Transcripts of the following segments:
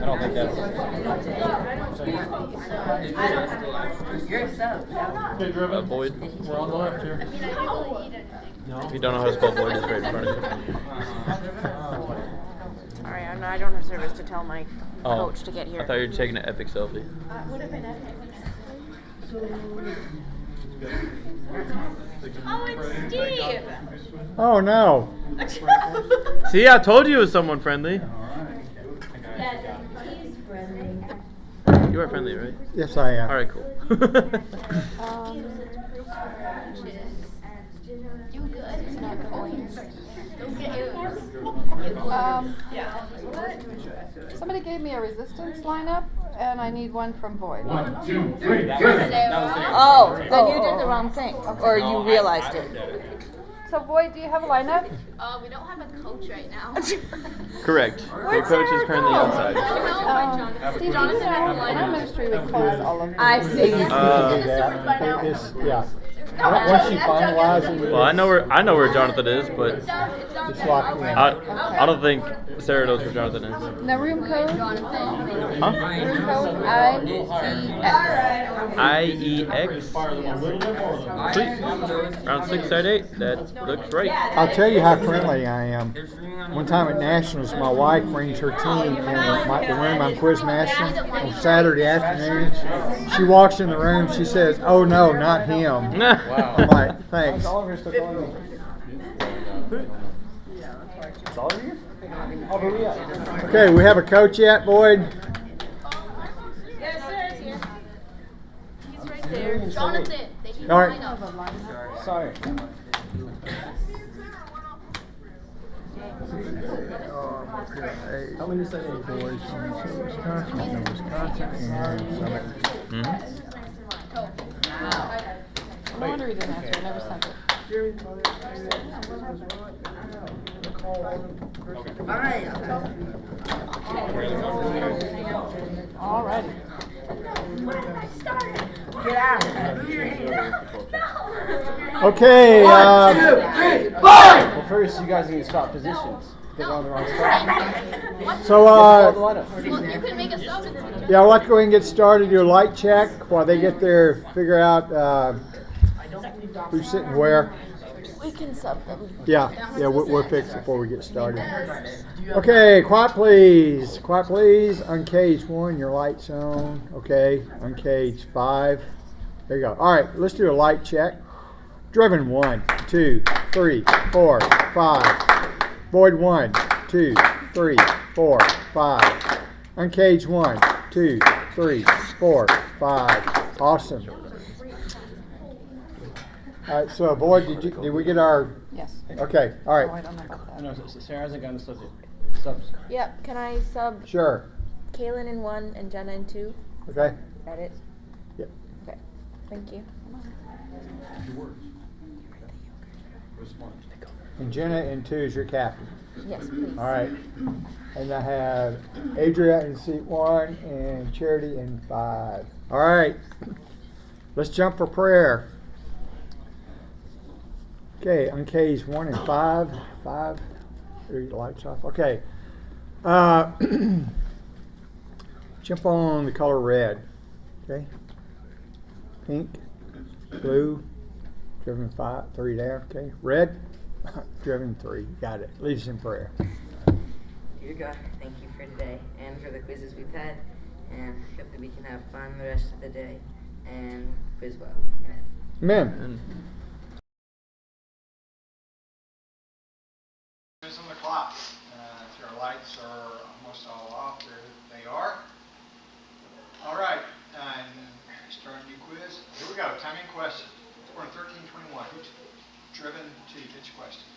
don't think that's. Void. We're on the left here. If you don't know how to spell void, it's right in front of you. Sorry, I don't have service to tell my coach to get here. I thought you were taking an epic selfie. Oh, it's Steve! Oh no. See, I told you it was someone friendly. He's friendly. You are friendly, right? Yes, I am. All right, cool. You good? It's not coins. Somebody gave me a resistance lineup, and I need one from Void. 1, 2, 3. Oh, then you did the wrong thing. Or you realized it. So Void, do you have a lineup? We don't have a coach right now. Correct. The coach is currently outside. Steve, Jonathan has a lineup. Ministry would close all of them. I see. Yeah. Once you finalize it, Well, I know where Jonathan is, but it's locked in. I don't think Sarah knows where Jonathan is. The room code? Huh? Room code IEX. Sweet. Round 688. That looks right. I'll tell you how friendly I am. One time at Nationals, my wife brings her team in the room I'm quiz mastering on Saturday afternoon. She walks in the room, she says, "Oh no, not him." Wow. I'm like, thanks. Okay, we have a coach yet, Boyd? Yes, sir, he's here. He's right there. Jonathan, they need All right. line up. Sorry. How many say boys from Wisconsin and Summit? No wonder he didn't answer. I never sent it. Alrighty. Okay. Well, first, you guys need to swap positions. Because we're on the wrong spot. So, Well, you can make a sub in the yeah, I'd like to go ahead and get started, do a light check while they get there, figure out who's sitting where. We can sub them. Yeah, we'll fix it before we get started. Okay, quiet please. Quiet please. Uncaged 1, your light's on. Okay, uncaged 5. There you go. All right, let's do a light check. Driven 1, 2, 3, 4, 5. Void 1, 2, 3, 4, 5. Uncaged 1, 2, 3, 4, 5. Awesome. All right, so Void, did we get our? Yes. Okay, all Oh, I right. don't know about that. No, Sarah hasn't gotten the subs. Yep. Can I sub Sure. Kaylin in 1 and Jenna in 2? Okay. That it? Yep. Okay. Thank you. And Jenna in 2 is your captain. Yes, please. All right. And I have Adria in seat 1 and Charity in 5. All right. Let's jump for prayer. Okay, uncaged 1 and 5. 5. There, your lights off. Okay. Jump on the color red. Okay. Pink, blue, driven 3 there. Okay. Red, driven 3. Got it. Lead us in prayer. Dear God, thank you for today and for the quizzes we've had, and hope that we can have fun the rest of the day and quiz well. Amen. Amen. On the clock. If your lights are almost all off, there they are. All right, and start a new quiz. Here we go. Timing question. We're in 1321. Who's driven to pitch question?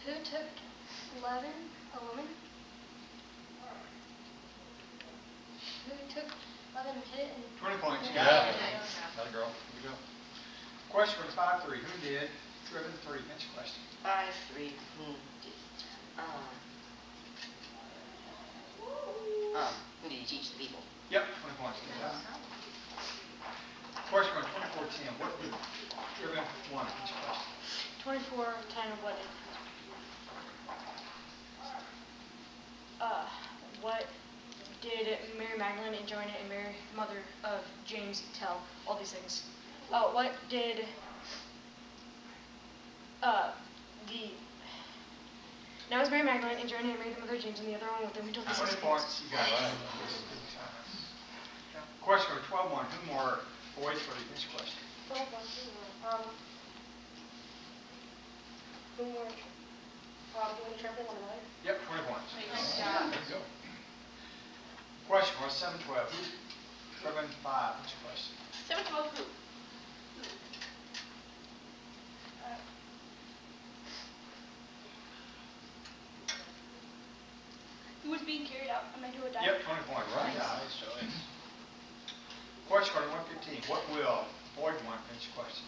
Who took 11? A woman? Who took 11 and hit it? 20 points. You got it. Got a girl. Here we go. Question was 5-3. Who did? Driven 3. Pitch question. 5-3. Who did you teach the people? Yep, 20 points. Good job. Question was 24-10. What did driven 1? Pitch question. 24 10 of what? Magdalene and Joanna and Mary, the mother of James, tell? All these things. What did now is Mary Magdalene and Joanna and Mary, the mother of James, and the other one with them who told these 20 things. points. You got it. Question number 12-1. Who more boys for the next question? Yep, 20 points. Nice job. There you go. Question was 7-12. Who's driven 5? Which question? 7-12 who? Who was being carried out? Am I doing that? Yep, 20 points. Right. Nice. Question card 115. What will Boyd want? Finish question.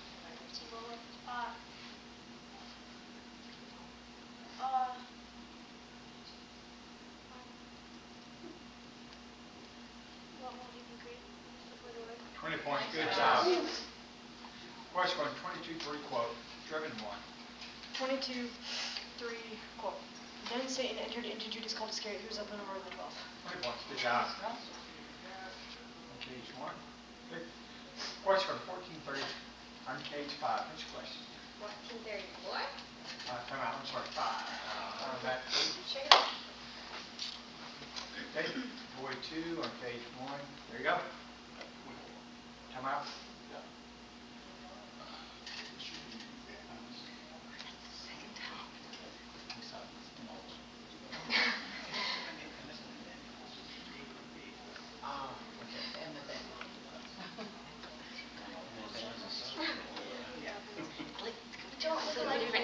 What will he be great before the Lord? 20 points. Good job. Question card 22-3 quote. Driven 1. 22, 3, quote. Then Satan entered into Judas called Iscariot, who was of the number of the 12. 20 points. Good job. Okay, each one. Okay. Question card 14-30. On page 5. Finish question. 1434? Time out. I'm sorry. 5. Back page. Check it out. Okay. Boyd 2 on page 1. There you go. Time out.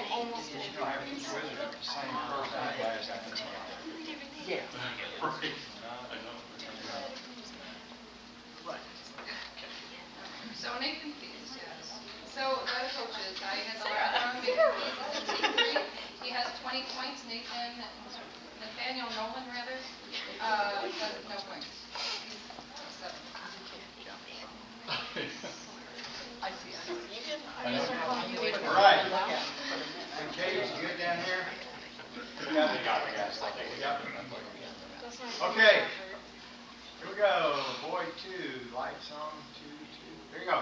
Almost. You don't have to quiz it at the same first and last. Yeah. So Nathan, so the other coaches, I had the last one, he has 20 points, Nathaniel Nolan rather, has no points. He's 7. All right. Okay, is good down here? We got it. Okay. Here we go. Boyd 2. Lights on. 2, 2. There you go.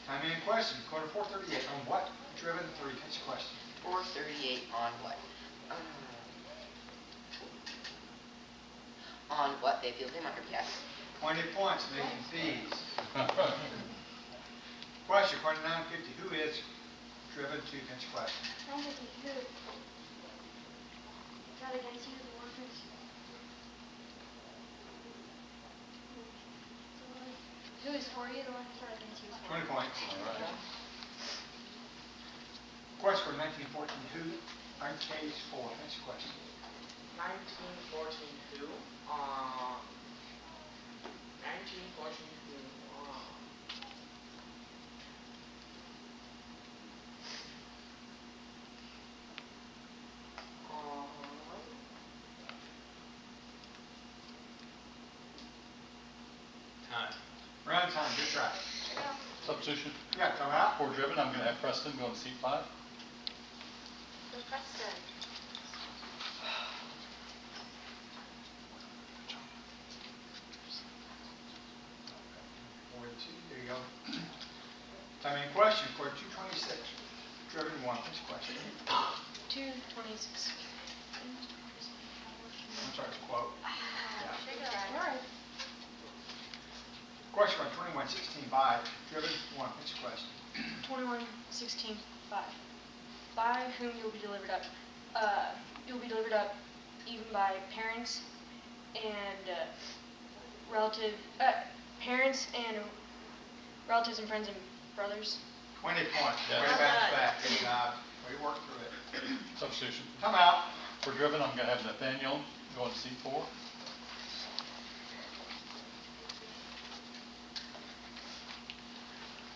Time in question. Quarter 438. On what? Driven 3. Catch the question. 438 on what? On what? They feel they might yes. 20 points. Making fees. Question. Quarter 950. Who is driven 2? Catch the question. Who is 40? The one who started against you. 20 points. All right. Question 1914. Who? On case 4. Catch the question. 1914 who? 1914 who? Time. We're out of time. Good try. Substitution. Yeah, come out. For Driven, I'm going to have Preston go to seat 5. Who's Preston? Boyd 2. There you go. Time in question. Quarter 226. Driven 1. Catch the question. 2:26. I'm sorry, it's a quote. Check it out. All right. Question 2116 by Driven 1. Catch the question. 21:16. 5. By whom you will be delivered up. You will be delivered up even by parents and parents and relatives and friends and brothers. 20 points. Yeah. Way back. Good job. We worked through it. Substitution. Come out. For Driven, I'm going to have Nathaniel go to seat 4.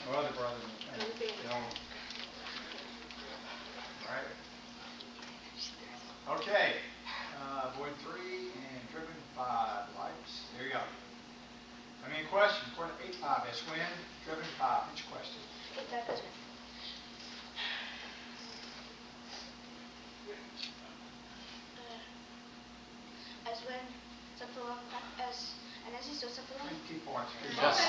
No other brother. You know. All right. Okay. Boyd 3 and Driven 5. Lights. There you go. I mean, question. Quarter 85. As when? Driven 5. Which question? As when, as 2 points. Yes.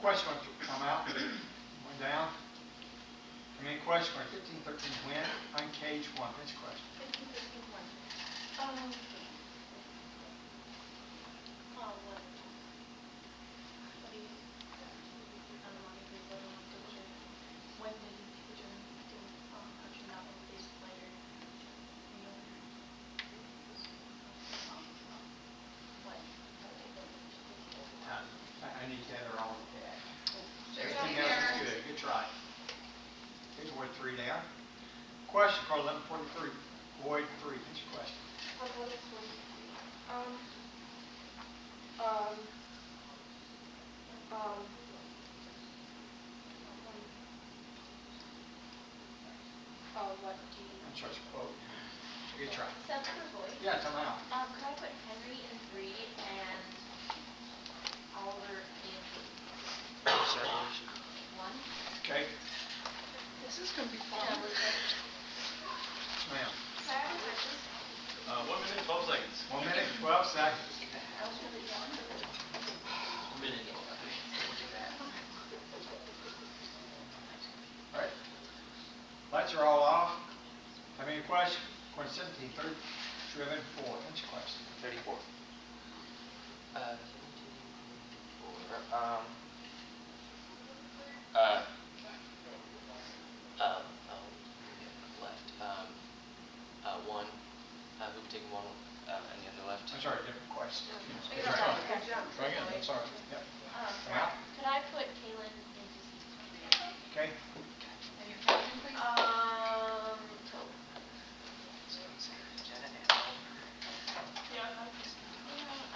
Question going to come out. One down. I mean, question going 15-13 win. Uncaged 1. Pitch question. 15-13 when did you actually not on the base player? I need to enter all of that. Everything else is good. Good try. Here's Void 3 down. Question card 1143. Void 3. Pitch question. What do you? I'm sorry, quote. Good try. That's for Void. Yeah, come out. Could I put Henry in 3 and Oliver in 1? Okay. This is going to be fun. Yes, ma'am. 1 minute, 12 seconds. 1 minute, 12 seconds. All right. Lights are all off. Have any questions? Question 17, third driven 4. Pitch question. 34. Left. 1. Who taking 1 and the other left? I'm sorry, different question. Try again, I'm sorry. Yep. Come out. Could I put Kaylin in Okay. And your captain, please?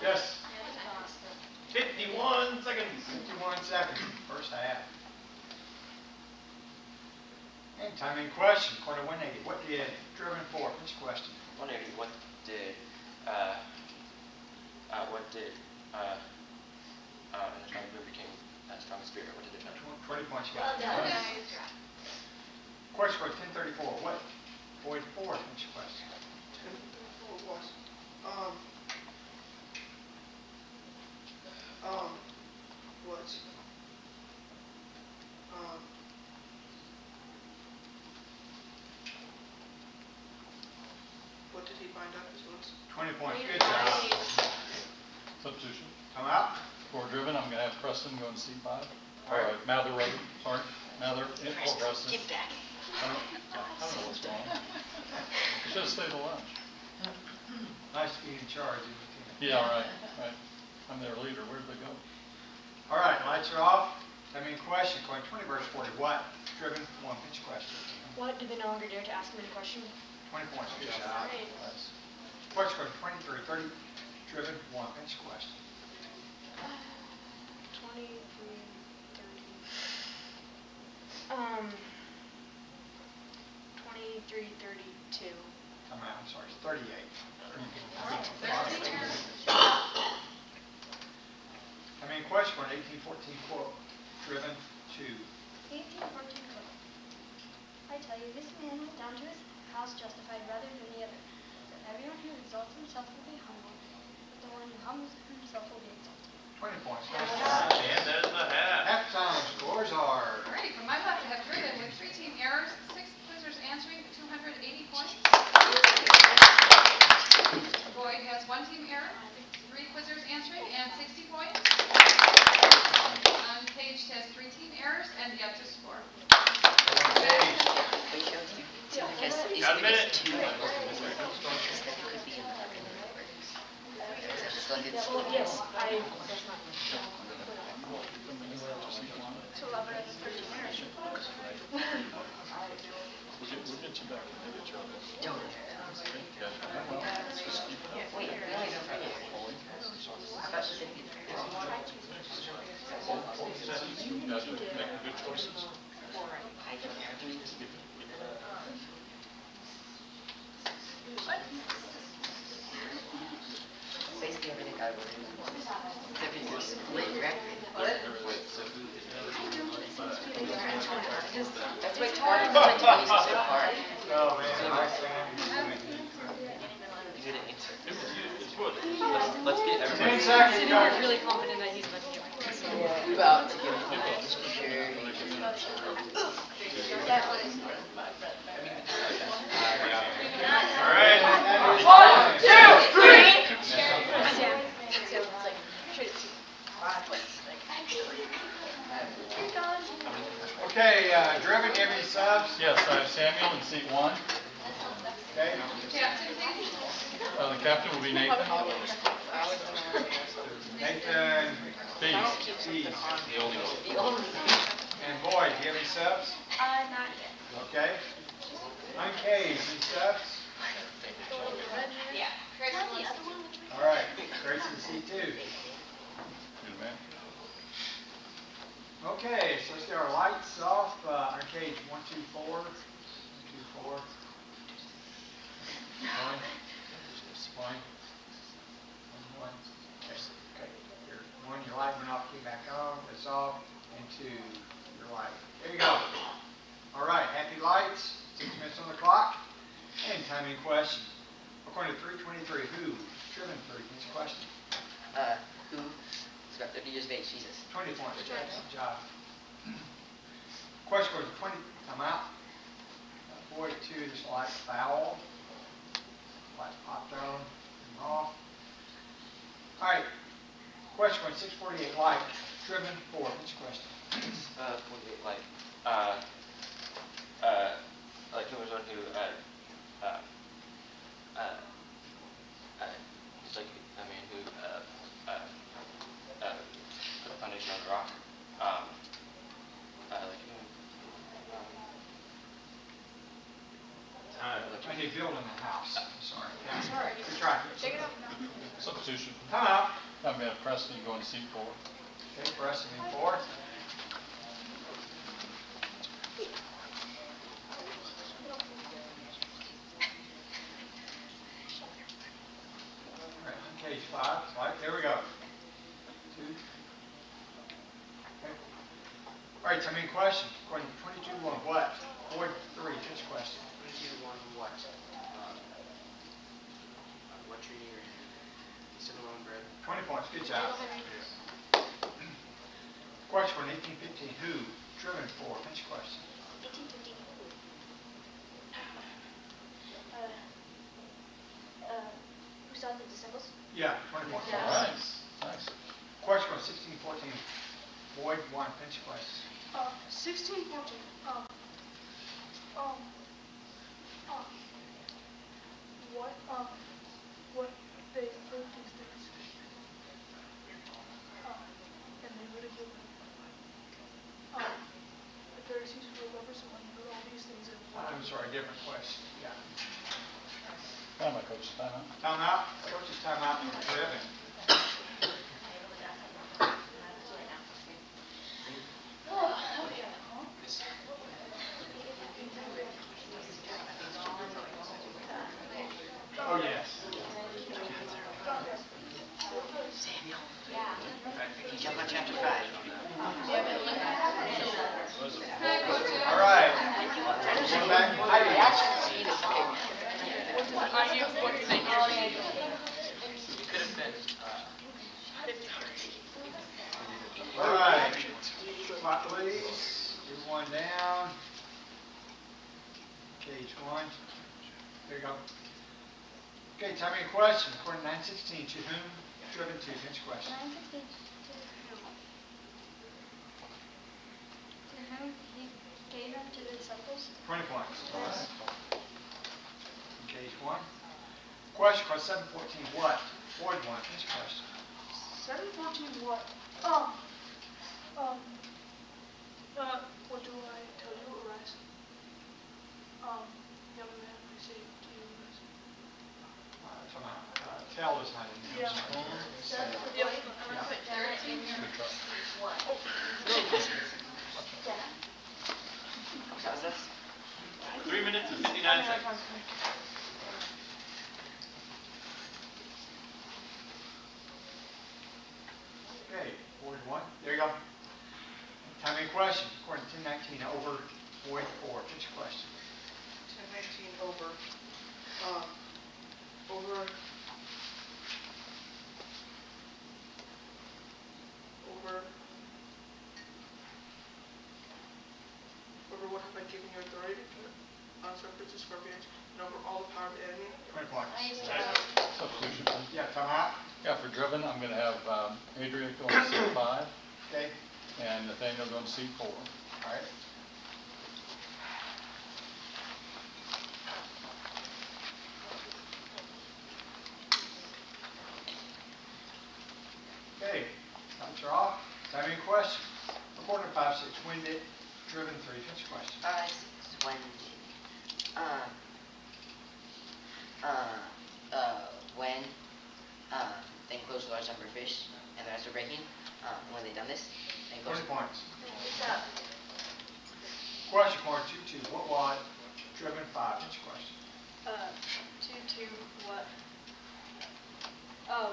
Yes. 51 seconds. 51 seconds. First half. And time in question. Quarter 180. What did driven 4? Pitch question. 180. What did and the strong group became strong spirit? What did it do? 20 points. You got. Question card 1034. What? Void 4. Pitch question. 1034 was what did he bind up his wounds? 20 points. Good job. Substitution. Come out. For driven, I'm going to have Preston go in C5. All right, Mather, sorry. Mather, in for Preston. Get back. I don't know what's wrong. You should have stayed to lunch. Nice to be in charge. Yeah, right. I'm their leader. Where did they go? All right, lights are off. Time in question. Coin 20 verse 40. What? Driven 1. Pitch question. What did they no longer dare to ask him any question? 20 points. Good job. Question card 2330. Driven 1. Pitch question. 23, 30. 23, 32. Come out. I'm sorry. It's 38. I mean, question card 1814. Quote. Driven 2. 1814 quote. I tell you, this man went down to his house justified rather than the other. For everyone who exalts himself will be humbled, but the one who humbles himself will be exalted. 20 points. And there's the half. Halftime scores are. All right, from my left, I have driven with 3 team errors, 6 quizzers answering, 280 points. Boyd has 1 team error, 3 quizzers answering, and 60 points. Uncaged has 3 team errors and yet to score. Got a minute. Yes, I. So Robert has 13 errors. We'll get you back. We'll get you out. Don't. Wait, You guys are making good choices. Basically everything I would do. Except for your split record. That's why 20 so far. Oh, man. You didn't answer. It's good. let's get 10 everybody. seconds, Sitting guys. here really confident that he's about to join. We're about to give him a sure. All right. 1, 2, 3. Okay, Driven, you have any subs? Yes, I have Samuel in seat 1. Okay. The captain will be Nathan. Nathan. Bees. Bees. The only one. And Boyd, do you have any subs? Not yet. Okay. Uncaged, any subs? Yeah. Not the other one. All right. Grayson, C2. Good man. Okay, so let's get our lights off. Uncaged, 1, 2, 4. 1, 2, 4. 1. 1. 1. Okay. Your 1, your light went off, came back on, it's off, and 2, your light. There you go. All right, happy lights, 6 minutes on the clock, and timing question. According to 323, who? Driven 3, next question. Who? It's got 30 years of age, Jesus. 20 points. Good job. Question was 20, come out. 42, this light foul. Light popped on and off. All right. Question was 648, light. Driven 4, next question. 48, like who was one who, it's like a man who, put a foundation on the rock. When they build in the house. Sorry. Yeah. Sorry. Good try. Take it out. Substitution. Time out. I'm going to have Preston go into seat 4. Okay, Preston in 4. All right, cage 5. Right, there we go. 2. Okay. All right, timing question. According to 22-1, what? Boyd 3, pitch question. 22-1, what? What tree or cinnamon bread? 20 points, good job. Question for 1815, who? Driven 4, pitch question. 1850. Who started the symbols? Yeah, 20 points. Nice. Nice. Question for 1614, Boyd 1, pitch question. 1614. What they heard these days. And they ridiculed him. The Pharisees were lovers, and when they heard all these things, they were I'm sorry, different question. Yeah. Time out, coach. Time out. Time out. Coach's time out for Driven. Oh, yes. Samuel. Can you jump on chapter 5? All right. Going back. You could have been. All right. Spot, please. Move 1 down. Cage 1. There you go. Okay, tell me a question. According to 916, to whom? Driven 2, pitch question. 916. To whom he gave them to the disciples? 20 points. Cage 1. Question for 714, what? Boyd 1, pitch question. 714 what? What do I tell you, arise? Young man, I say to you, arise. Tell is not in there. Yeah. How's this? 3 minutes and 59 seconds. Okay, Boyd 1. There you go. Timing question. According to 1019, over Boyd 4. Pitch question. 1019 over. Over. references scorpions, and over all the power of the enemy. 20 points. Substitution. Yeah, timeout. Yeah, for driven, I'm going to have Adria going to seat 5 Okay. and Nathaniel going to seat 4. All right. Okay, lights are off. Have any questions? Reporter 5-6, winded, driven 3. What's your question? 5-6, winded. When they enclose a large number of fish and the rest are breaking, when they've done this, they 20 enclose. points. Question card 2-2, what wad, driven 5. What's your question? 2-2,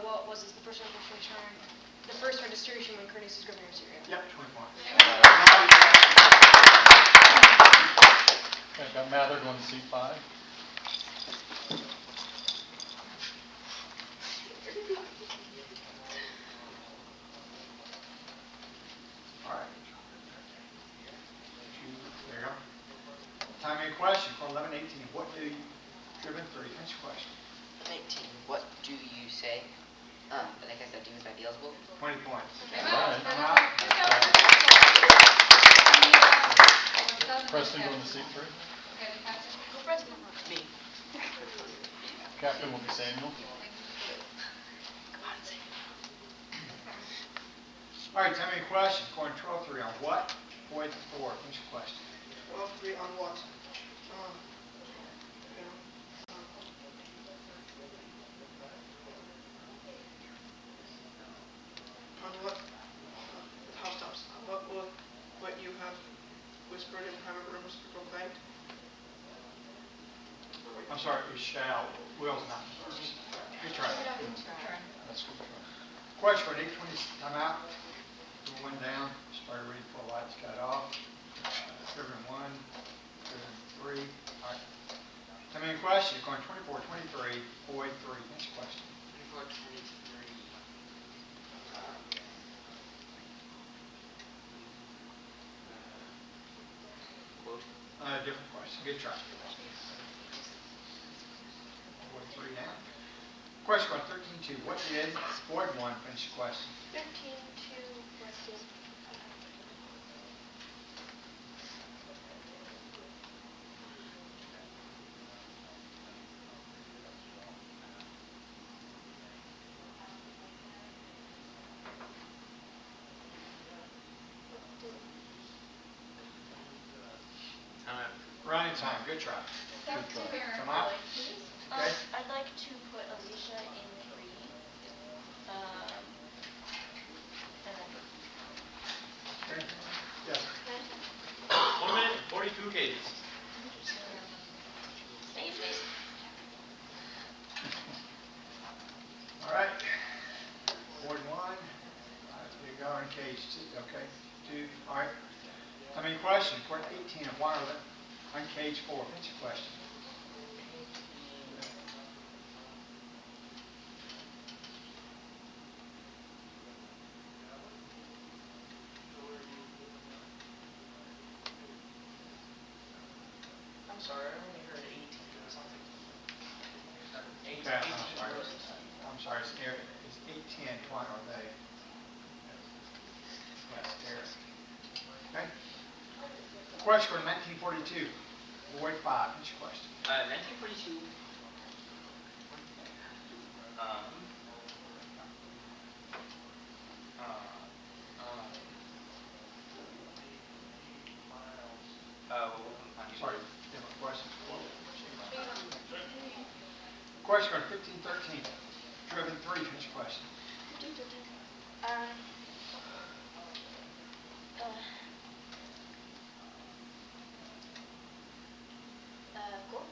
what was this, the first one return, the first one distribution when Curtis is governor of Syria? Yep, 20 points. Okay, got Mather going to seat 5. All right. There you go. Time any question for 11-18. What do you, driven 3. What's your question? 18, what do you say? But like I said, demons might be eligible. 20 points. Preston going to seat 3. Me. Captain will be Samuel. All right, time any question for 12-3 on what? Void 4. What's your question? 12-3 on what? On what? Housetops. What you have whispered in private rooms proclaimed? I'm sorry, it shall. Will's not first. Good try. That's good. Question for 8-20. Time out. One down. Started reading before lights got off. Driven 1. Driven 3. All right. Time any question? Going 24-23. Void 3. What's your question? 24-23. Quote. Different question. Good try. Void 3 down. Question on 13-2. What is void 1? Finish your question. 15-2, what did? Running time. Good try. Good try. Come on. Okay. I'd like to put Alicia in 3. And then Okay. Yes. 1 minute, 42 Ks. thank you, please. All right. Void 1. All right, there you go. Uncaged. Okay. 2. All right. How many questions? Port 18 of wireless. Uncaged 4. What's your question? I'm sorry, I only heard 18 or something. Okay, I'm sorry. It's 8-10. What are they? Yes, Eric. Okay. Question for 1942. Void 5. What's your question? 1942. Sorry, different questions. Question on 1513. Driven 3. What's your question? 15-13. Cool.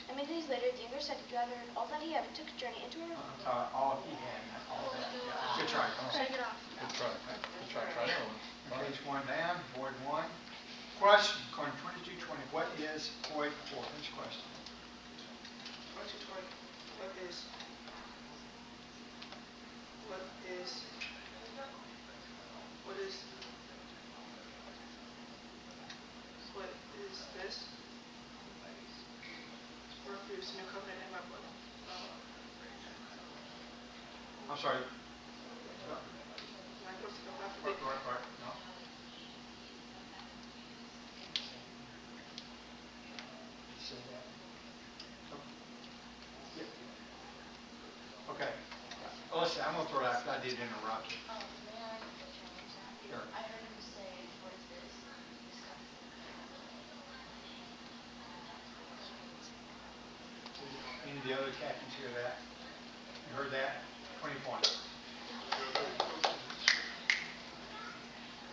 And many days later, the younger son gathered all that he had and took a journey into her. All he had. All of that. Yeah. Good try. Come on. Shake it off. Good try. Good try. Try that one. Page 1 down. Void 1. Question on 2220. What is void 4? What's your question? 22-20. What is It's a new covenant in my blood. I'm sorry. Am I supposed to go after the? No. Okay. Oh, listen, I'm gonna throw that, I did interrupt you. Oh, may I challenge that? Sure. I heard him say, what is this? Any of the other captains hear that? You heard that? 20 points.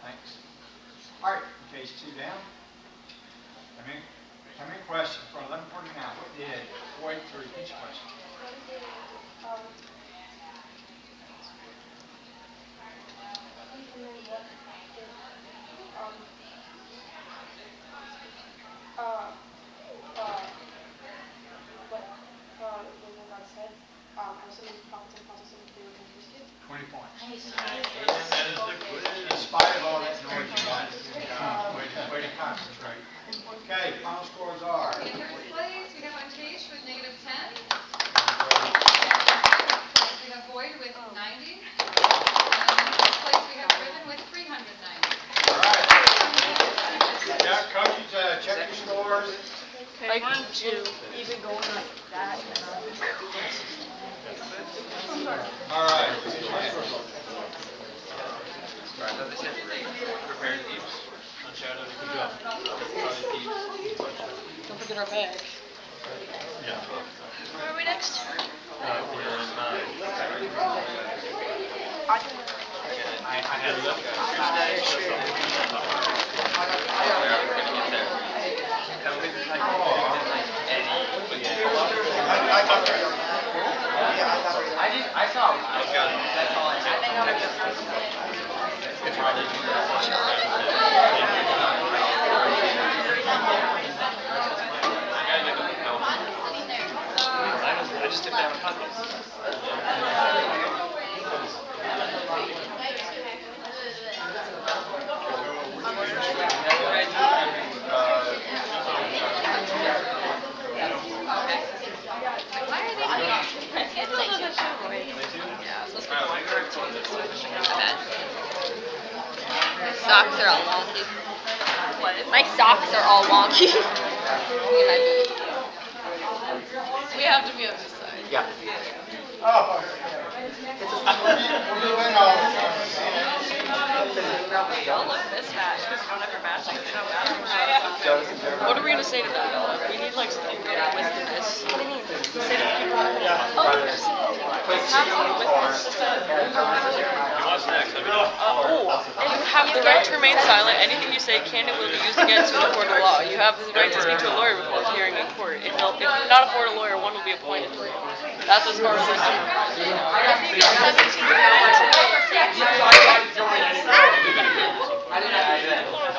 Thanks. All right, case 2 down. How many questions for 11:49? What did 483 each question? Nice. 20 points. Nice. In spite of all that noise you got, way to concentrate. Okay, final scores are. In first place, we have Uncaged with -10. We have Boyd with 90. And in first place, we have Ribbon with 390. All right. Yeah, coaches, check your scores. Like, you even going like that. All right. Prepared teams. Unshadowed. Good job. Don't forget our bag. Yeah. Where are we next? We're in I had some guys today, so I saw him. That's all I I just didn't have a copy. Socks are all wonky. My socks are all wonky. We have to be on this side. Yeah. Oh. We'll win all the time. Don't look this fat because you don't have your match. What are we going to say to them? We need like something good with this. What do you mean? Say to people. What's next? And you have the right to remain silent. Anything you say can and will be used against you in a court of law. You have the right to speak to a lawyer before the hearing in court. If not afford a lawyer, one will be appointed for you. That's as far as I can.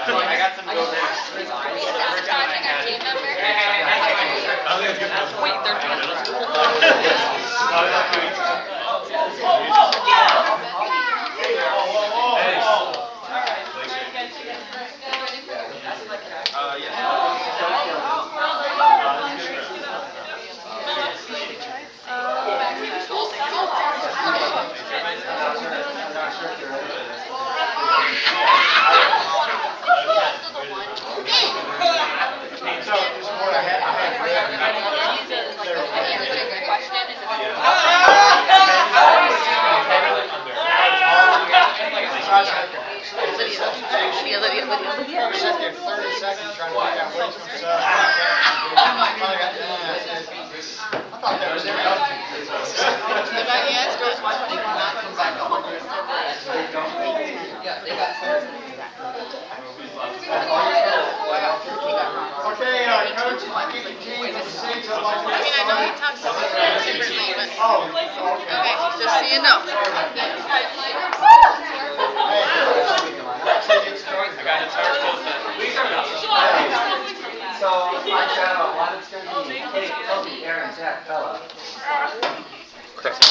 I got some go there. Wait, they're doing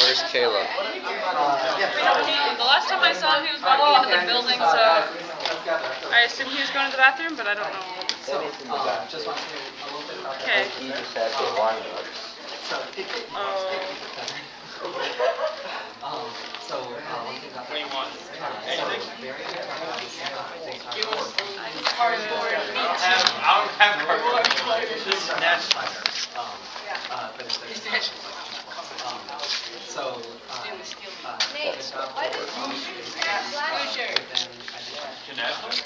Where's Kayla? The last time I saw him, he was walking into the building, so I assume he was going to the bathroom, but I don't know. Okay. He just had the alarm notice. So, one thing about What do you want? Anything? Cardboard. I don't have cardboard. This is Nash Fighter. But it's so, Nate, what is that black shirt? Nationals?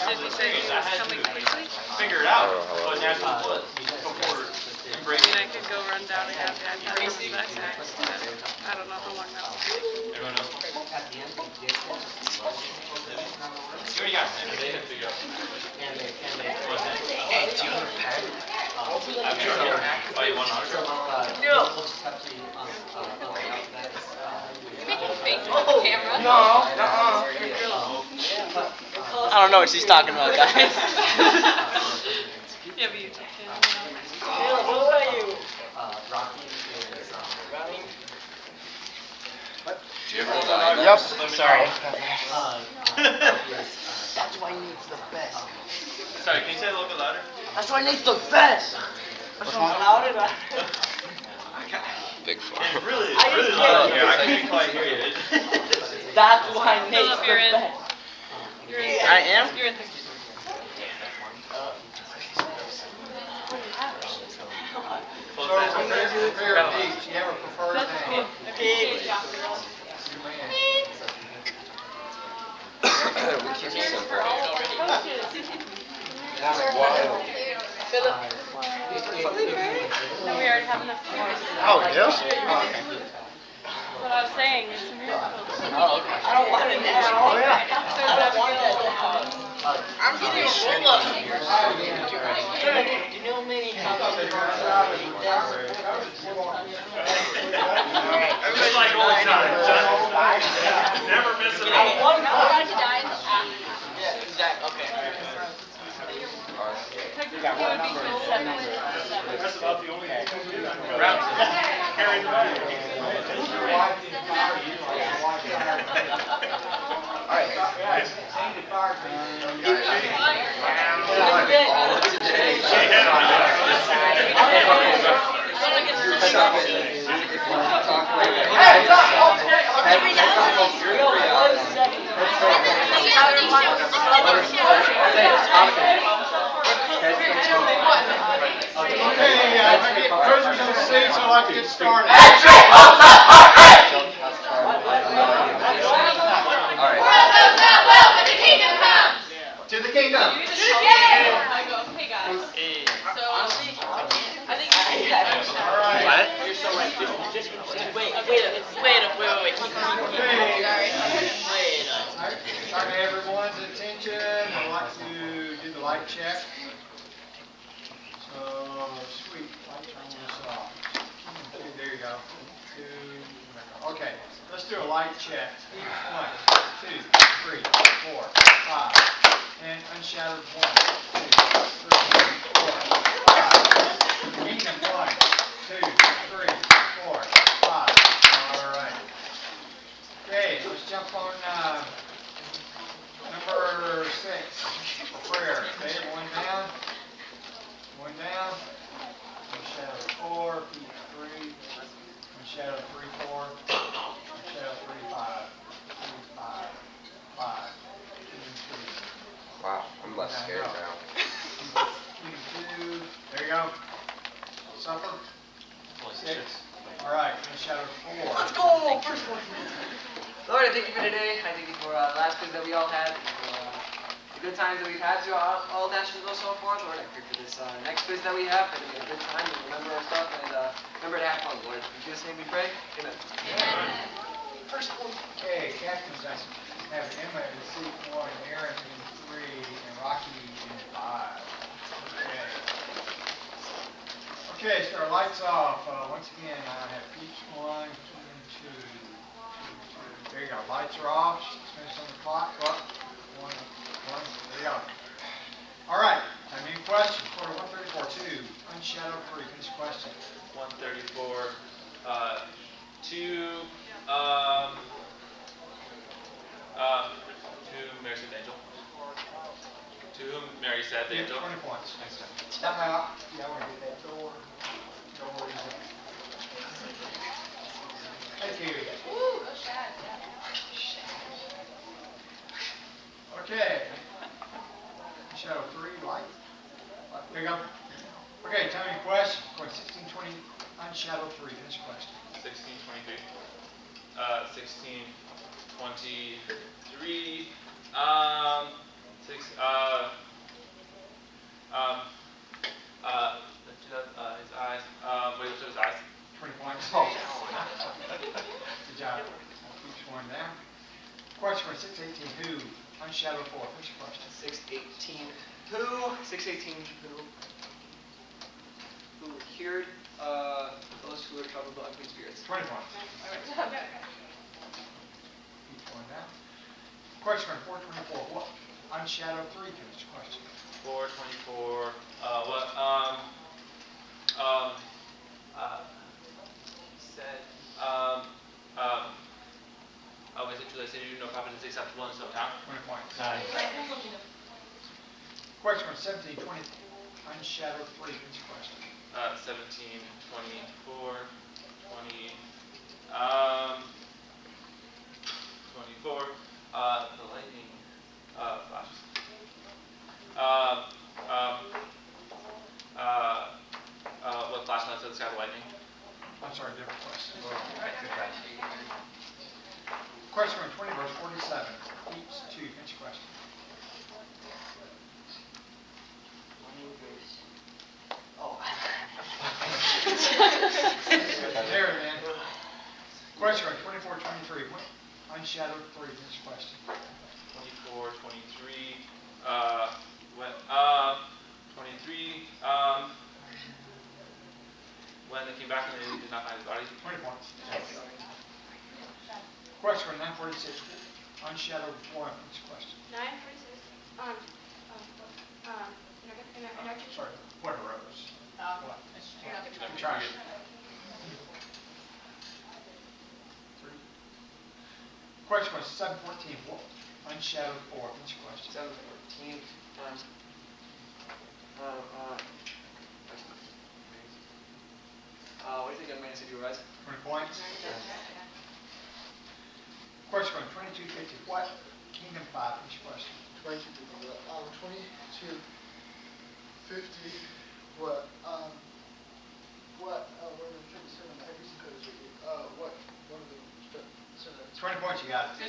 Did he say he was coming quickly? Figure it out. What Nationals was before. I mean, I could go run down and have Dad bring his backpack. I don't know how long that will take. Everyone else? at the end, he did What do you got? They have to go. Hey, do you want a pen? I've been working. Oh, you want an autograph? No. We'll just have to, You're making faces with the camera. No, I don't know what she's talking about, guys. You have a YouTube channel. What about you? Rocky is, Do you ever hold on? Yep. Sorry. That's why Nate's the best. Sorry, can you say it a little bit louder? That's why Nate's the best. That's why louder. Big fun. It's really loud here. I can't quite hear you. That's why Nate's Philip, the you're in. best. You're in. I am? You're in. So, I'm going to do the pair of these. You have a preferred name? Okay. Cheers for all of our coaches. No, we already have enough cheers. Oh, yeah? What I was saying is a miracle. Oh, okay. I don't want it now. Oh, yeah. I don't want it now. I'm getting a roll-up. You know many Everybody's like all the time. Never miss a meeting. Yeah, exactly. Okay. Technically, it would be 7. That's about the only thing we do. Round carry the bag. Prisoners in the seats, I'd like to get started. To the kingdom. I go, hey guys. So, honestly, I think Alright. You're so right. Just wait. Sorry to everyone's attention. I'd like to do the light check. So, sweet. Light turn this off. There you go. Okay, let's do a light check. 1, 2, 3, 4, 5. And unshadowed 1, 2, 3, 4, 5. Kingdom 1, 2, 3, 4, 5. All right. Okay, let's jump on number 6. Prayer. Okay, one down. One down. Unshadow 4, 3. Unshadow 3, 4. Unshadow 3, 5. 3, 5. 5. 2, 3. Wow, I'm less scared now. 2. There you go. Supper. 6. All right. Unshadow 4. Let's go! First one. Lord, I thank you for today. I thank you for the last quiz that we all had. The good times that we've had throughout all nationals so forth. Lord, I pray for this next quiz that we have. That we have a good time and remember our stuff and remember to have fun, Lord. In Jesus' name we pray. Amen. First one. Okay, captains. I have Emma in seat 1, Aaron in 3, and Rocky in 5. Okay. Okay, so our lights off. Once again, I have each 1, 2, 2. There you go. Lights are off. Finish on the clock. Up. 1, 1. There you go. All right. Have any questions? Quarter 134, 2. Unshadowed 3. Finish question. 134. 2. To Mary's Angel. To To whom Mary said they Yeah, don't. 20 points. Time out. Yeah, I want to get that door. Door is it? Thank you. Woo, go Shad, yeah. Okay. Shadow 3, light. There you go. Okay, tell me a question. Going 16, 20, on shadow 3. Finish the question. 1623. 1623. Let's do that, his eyes. Wait, let's do his eyes. 20 points. Oh. Good job. Keep scoring down. Question for 618. Who? On shadow 4. Finish the question. 618 who? 618 who cured those who were troubled by unclean spirits. 20 points. Keep going down. Question for 424. What? On shadow 3. Finish the question. 424. What? Said. Is it true they say you do no profit is acceptable in his own town? 20 points. Nice. Question for 17, 20. On shadow 3. Finish the question. 17, 24, 20. 24. The lightning flashes. What flashlights to the sky of lightning? I'm sorry, different question. Question for 20, verse 47. Each 2. Finish the question. There, man. Question for 24, 23. Unshadowed 3. Finish the question. 24, 23. 23. When they came back and they did not find his body. 20 points. Question for 946. Unshadowed 4. Finish the question. 946. In our Sorry, what arose? What? You're not I'm trying. 3. Question was 714. What? Unshadowed 4. Finish the question. 714. What do you think young man said you were right? 20 points. Question from 2250. What? Kingdom 5. Finish the question. 2250. What are the 37 ABC codes are you? What are the 20 points, you got it.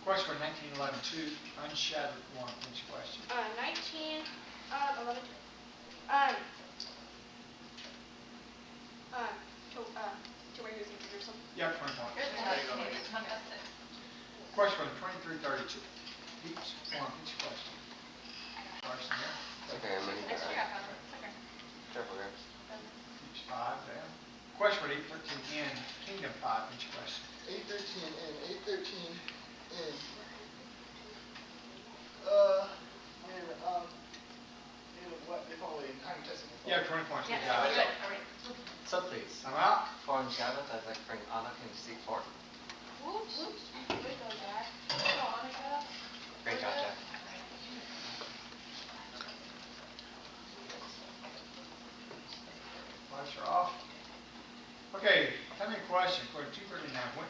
Question for 1911. 2. Unshadowed 1. Finish the question. 1911. To where he was in Jerusalem. Yep, 20 points. Question from 2332. Each 1. Finish the question. Carson there. Okay, I'm ready. Careful, Rex. Each 5 there. Question for 813 in Kingdom 5. Finish the question. 813 in what they call a time testing. Yeah, 20 points. You got it. So please. I'm out. For unshadowed, I'd like to bring Anna in seat 4. Whoops. Good though, Jack. Great job, Jack. Lights are off. Okay, tell me a question. For 239, what?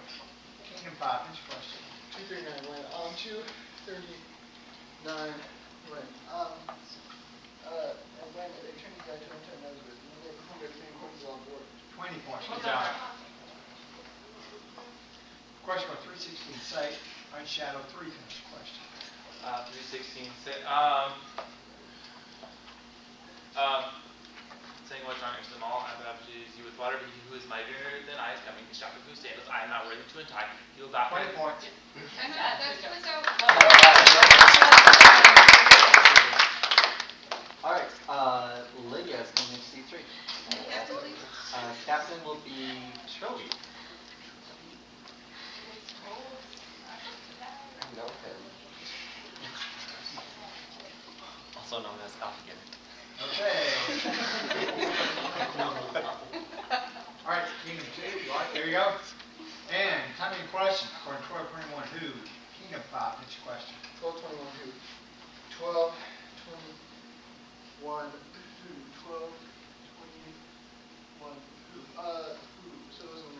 Kingdom 5. Finish the question. 239 when 239 when and when the attorney guy told him to Nazareth, and they performed everything according to law board. 20 points. Good job. Question for 316. Say unshadowed 3. Finish the question. 316. Saying what's wrong against them all, I will baptize you with water, but he who is mightier than I is coming, his shackles whose sandals I am not worthy to untie. He will bow. 20 points. That's so. Alright, Lydia is coming in seat 3. Captain will be Trilly. Know him. Also known as Alphagen. Okay. All right, Kingdom 2. Right, there you go. And timing question for 1221. Who? Kingdom 5, pinch question. 12, 21, who? 12, 21, who? 12, 21, who? Who? So those are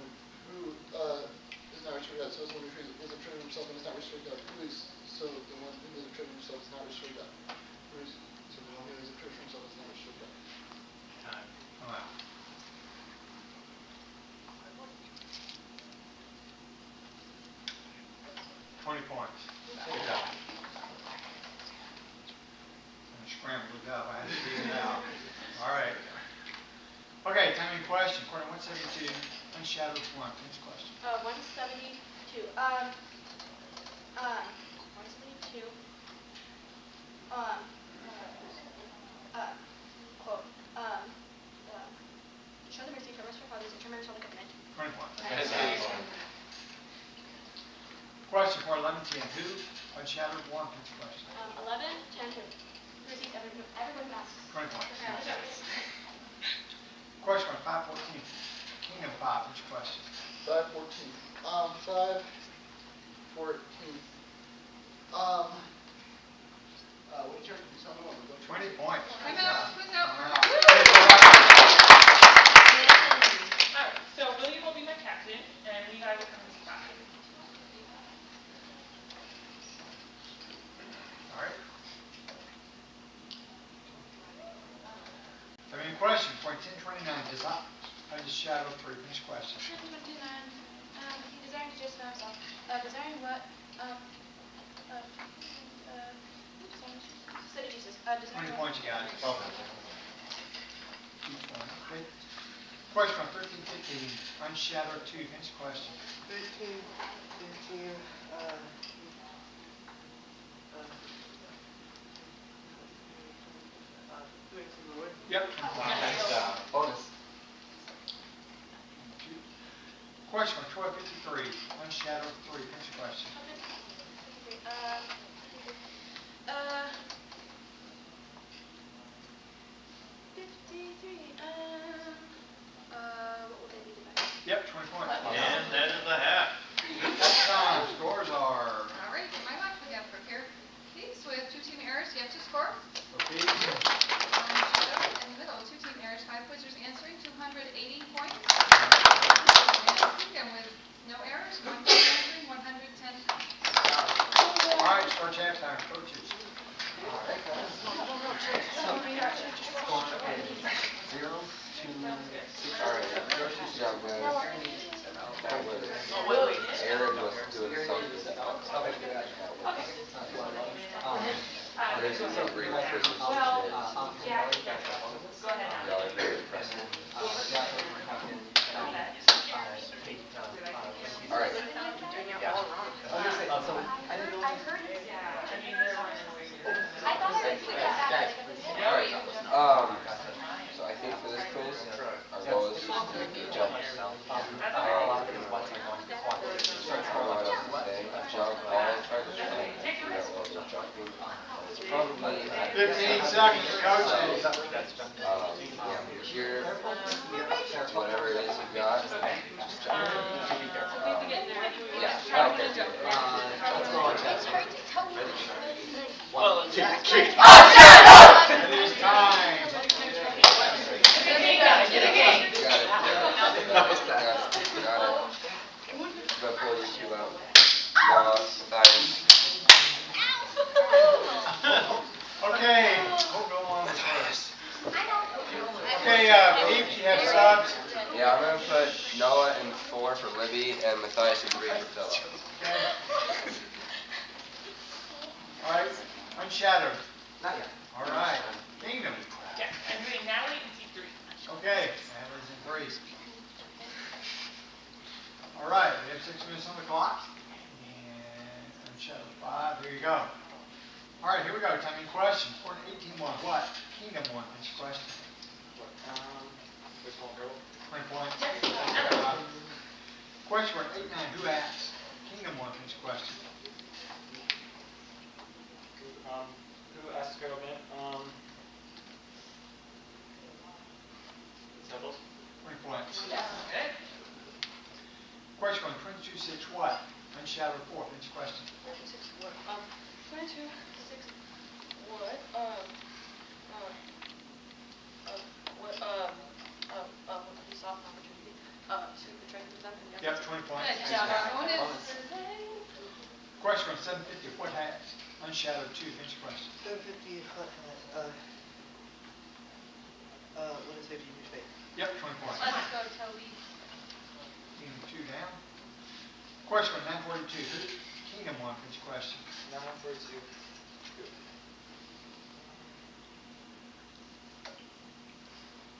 who, is not restricted God. So those one who isn't true to himself and is not restricted God. Who is, so the one who isn't true to himself is not restricted God. Who is, so the one who isn't true to himself is not restricted God. Time. Come on. 20 points. Good job. I scrambled it up. I had to figure it out. All right. Okay, timing question. Quarter 172. Unshadowed 1. Pinch question. 172. 172. Quote. Show the mercy, for fathers, and tremendous holy covenant. 20 points. Yes. Question for 1110. Who? Unshadowed 1. Pinch question. 11, 10, 2. Receive everyone masks. 20 points. Question for 514. Kingdom 5. Pinch question. 514. 514. What did you have to do? Something over. 20 points. Quiz out, quiz out. Alright, so William will be my captain, and Levi will come as captain. All right. Timing question. Point 1029. Design. Unshadowed 3. Pinch question. 1029. He desiring to justify himself. Desiring what? Said of Jesus. 20 points, you got it. Well done. Okay. Question on 1315. Unshadowed 2. Pinch question. 13, 15, doing some wood. Yep. Nice job. Bonus. Question on 1253. Unshadowed 3. Pinch question. 53. What will they be divided? Yep, 20 points. And that is a half. Time. Scores are. All right, get my watch we have prepared. Okay, so we have 2 team errors. You have to score. Okay. In the middle, 2 team errors, 5 quizzers answering, 280 points. And Kingdom with no errors, 1 quiz answering, 110 points. All right, start halftime. Coaches. All right, guys. 0 to 6. All right. Good job, guys. That was Aaron was doing something. This is a great Christmas. Y'all are very impressive. All right. All right. So I think for this quiz, our goal is to jump. Jump all try to jumping. It's probably 15 seconds, coaches. Here, whatever it is you got, just jump. Yeah. Okay. Let's go on. Well, It is time. Got it. But pull these two out. Nice. Okay. Hold on with this. Okay, Pete, you have subs. Yeah, I'm gonna put Noah in 4 for Libby and Matthias in 3 for Philip. Okay. All right. Unshadowed. Not yet. All right. Kingdom. yeah, I'm doing Natalie and T3. Okay. Natalie's in 3. All right. We have 6 minutes on the clock. And Unshadowed 5. Here you go. All right. Here we go. Timing question. 18-1. What? Kingdom 1. This question. Which one, girl? 20 points. Question for 8-9. Who asked? Kingdom 1. This question. Who asked to go again? Several. 20 points. Okay. Question on 22-6. What? unshadowed 4, finish question. 22, what? 22, 6, what? What could you stop an opportunity? So we could try to present them. Yep, 20 points. Good job. Bonus. Question on 750, what has unshadowed 2, finish question. 750, what is 50 in your space? Yep, 20 points. Let's go, Toby. Kingdom 2 down. Question on 942, Kingdom 1, finish question. 942.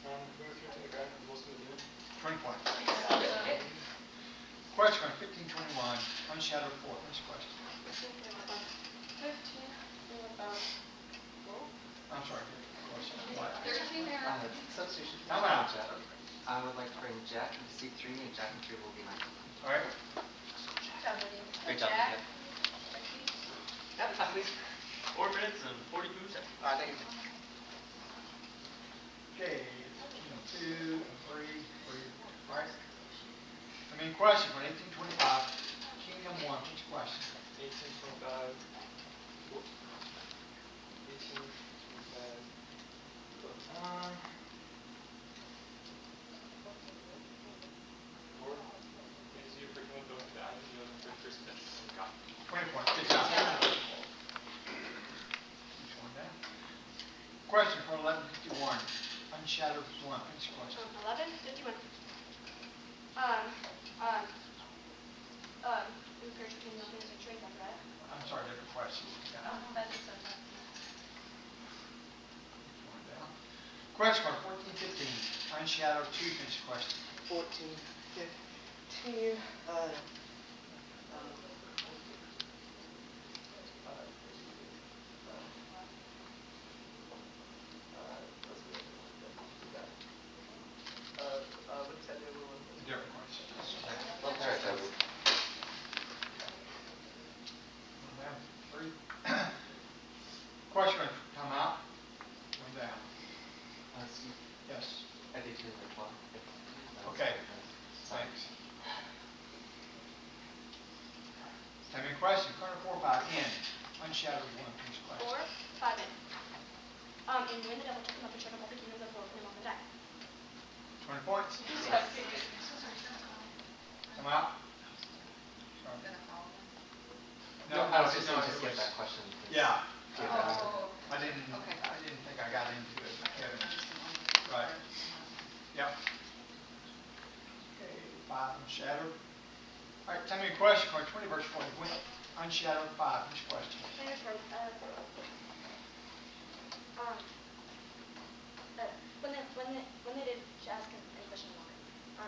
Who threw to the ground was most of the moon? 20 points. Question on 1521, unshadowed 4, finish question. 15, I'm sorry, question. What? 13 there. Substitution. Time out. I would like to bring Jack into seat 3, and Jack and 3 will be mine. All right. Great job, Jack. Jack. Yep, at least. 4 minutes and 42 seconds. All right, thank you. Okay, Kingdom 2 and 3, 3, right? I mean, question for 1825, Kingdom 1, finish question. 1825. 1825. Or, is you freaking with going to the island, you know, the first minute. Got it. 20 points, good job. Keep going down. Question for 1151, unshadowed 1, finish question. 11:51. Encourage between nothing is a trade, that's right. I'm sorry, different question. Yeah. That's so nice. Going down. Question for 1415, unshadowed 2, finish question. 14, 15, what's that new one? Different question. All right, Toby. Going down. 3. Question, come out. Going down. Yes. I think you're the 12. Okay. Thanks. Have any question? Corner 4, 5, in. Unshadowed 1, finish question. 4, 5 in. And when the devil took him up and showed him all the kingdoms of the world and him on the die. 20 points. Come out. Sorry. No, I was just going to skip that question. Yeah. Oh. I didn't think I got into it, Kevin. Right. Yep. Okay, 5 unshadowed. All right, tell me a question, card 20 verse 40. When unshadowed 5, which question? When they did ask him any question longer.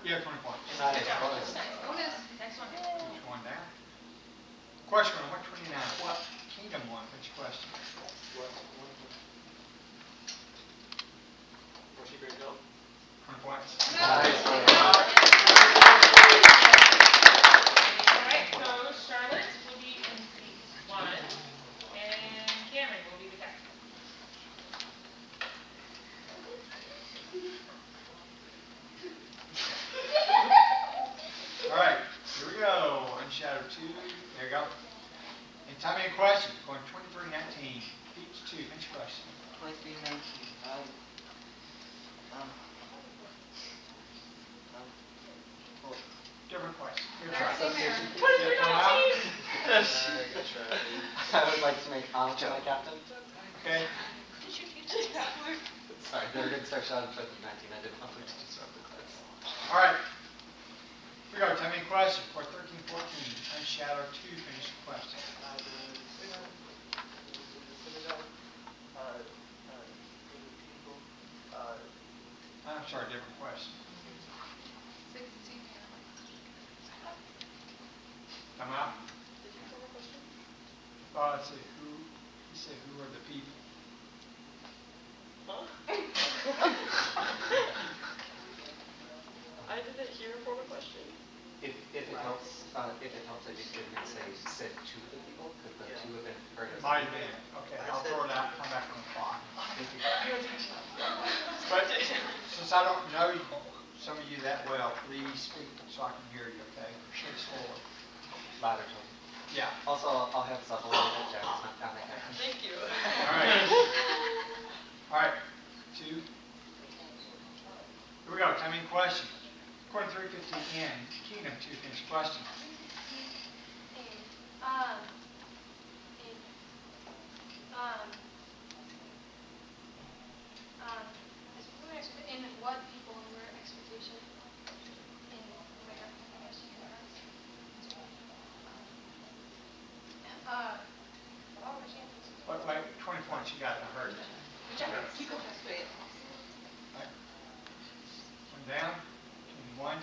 Yeah, 20 points. Bonus. Next one. Keep going down. Question on 129. What kingdom 1, which question? What? What's your grade go? 20 points. Nice. Alright, so Charlotte will be in seat 1, and Cameron will be the captain. All right, here we go. Unshadowed 2. There you go. And tell me a question. Going 2319. Each 2. Which question? 2319. Different question. Good Next try. thing there. I would like to make Annika my captain. Okay. Sorry, they're going to start shot in 2019. I didn't want to disrupt the class. All right. Here we go. Tell me a question. For 1314. Unshadowed 2. Finish the question. I'm sorry, different question. 16. Come out. Let's see. He said, who are the people? I didn't hear for the question. If it helps, I just didn't say said to the people, because the two have been heard as. Might have been. Okay, I'll throw it out and come back on the clock. Thank you. But since I don't know some of you that well, please speak so I can hear you, okay? Speak slowly. ladder token. Yeah. Also, I'll have this up a little bit, Jack. Down there. Thank you. All right, 2. Here we go, timing question. According to 350 in Kingdom, 2 finish question. In what people were expectation in where, I guess you can ask. What were chances? Wait, 20 points, you got it, I heard it. One down, 21.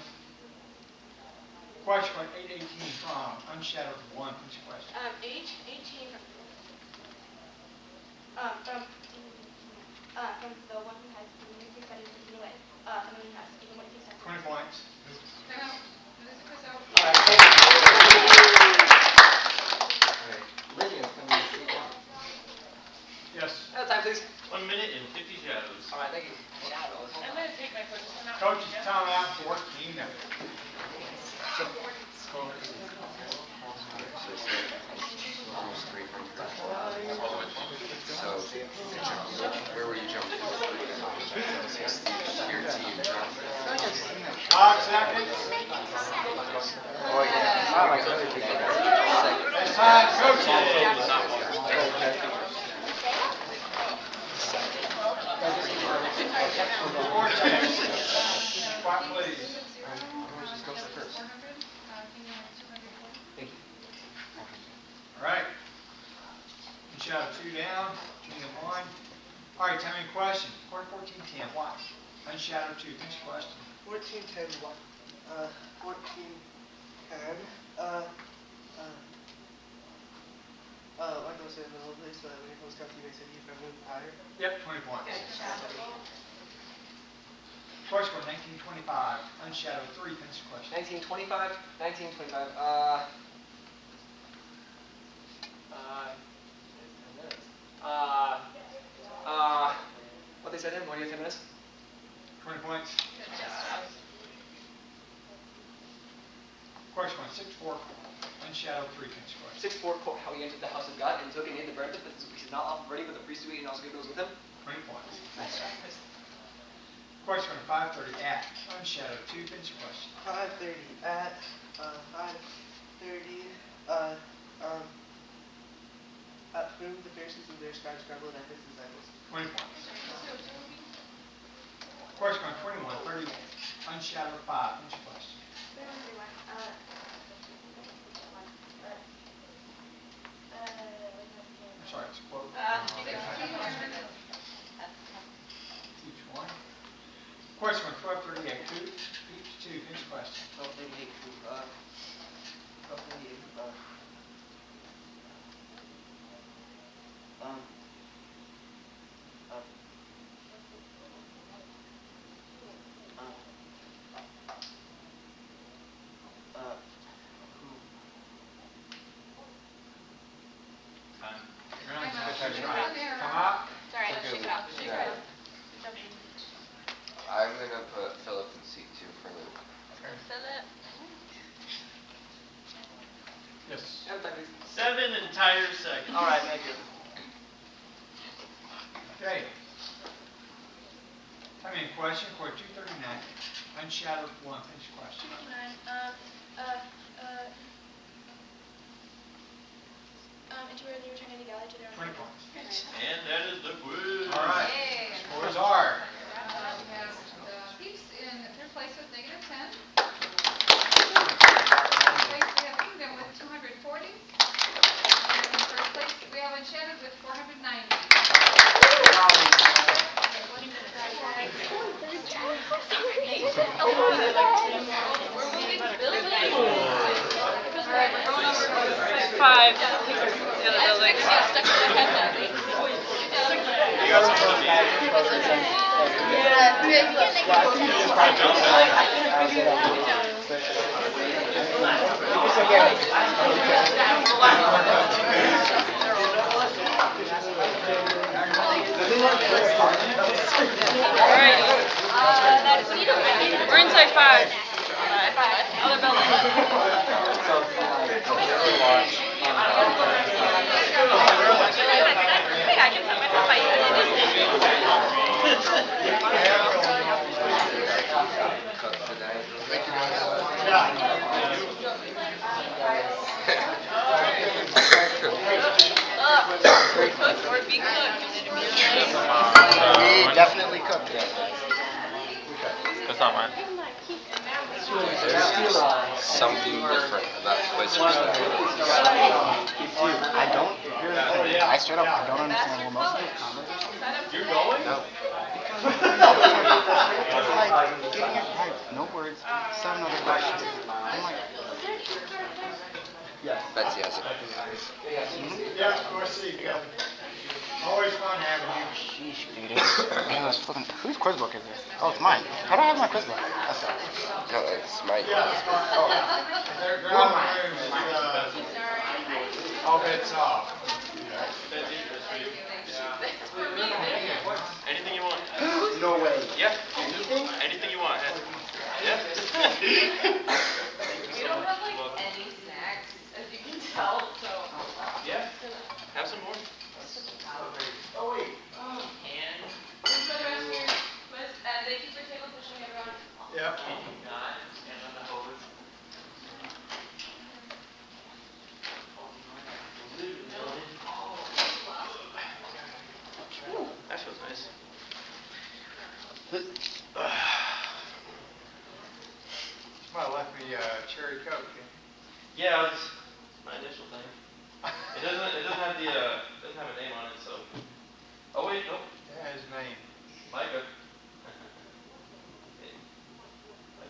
Question 818 from Unshadowed 1, finish question. Age 18 From the one who has the music that is taken away. The one who has even when it takes time. 20 points. Time out. This is Chris out. Alright, Lydia's coming to see one. Yes. Time, please. 1 minute and 50 shadows. All right, thank you. I'm gonna take my photos. Coach, it's time out for Kingdom. So, where were you jumping? Your team jumped. 5 seconds. Oh, yeah. Wow, I really think It's time, coaches. 4 seconds. Quiet, please. Just goes first. 400. Kingdom was 240. Thank you. All right. Shadow 2 down, Kingdom 1. All right, timing question. Court 1410, what? Unshadowed 2, finish question. 1410 what? 1410. Like I was saying in the old place, when it goes down to you, they said you can move higher. Yep, 20 points. Question for 1925, Unshadowed 3, finish question. 1925. What they said in? 1 year, 10 minutes? 20 points. Question 164, Unshadowed 3, finish question. 6-4, how he entered the house of God and took and ate the bread, but he is not off ready, but the priest who ate and also gave those with him. 20 points. Question 530, at Unshadowed 2, finish question. 530 at 530 at whom the Pharisees and their scribes grumbled at his disciples. 20 points. Question 2131, Unshadowed 5, finish question. I'm sorry, it's a quote. Each one. Question 1238, each 2, finish question. 1238 to 1238 Come up. Sorry, shake it off. Shake it off. I'm gonna put Philip in seat 2 for Luke. Philip. Yes. 7 entire seconds. All right, thank you. Okay. Timing question, court 239, Unshadowed 1, finish question. Into where they return any galley to their own 20 points. And that is the quiz. All right. Yay. Scores are. We have the Chiefs in 3rd place with -10. 2nd place we have Kingdom with 240. And in 1st place we have Unshadowed with 490. Five. The other building. We're inside 5. Other building. already cooked. That's not mine. There's something different about Twister stuff. Dude, I don't. I straight up, I don't understand what most of the comments are. You're going? No. It's like getting it right. No words. 7 other questions. I'm like. Betsy has it. Yeah, of course, see you, Kevin. Always fun having you. Sheesh, dude. Man, this flipping. Whose quiz book is this? Oh, it's mine. How do I have my quiz book? That's all. No, it's Mike. They're out of the room. All bets off. Anything you want. No way. Yeah. Anything you want. Yeah. We don't have like any snacks, as you can tell, so. Yeah. Have some more. Oh, wait. And. Thank you for table pushing everyone. Yep. That feels nice. Somebody left me cherry Coke. Yeah, it's my initial thing. It doesn't have the doesn't have a name on it, so. Oh wait, nope. Yeah, his name. Micah.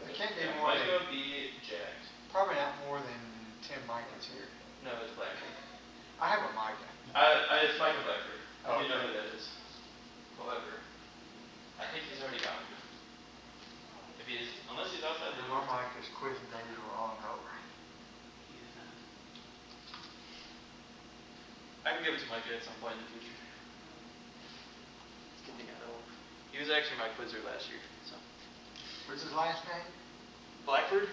It can't be more than, Micah be jacked. probably not more than 10 Micahs here. No, it's Blackford. I have a Micah. It's Micah Blackford. Oh, You know okay. who that is. However, I think he's already gone. If he is, unless he's outside the My door. Micah's quizzing days are all over. I can give it to Micah at some point in the future. It's getting kind of old. He was actually my quizzer last year, so. What's his last name? Blackford?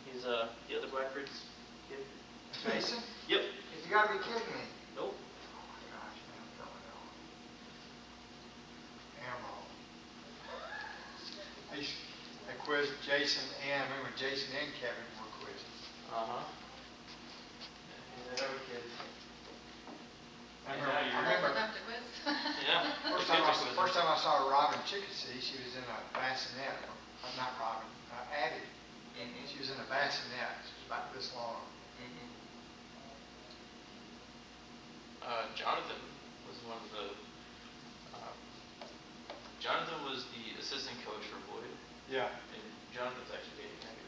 He's the other Blackford's kid. Jason? Yep. You gotta be kidding me. Nope. Oh my gosh, man, I'm going on. Ammo. I quizzed Jason and, I remember Jason and Kevin were quizzing. Uh-huh. He's another kid. I remember Yeah. First time I saw Robin Chickasee, she was in a bassinet. Not Robin, Abby. She was in a bassinet. She was about this long. Jonathan was one of the. Jonathan was the assistant coach for Boyd. Yeah. And Jonathan's actually dating Abby.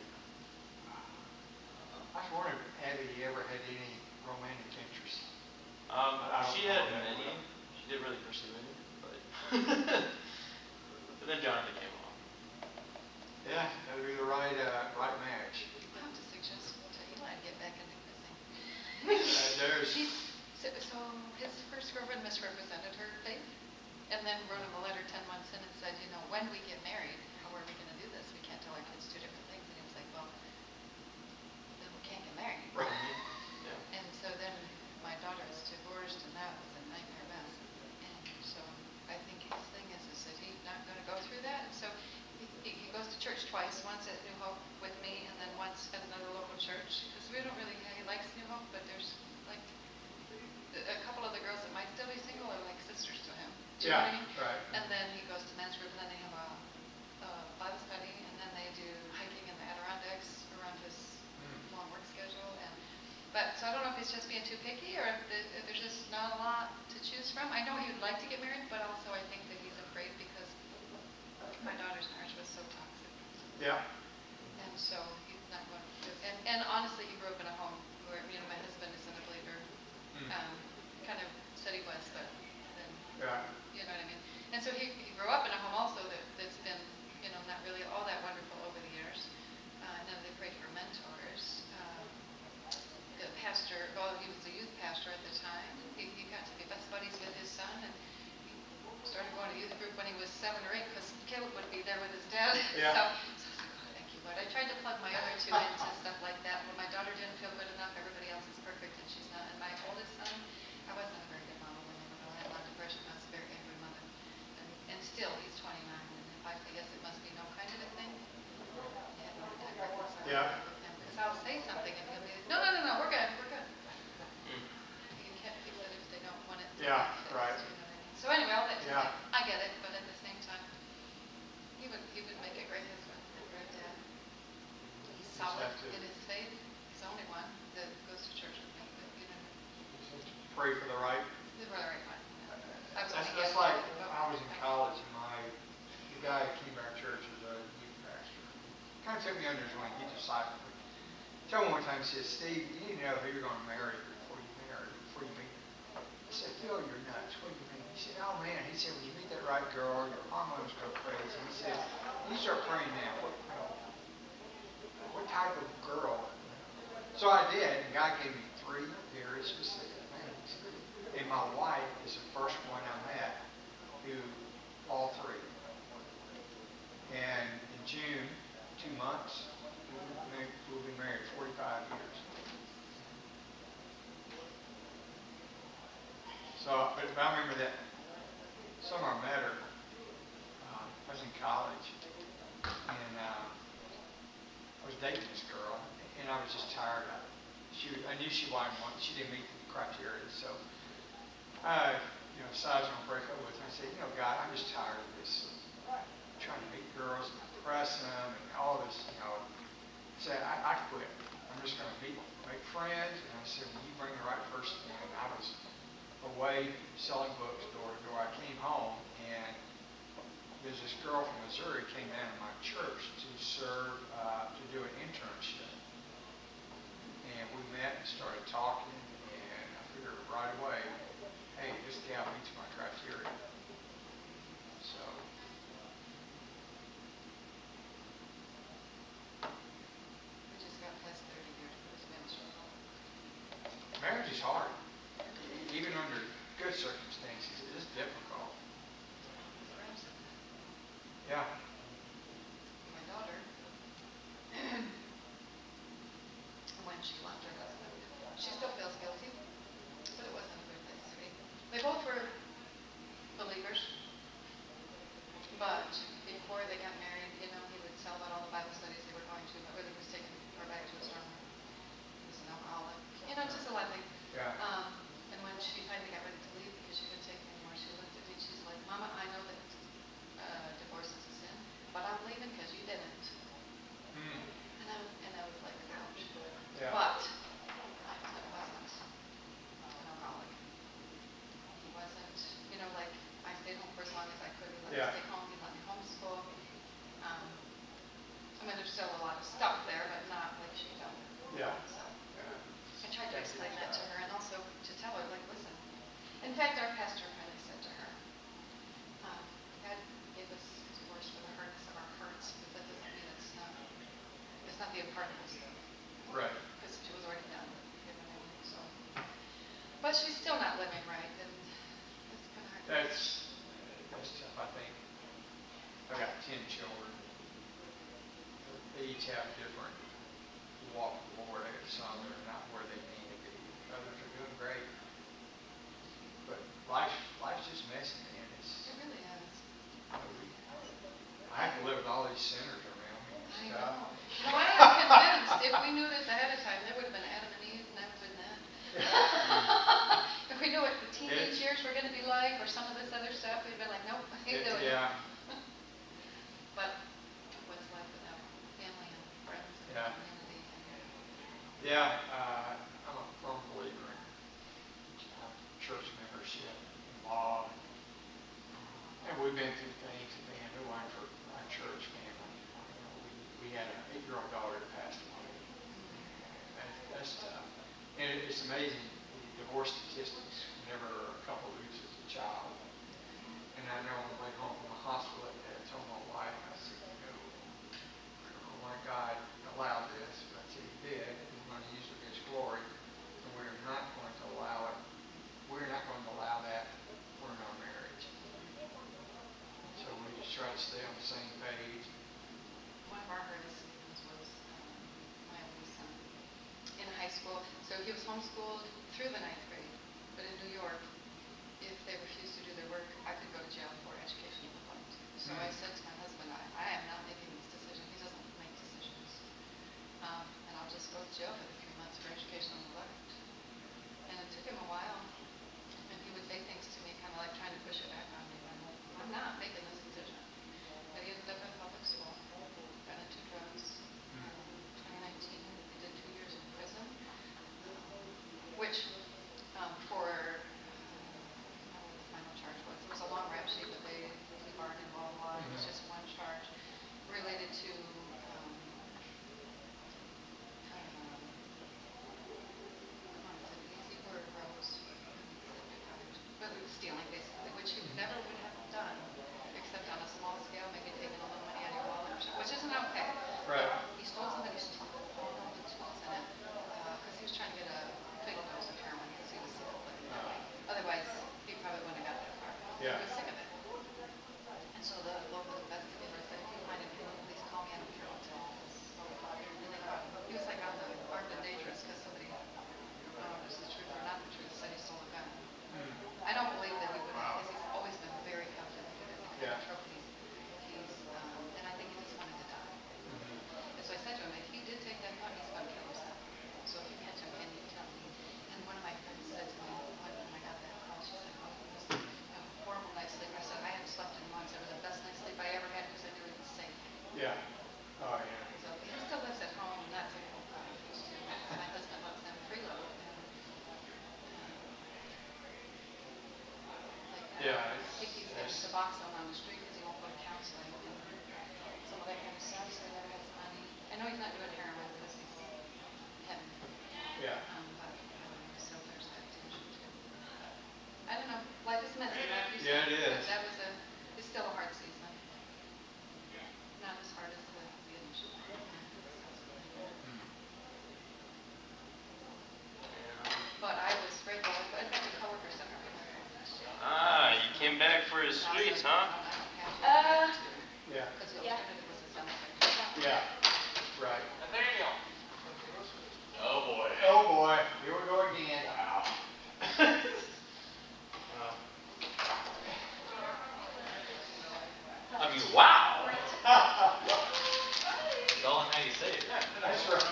I was wondering if Abby ever had any romantic interest. She had many. She didn't really pursue any, but. But then Jonathan came along. Yeah, that would be the right match. I have to suggest to Eli to get back into kissing. There's. So his first girlfriend misrepresented her faith, and then wrote him a letter 10 months in and said, you know, when we get married, how are we going to do this? We can't tell our kids 2 different things. And he was like, well, then we can't get married. Right. Yeah. And so then my daughter is divorced, and that was a nightmare mess. And so I think his thing is that he's not going to go through that. And so he goes to church twice, once at New Hope with me, and then once at another local church. Because we don't really, he likes New Hope, but there's like a couple of the girls that might still be single are like sisters to him. Do you know what I mean? Right. And then he goes to men's group, and then they have a Bible study, and then they do hiking in the Adirondacks around his long work schedule. But so I don't know if he's just being too picky, or if there's just not a lot to choose from. I know he would like to get married, but also I think that he's afraid because my daughter's marriage was so toxic. Yeah. And so he's not going to. And honestly, he grew up in a home where my husband isn't a believer. Kind of said he was, but then you know what I mean. And so he grew up in a home also that's been not really all that wonderful over the years. And then they prayed for mentors. The pastor, he was a youth pastor at the time. He got to be best buddies with his son, and he started going to youth group when he was 7 or 8 because Caleb would be there with his dad. Yeah. So I was like, oh, thank you, Lord. I tried to plug my other 2 into stuff like that, but my daughter didn't feel good enough. Everybody else is perfect, and she's not. And my oldest son, I wasn't a very good mom when I had a lot of depression. I was a very angry mother. And still, he's 29, and if I say yes, it must be no kind of a thing. Yeah, no, I reconcile with him. Because I'll say something, and he'll be like, no, we're good, we're good. You can't fix it if they don't want it to be fixed, right. you know what I mean? So anyway, all that to say, I get it, but at the same time, in his faith, he's the only one that goes to church with me, but you know, Pray for the right. the right one. I was That's only guessing, like, but- I was in college and the guy that came to our church was a youth pastor. Kind of took me under his wing, he discipled me. Told me one time, he said, Steve, you need to know who you're going to marry before you meet her. I said, Phil, you're nuts. What do you mean? He said, oh man, he said, when you meet that right girl, your hormones go crazy. He said, you start praying now. What type of girl? So I did, and God gave me 3 very specific things. And my wife is the first one I met who all 3. And in June, 2 months, we'll be married 45 years. So, but I remember that summer I met her. I was in college, and I was dating this girl, and I was just tired of it. I knew she wasn't one. She didn't meet the criteria, so I, decided I was going to break up with her. I said, God, I'm just tired of this. Trying to meet girls and impress them and all this, I said, I quit. I'm just going to make friends. And I said, when you bring the right person in, I was away selling books door to door. I came home, and there's this girl from Missouri came down to my church to serve, to do an internship. And we met and started talking, and I figured right away, hey, this gal meets my criteria. So. We just got past 30 years of this ministry. Marriage is hard. Even under good circumstances, it is difficult. Yeah. My daughter, when she left her husband, she still feels guilty, but it wasn't a good place to be. They both were believers, but before they got married, he would tell about all the Bible studies they were going to, but whether it was taking her back to his dorm room. He was an alcoholic. Just a lot of things. Yeah. And when she finally got ready to leave because she couldn't take it anymore, she looked at me and she's like, Mama, I know that divorce is a sin, but I'm leaving because you didn't. And I was like, ouch. Yeah. But I wasn't an alcoholic. He wasn't, like I stayed home for as long as I could. He let me stay home. He let me homeschool. There's still a lot of stuff there, but not like she felt. Yeah. So I tried to explain that to her, and also to tell her, like, listen. In fact, our pastor finally said to her, God gave us divorce for the hardness of our hearts, but that doesn't mean it's not the apartment. Right. Because she was already done. So, but she's still not living right, and it's kind of hard. That's tough, I think. I've got 10 children. They each have a different walk with the Lord. I got some that are not where they need to be. Others are doing great. But life's just messy, man. It really is. I have to live with all these sinners around me. I know. I am convinced if we knew this ahead of time, there would have been Adam and Eve, and that would have been that. If we knew what the teenage years were going to be like, or some of this other stuff, we'd have been like, nope, I ain't doing it. Yeah. But what's life without family and friends and Yeah. community? Yeah, I'm a firm believer in church membership and law. And we've been through things, man, who went for our church family. We had an 8-year-old daughter that passed away. That's tough. And it's amazing, the divorce statistics, whenever a couple loses a child. And I know on the way home from the hospital, I told my wife, I said, I don't know why God allowed this, but I said he did. He's going to use it for his glory. And we're not going to allow it. We're not going to allow that for our marriage. So we just try to stay on the same page. One of our hardest seasons was my oldest son in high school. So he was homeschooled through the 9th grade. But in New York, if they refused to do their work, I could go to jail for educational neglect. So I said to my husband, I am not making this decision. He doesn't make decisions. And I'll just go to jail for the 3 months for educational neglect. And it took him a while. And he would say things to me, kind of like trying to push it back on me. But I'm not making this decision. But he ended up in public school, got into drugs, 2019. trophies, and I think he just wanted to die. And so I said to him, if he did take that puppy, he's going to kill himself. So if you catch him, can you tell me? And one of my friends said to me, when I got that call, she said, oh, it was a horrible night's sleep. I said, I haven't slept in months. It was the best night's sleep I ever had because I knew he was safe. Yeah. Oh, yeah. So he still lives at home, and that's a cool guy. My husband loves them freeload. Yeah. He keeps getting Suboxone on the street because he won't go to counseling and some of that kind of stuff. So he never has money. I know he's not doing heroin because he's heavy. Yeah. But so there's that tension too. I don't know. Life is messy. Yeah, it is. That was it's still a hard season. Not as hard as the initial. But I was grateful. I had a coworker sent me. Ah, you came back for his streets, huh? Yeah. Yeah. Yeah. Right. Nathaniel. Oh boy. Oh boy. Here we go again. Wow. I mean, wow. It's all in how you say it. That's right.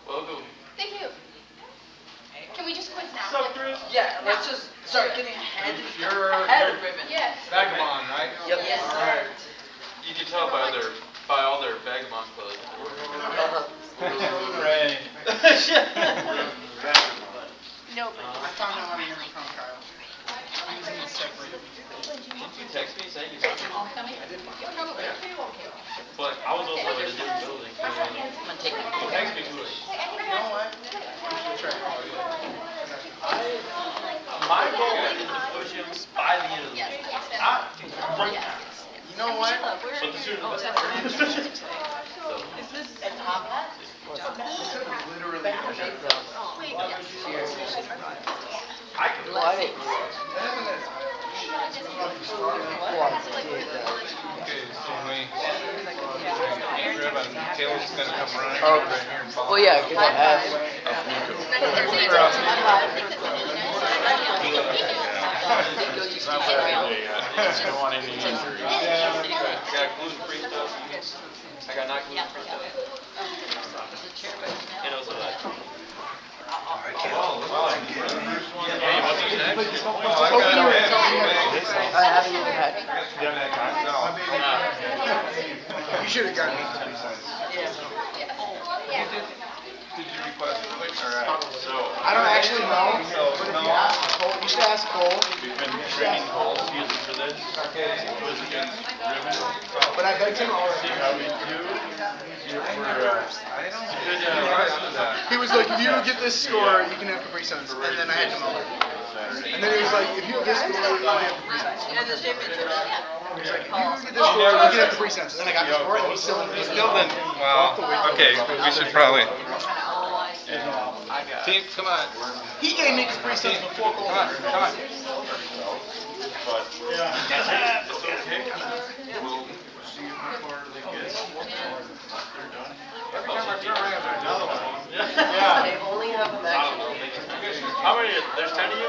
Welcome. Thank you. Can we just quit now? What's up, Chris? Yeah, let's just start getting ahead. You're Ahead of women. Yes. Vagabond, right? Yep. Yes. All right. You can tell by all their vagabond clothes. Right. No. I found out how to hear from Kyle. I'm using the separator. Didn't you text me saying you talked to me? I did. But I was also in a different building. So text me to it. You know what? We should try to call you. My goal is to push him by the end of the week. Right now. You know what? But the sooner the better. So. Is this a top hat? Literally. I could Okay, Taylor's gonna come running Oh. right here and follow. Well, yeah, get that hat. I don't want any injuries. I got gluten-free stuff. I got not gluten-free stuff. And also that. Yeah, you want these next? I haven't even had. You haven't had time? No. You should have gotten me. Did you request it? Alright, so. I don't actually know, but if you ask Cole, you should ask Cole. We've been training Cole season for this. Okay. Was against Riven. But I begged him already. See how we do. He was like, if you get this score, you can have Capri Suns. And then I had him over. And then he was like, if you have this score, you can have Capri Suns. He's like, if you get this score, you can have Capri Suns. And then I got the score, and he still didn't. Wow. Okay, we should probably. Team, come on. He gave me Capri Suns before Cole. Come on, come on. Every time I turn around, there's another one. They only have a maximum. How many? There's 10 of you?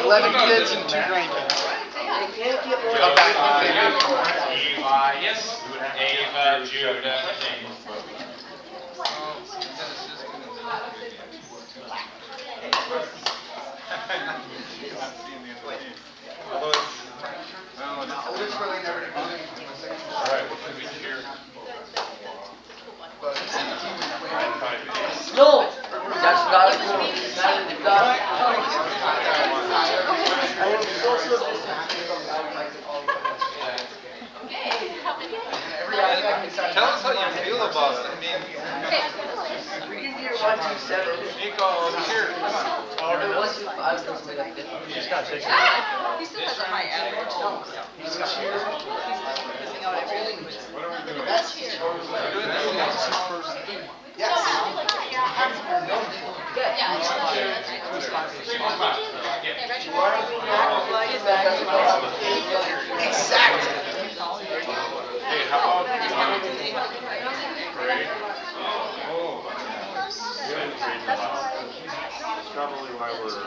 11 kids and 2 grandkids. They can't get more. Yes. Ava, Judah, James. Alright, what should we cheer? No! That's not a cool. That is not. I am social distancing from Tell us how you feel about it. I mean, we can hear 127. Nico, here, come on. Oh, 125 is like a 50. You just gotta take it. He still has a high average. He's missing out every week. What are we doing? That's We're doing this. Yes. Exactly. Hey, how about Great. Oh. That's probably why we're.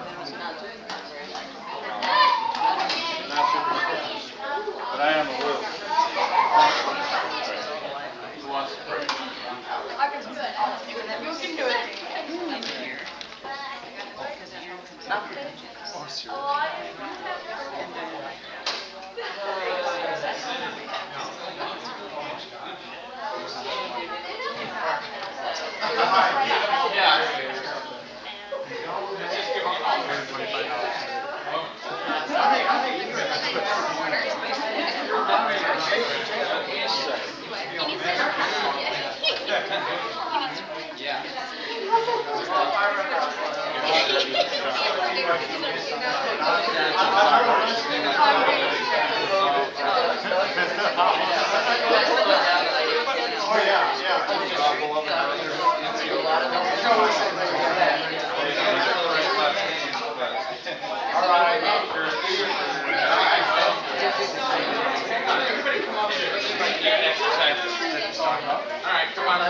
Alright, come on.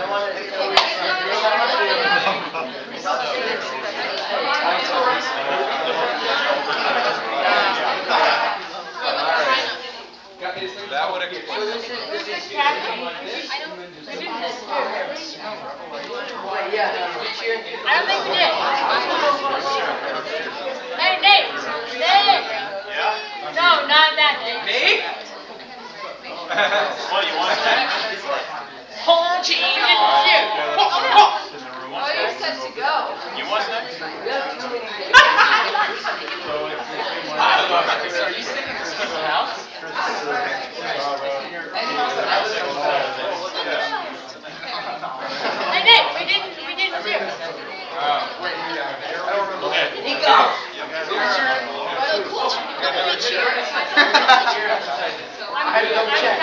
That would explain it. I don't think we did. Hey, Nate! Nate! No, not that Nate. Me? What, you want that? Whole team You. Oh, you're set to go. You want that? Are you sitting in the house? Hey, Nate, we didn't do. Nico! I had to double check.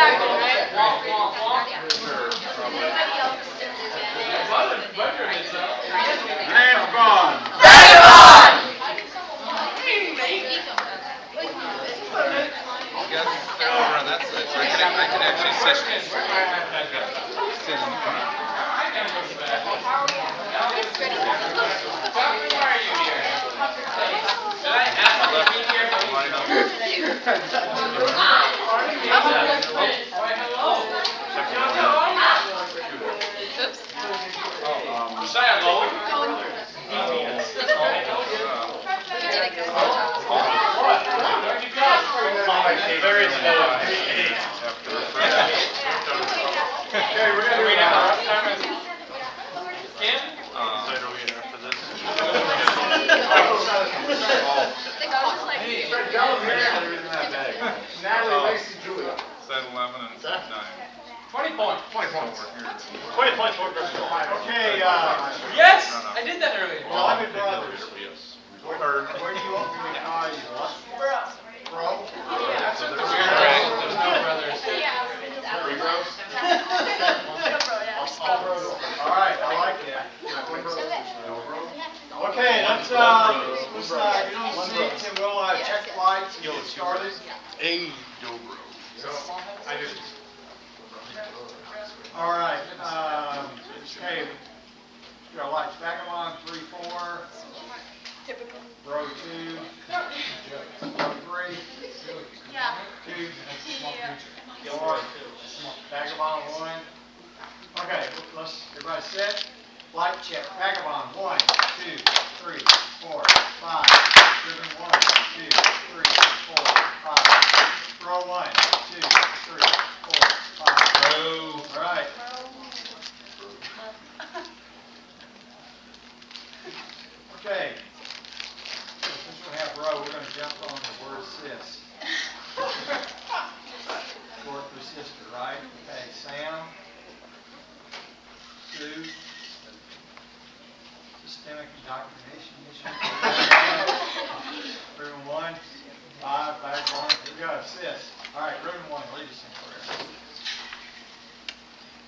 Vagabond. You guys are over on that side, so I can actually sit in the front. Very slow. Okay, we're gonna read out. Kim? Natalie, Lacey, Julia. Set 11 and 9. 20 points. 20 points. 20 points for Okay, Yes! I did that earlier. beloved brothers. Yes. Where do you want me to call you? Bro? There's no brothers. Three bros? All bros. All right, I like that. Okay, let's get on the seats and we'll check lights and get started. A dobro. All right, okay, get our lights back on, 3, 4. Typical. Row 2. Row 3. Yeah. 2. 4. Vagabond 1. Okay, everybody set. Light check. Vagabond 1, 2, 3, 4, 5. Ribbon 1, 2, 3, 4, 5. Row 1, 2, 3, 4, 5. All right. Okay. Since we have row, we're going to jump on the word sis. Short for sister, right? Okay, Sam. Sue. Systemic indoctrination issue. Room 1, 5, backbone. Here we go, sis. All right, room 1, lead us in prayer.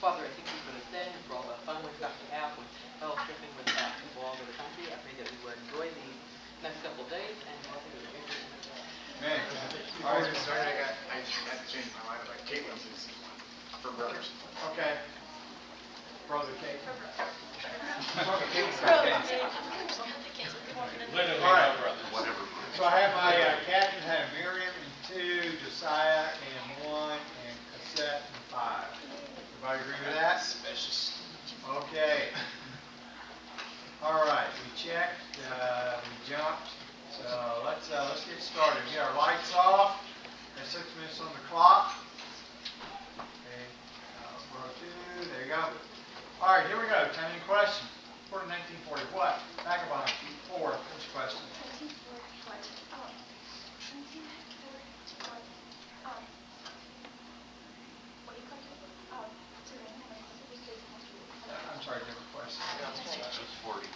Father, I thank you for this day and for all the fun we've got to have with fellowshipping with people all over the country. I pray that we would enjoy the next couple of days and welcome to the future. Man, Before we get started, I had to change my mind about Caitlin's is for brothers. okay. Brother Kate. Brother Caitlin's Okay. Literally, All right. no brothers. Whatever. So I have my captains, I have Miriam and 2, Josiah and 1, and Cassette and 5. Everybody agree with that? Okay. All right, we checked, we jumped. So let's get started. We get our lights off. There's 6 minutes on the clock. Okay. Row 2. There you go. All right, here we go. Time in question. According to 1940, what? Vagabond 4. First question. I'm sorry, different question. It was 40.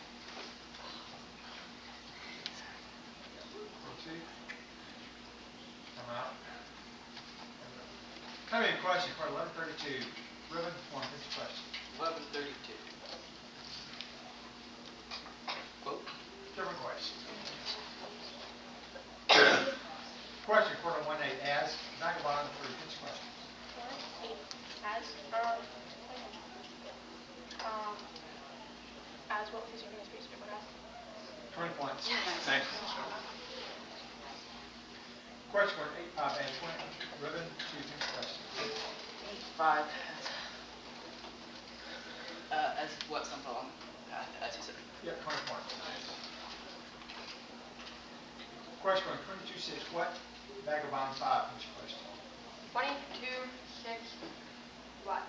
Come in, question for 1132. Ribbon, one, finish question. 1132. Quote. Different question. Question, quarter 18, as, vagabond, three, finish question. As what was your space? What else? 20 points. Thanks. Question, quarter 8, 20, ribbon, two, finish question. 5. As what some poem, as you said. Yep, 20 points. Question, quarter 22, 6, what, vagabond, five, finish question. 22, 6, what?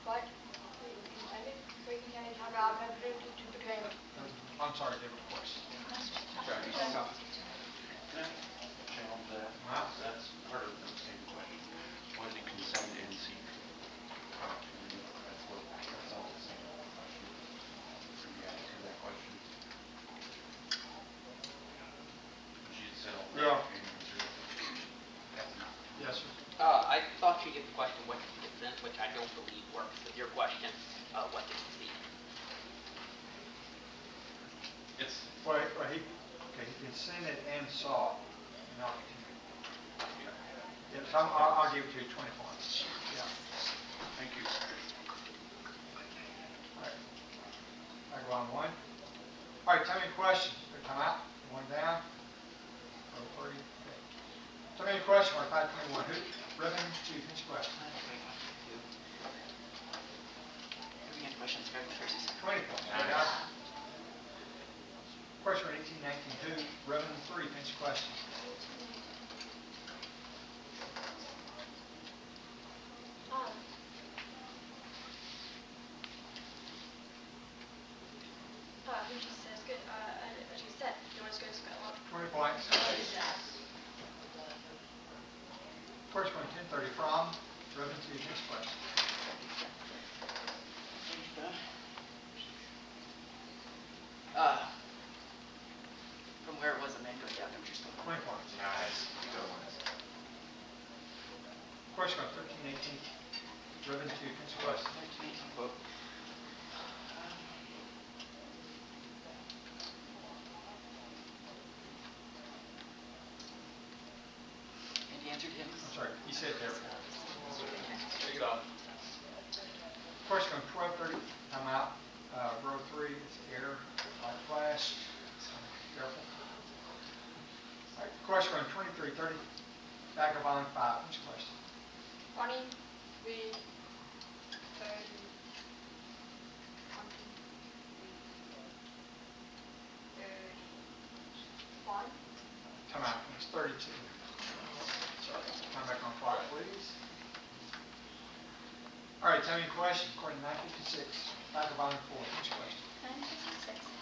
But we can talk about I'm sorry, different question. Channel that, that's part of the same question. When you can send in seek opportunity, that's all the same question. For you guys to that question. She said all Yeah. that. Yes, sir. I thought you get the question, what did you get sent, which I don't believe works with your question, what did you see? It's Well, he can send it and saw an opportunity. Yeah, so I'll give it to you 20 points. Yeah. thank you. All right. I go on one. All right, tell me a question. Come out. One down. Row 3. Okay. Tell me a question. Or 521. Who? Ribbon. Two. Finish question. Questions, 20 points. Yeah. Question 1819. Who? Ribbon. 3. Finish question. Who just says good, as you said, no one's going to spell up. 20 points. Question 1030. From. Ribbon. 2. Finish question. From where it was a man going down, interesting. 20 points. Nice. Good one. Question 1318. Ribbon. 2. Finish question. 1318 quote. And he answered him. I'm sorry, he said therefore. There you go. Question 1230. Come out. Row 3. It's air. Light flash. Careful. All right. Question 2330. Vagabond 5. Which question? 20, 3, 30, 31. Come out. It's 32. Sorry. Come back on clock, please. All right. Tell me a question. According to 956. Vagabond 4. Which question? 956.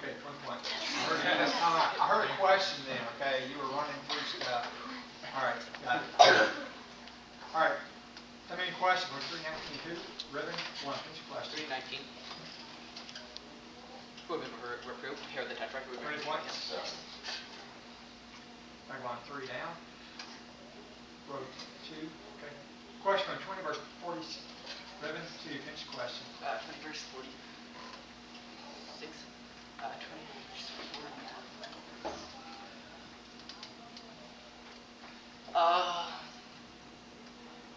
Okay, 20 points. I heard a question then, okay? You were running through stuff. All right, got it. All right, tell me a question. We're 319. Ribbon, 1. Finish your question. 319. Who have been reproved? Here are the typewriter. 20 points. Vagabond 3 down. Row 2, okay. Question 20 verse 40. Ribbon, 2. Finish your question. 20 verse 46. 20.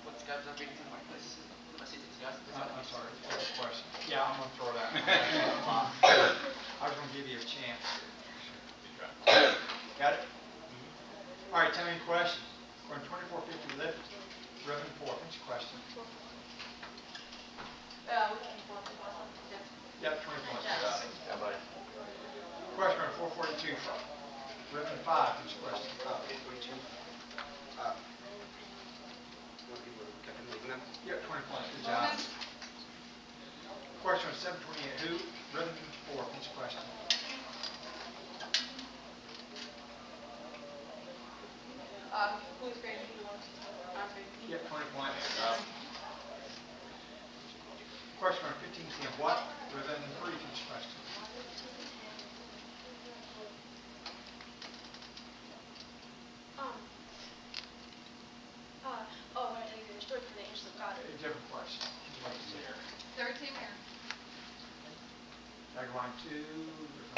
What's God's not reading to the marketplace? I'm sorry, that's a question. Yeah, I'm going to throw that one. I was going to give you a chance. Got it? All right, tell me a question. We're on 2450 lift, ribbon 4. Finish your question. Yep, 20 points. Yeah, buddy. Question on 442. Ribbon 5. Finish your question. 842. Yep, 20 points. Good job. Question on 728. Who? Ribbon 4. Finish your question. Who's grading who wants? I'm grading. Yep, 20 points. Question number 15, Tim. What ribbon for each question? Oh, I tell you the story for the angels of God. A different question. What's there? Third team here. Tagline 2,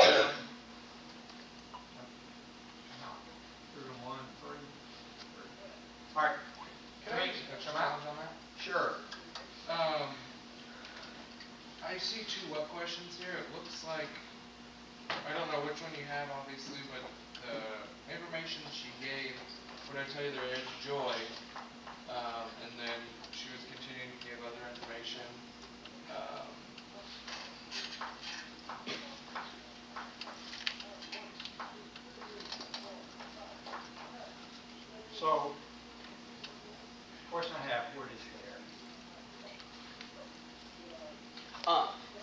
ribbon 1. Ribbon 1, 3. All right. Can I make a challenge on that? Sure. I see two what questions here. It looks like, I don't know which one you have obviously, but the information she gave, would I tell you there is joy, and then she was continuing to give other information. So, question I have, what is there?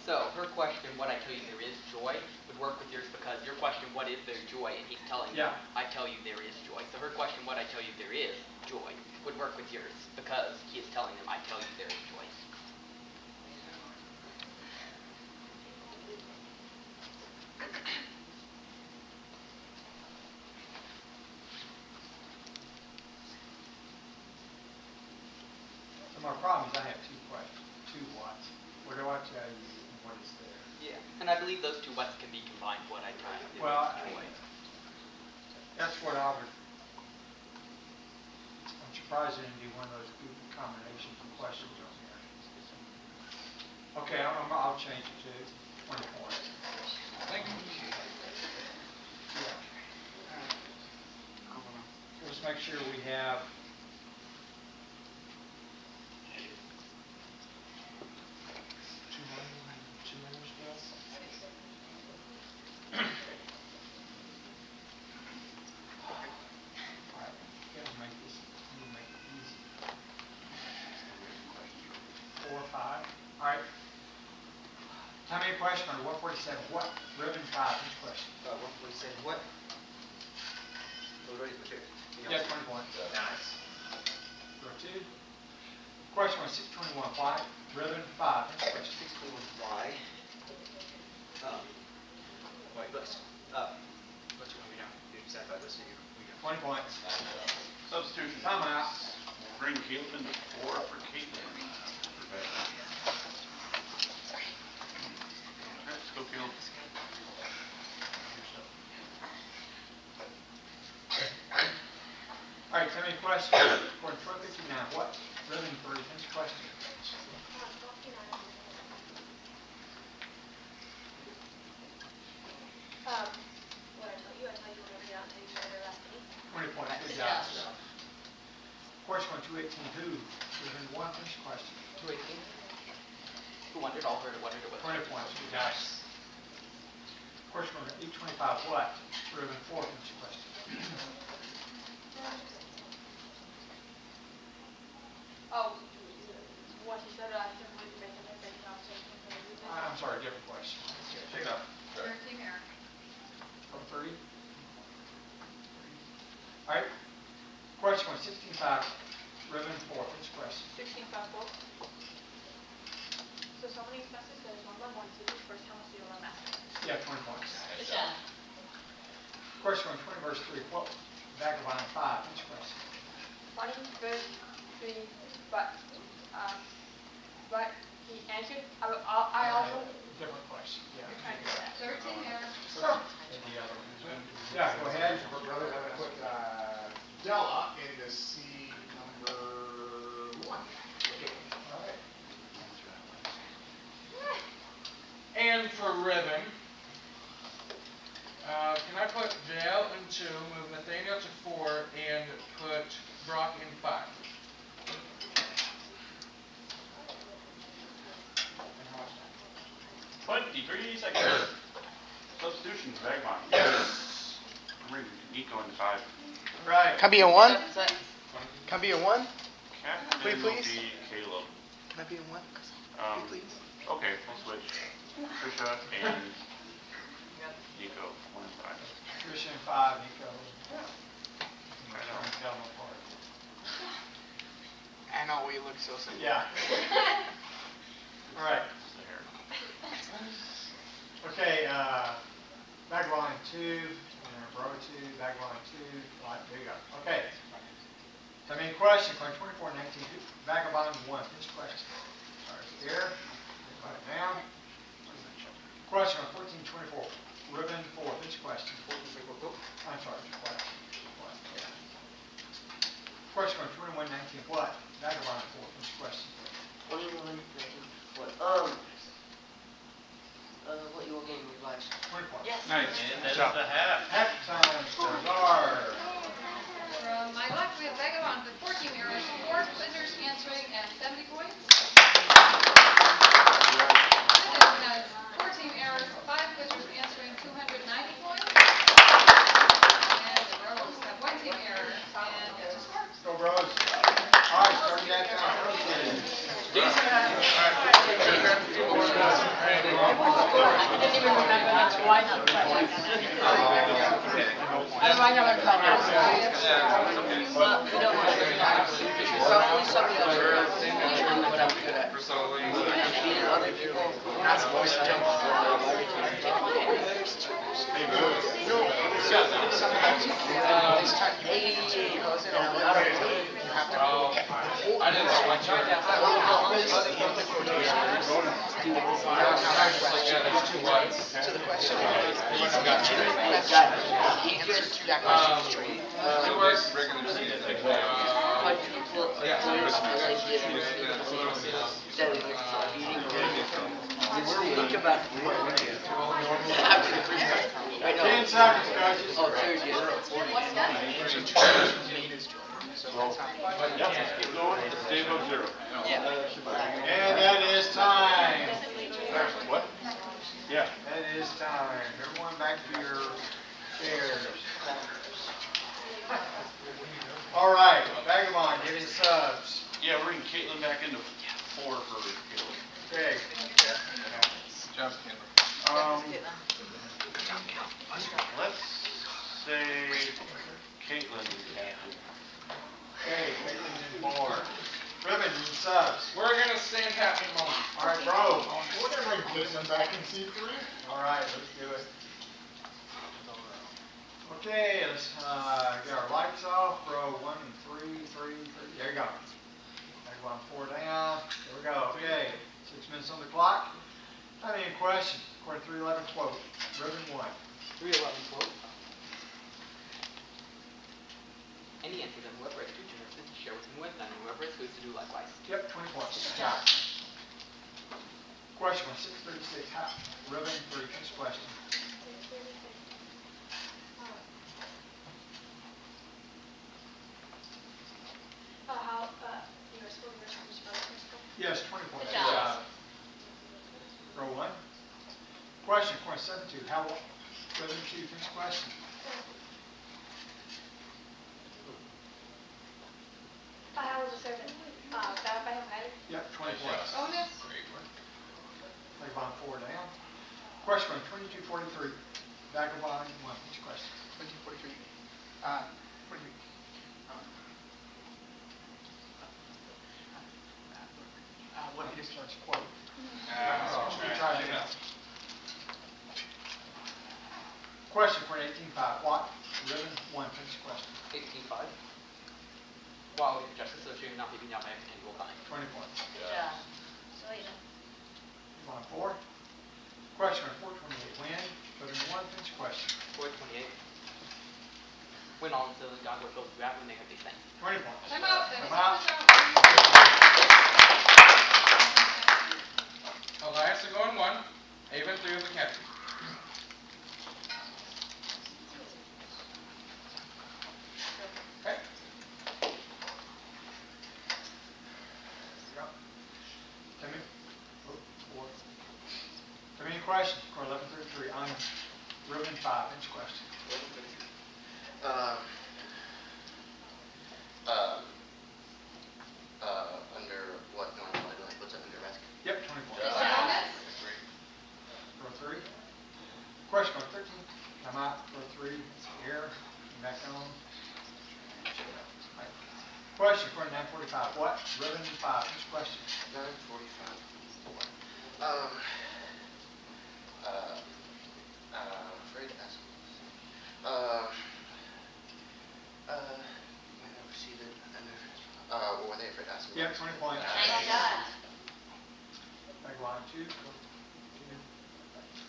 So her question, what I tell you there is joy, would work with yours because your question, what is there joy, and he's telling you, I tell you there is joy. So her question, what I tell you there is joy, would work with yours because he is telling them, I tell you there is joy. So my problem is I have two questions, two whats. What do I tell you and what is there? Yeah, and I believe those two what's can be combined, what I tell you there Well, is joy. That's what I would, I'm surprised they didn't do one of those goofy combinations of questions on here. Okay, I'll change it to 20 points. Thank you. Yeah. Let's make sure we have how many questions on 147? What? Ribbon 5, each question. 147, what? Yeah, 20 points. Nice. Go 2. Question on 621, why? Ribbon 5, each question. 621, why? Wait, let's, what's going to be down? You decide by this, we got 20 points. Substitution. Time out. Bring Caitlin to 4 for Caitlin. Let's go, Caitlin. All right, how many questions? For 1259, what? Ribbon 3, each question. What I tell you whenever you're out until you share last day. 20 points. Good job. Question on 218, who? Ribbon 1, each question. 218? Who wondered? All heard it, wondered it. 20 points. Good job. Question on 825, what? Ribbon 4, each question. Oh, what he said, I think we can make a different conversation. I'm sorry, different question. Check it out. Third team here. From 30. All right. Question on 16.5, ribbon 4, each question. 16.5 books. So many expenses, there's 1 by 1, so each first how much do you want to master? Yeah, 20 points. Good job. Question on 20, verse 3, what? Vagabond 5, each question. Funny, good, three, but he answered. I also. Different question. Yeah. Third team here. Yeah, go ahead. We're going to put Della into C number 1. Okay. All right. And for ribbon, can I put Jael in 2, move Nathaniel to 4, and put Brock in 5? 23 seconds. Substitution, Vagabond. Yes. Bring Nico in 5. Right. Can I be a 1? Can I be a 1? Captain Please, will please. be Caleb. Can I be a 1? Please. Okay, we'll switch. Trisha and Nico, 1 and 5. Trisha and 5, Nico. tell them apart. I know, we look so similar. Yeah. All right. Okay, bag line 2, row 2, bag line 2, right, there you go. Okay. So, question, question 24, 19, vagabond 1, this question. Starts here, write it down. Question on 14, 24, ribbon 4, this question. I'm sorry, what? Yeah. Question on 21, 19, what? Vagabond 4, this question. 21, 19, what? What you will gain with lives. 24. Yes. Nice. And that's the half. Half time, Lazar. From my left, we have Vagabond with 14 errors, 4 quizzers answering, and 70 points. Ribbon has 14 errors, 5 quizzers answering, 290 points. And the Rose have 1 team error, and it's a score. Go, Bros. All right, starting that time. I didn't even remember that's why not the question. I never thought that. But we don't want to do that. Somebody else would have to do that. Other people, you're not supposed to jump off the No, sometimes this time you goes in and out of it. You have to go. I didn't know what you So the question is, he answered to that question straight. Think about it. 10 seconds, guys. Oh, third year. And that is time. What? Yeah. That is time. Everyone back to your chairs. All right, Vagabond, getting subs. Yeah, we're getting Caitlin back into 4 for Caitlin. Okay. Job, let's say Caitlin is active. Okay, Caitlin in 4. Ribbon, you subs. We're gonna stand pat in a moment. All right, bro. We're gonna bring Caitlin back in C3. All right, let's do it. Okay, let's get our lights off. Row 1 and 3, 3, 3. There you go. Back 4 down. There we go. Okay, 6 minutes on the clock. Not any question. According to 311 quote. Ribbon 1. 311 quote. Any answer then whoever has 2 generously to share with him with, and whoever is who is to do likewise. Yep, 20 points. Got it. Question 636. Ribbon 3. Next question. How, you were supposed to return to school? Yes, 20 points. Good job. Row 1. Question 72. How ribbon 2. Next question. How was the servant? Found by him, right? Yep, 20 points. Bonus. Great work. Vagabond 4 down. Question 2243. Vagabond 1. Each question. 2243. What do you mean? What he just starts quote. Try it out. Question for 18.5. What? Ribbon 1. Finish question. 18.5. While the justice association not leaving out by annual fine. 20 points. Yeah. So, you know. Vagabond 4. Question for 428. When? Ribbon 1. Finish question. 428. When all the God will go through that when they have these things. 20 points. Time out. Time out. Elias going 1, Haven 3 of the captain. Okay. Timmy? Oh, 4. Timmy, any questions? Score 1133 on ribbon 5. Finish question. Under what normal? What's under basket? Yep, 20 points. Bonus. Row 3. Question on 13. Come out. Row 3. Here. Back on. Ribbon 5, next question. 9:45. Afraid to ask. I never see that. What were they afraid to ask? Yep, 20 points. Nice job. Tag line 2.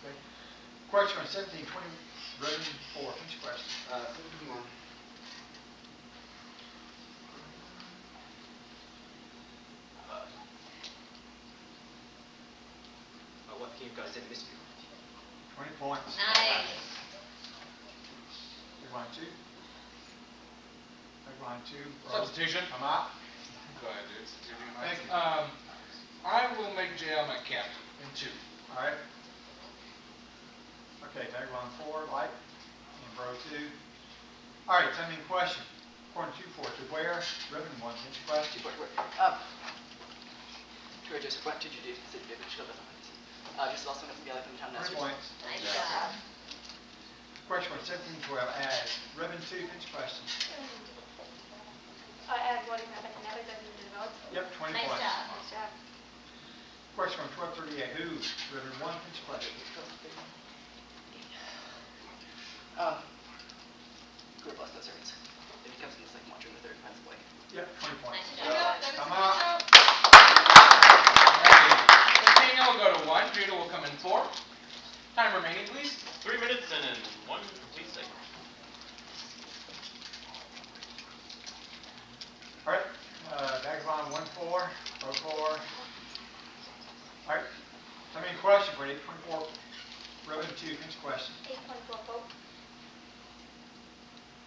Okay. Question on 17, 20, ribbon 4, next question. Come on. What game guys didn't miss you? 20 points. Nice. Tag line 2. Tag line 2. Substitution. Come out. Go ahead, dude. Substitution. Thank you. I will make JL my captain in 2. All right. Okay, tag line 4, light, and row 2. All right, tell me a question. According to 4, to where, ribbon 1, next question. Just what did you do? Just also nothing like from town 20 points. Nice job. Question on 17, 12, add, ribbon 2, next question. Add what happened and everything in the notes. Yep, 20 Nice points. job. Nice job. Question on 1238, who, ribbon 1, next question. Group lost those servants. If he comes in the second watch or in the third, depends like. Yep, 20 points. Nice job. Come out. Daniel will go to 1. Judah will come in 4. Time remaining, please. 3 minutes and 1 complete second. All right, tag line 1, 4, row 4. All right, tell me a question for 824, ribbon 2, next question. 8.4 folk.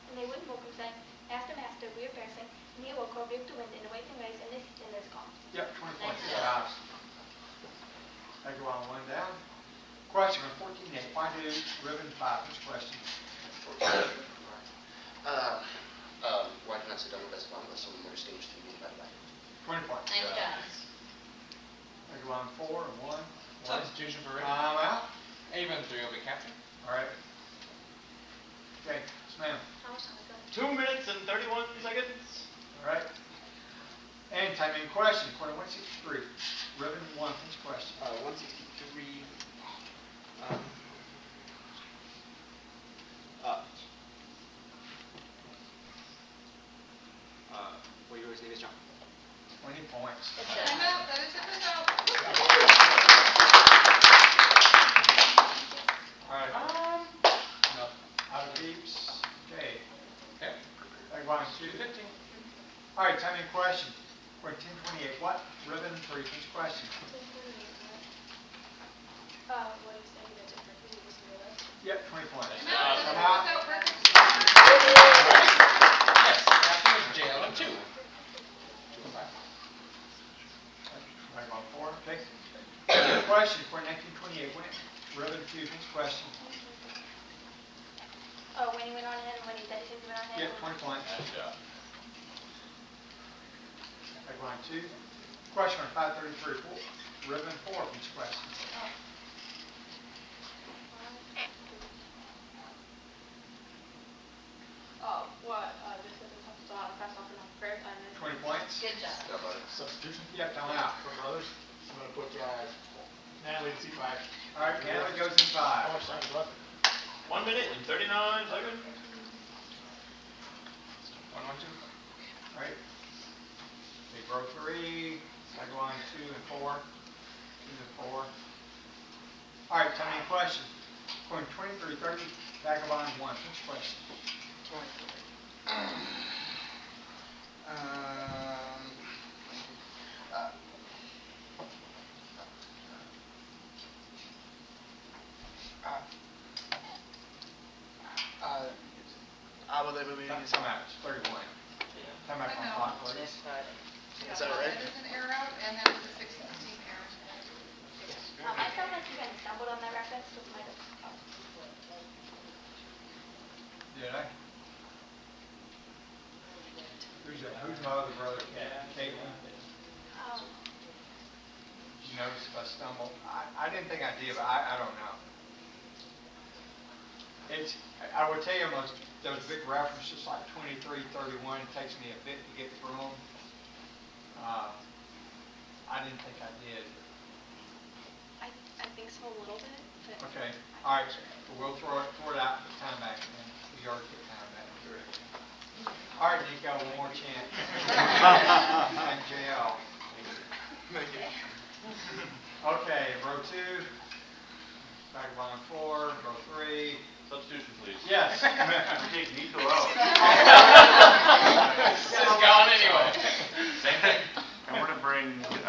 And they wouldn't walk saying, Master, Master, we are passing, and he will call to wind in the waiting ways and this in this calm. Yep, 20 points. Nice Job. Tag line 1 down. Question on 14.8, why do ribbon 5, next question. Why did not sit down with best unless someone more distinguished than me, by the way? 20 points. Nice job. Tag line 4 and 1. Substitution for Ribbon. I'm out. Avon 3 will be captain. All right. Okay, yes ma'am. How much time is that? 2 minutes and 31 seconds. All right. And time in question, quarter 163, ribbon 1, next question. 163. Well, yours name is John. 20 points. Time out, that is it for now. All right. No. Out of beeps. Okay. Okay. Tag line 2. 15. All right, time in question. Quarter 1028, what ribbon 3, next question. What do you say that's it for who you listen to this? Yep, 20 points. Time out, Come that out. is perfect. Yes, captain is JL in 2. Come back. Tag line 4, okay. Question for 1928, when ribbon 2, next question. When he went on ahead and when he dedicated went on ahead. Yep, 20 points. Nice job. Tag line 2. Question on 533, ribbon 4, next question. Just at the top spot, pass off enough prayer time. 20 points. Good job. Substitution? Yep, time out. For brothers, I'm gonna put Natalie in C5. All right, Natalie goes in 5. How much time is left? 1 minute and 39 seconds. 1, 1, 2. All right. Big row 3, tag line 2 and 4. 2 and 4. All right, time in question. Going 23, 30, vagabond 1. Next question. I will live with me. Time out. It's 31. Time out on clock, please. Is that all right? There's an error out, and that was a 16th error. I felt like you guys stumbled on that reference, so it might have. Did I? Who's my other brother? Caitlin? Did you notice if I stumbled? I didn't think I did, but I don't know. I would tell you those big references like 23, 31, it takes me a bit to get through them. I didn't think I did. I think so a little bit, but. Okay, all right, we'll throw it out, put time back, and we already put time back. All right, Nico, one more chance. Thank JL. Okay, row 2, vagabond 4, row 3. Substitution, please. Yes. We take Nico out. This is going anyway. Same thing. And we're gonna bring, 7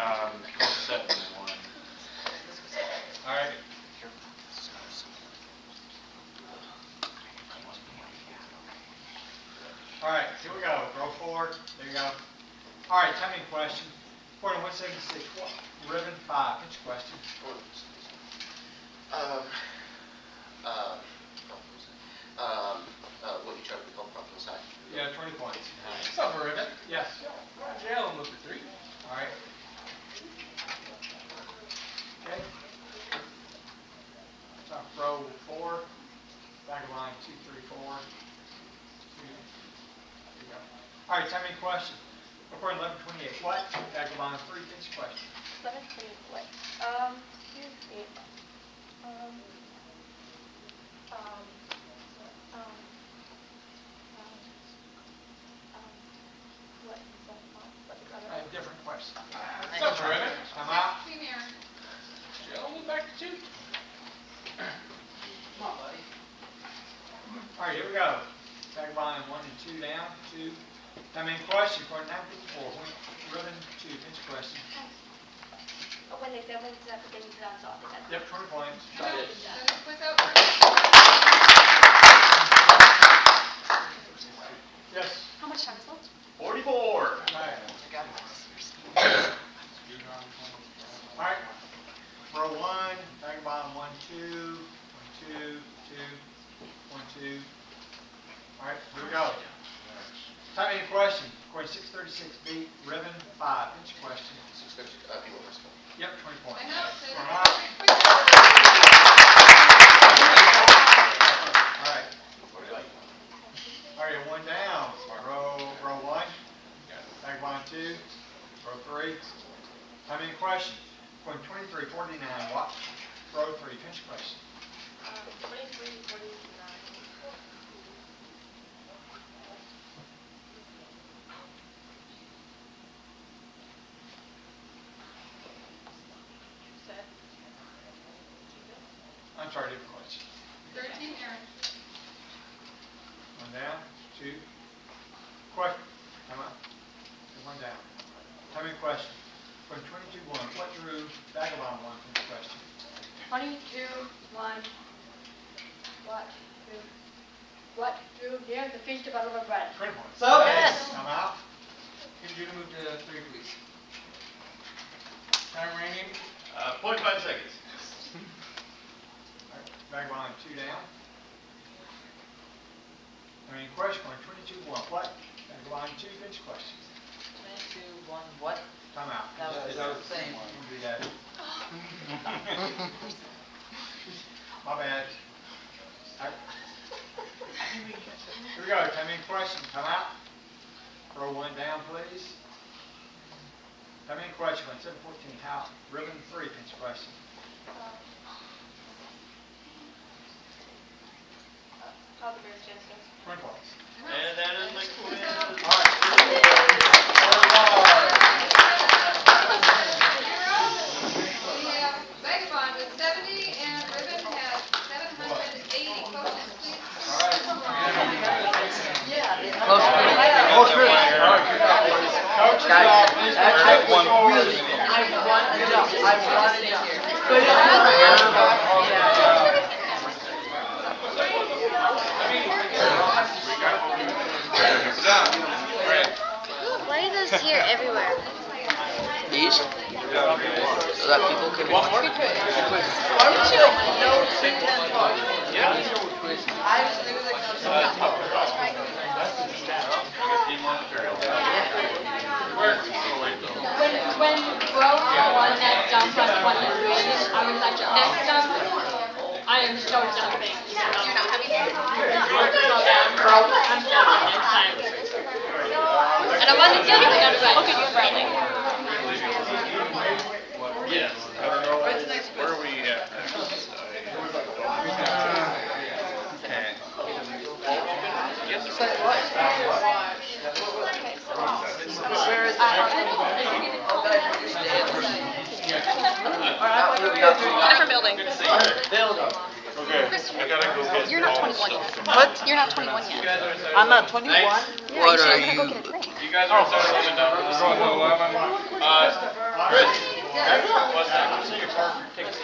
one. All right. All right, here we go. Row 4. There you go. All right, timing question. Point 176. Ribbon 5. Pitch question. What you try to become from the side? Yeah, 20 points. What's up, Ribbon? Yes. JL, I'm looking for 3. All right. Okay. So row 4. Vagabond 2, 3, 4. 2. There you go. All right, timing question. Report 1128. What? Vagabond 3. Pitch question. 11:20 what? Here's it. What is that about? I have different questions. What's up, Ribbon? I'm out. Team Aaron. JL, move back to 2. Come on, buddy. All right, here we go. Vagabond 1 and 2 down. 2. Timing question. Report 954. Ribbon 2. Pitch question. When they said when it's up, then you put on salt. Yep, 20 points. Quiz out. Yes. How much time is left? 44. All right. All right. Row 1, vagabond 1, 2, 1, 2, 2, 1, 2. All right, here we go. Timing question. Question 636B, ribbon 5. Pitch question. 630, people first. Yep, 20 points. I know, so All right. All right, 1 down. Row 1. Vagabond 2. Row 3. Timing question. Point 2349. What? Row 3. Pinch question. 23:49. Set. I'm sorry, different question. 13 Aaron. 1 down. 2. Question. Come on. 1 down. Timing question. Point 22-1. What drew vagabond 1 pinch question? 22:1. What drew near the feast of unleavened bread? 20 points. So Yes. I'm out. Could you move to 3, please? Time remaining. 0.5 seconds. All right, vagabond 2 down. Timing question. Point 22-1. What? Vagabond 2 pinch question. 22:1 what? Time out. That was the same. Don't do that. My bad. Here we go. Timing question. Come out. Row 1 down, please. Timing question. 714. How? Ribbon 3. Pinch question. How the Bears chance goes. 20 points. And that is the quiz. All right. We have Vagabond with 70 and Ribbon has 780. Coaches, please. All right. Close Coach, I won a jump. I wanted to put Why are those here everywhere? These? So that people can walk more? Why would you know 10 bucks? Yeah. I was thinking When Bro won that jump on 23, I was like, next jump, I am so jumping. You're not having it? I'm jumping next time. And I'm on the other side. Look at you, Bradley. Different building. Building. Okay, I gotta go get. You're not all 21 stuff. yet. What? You're not 21 yet. I'm not 21. Yeah, What you are should go you? get a drink. You guys are starting to going to 11. Chris, what's that? What's your car ticket?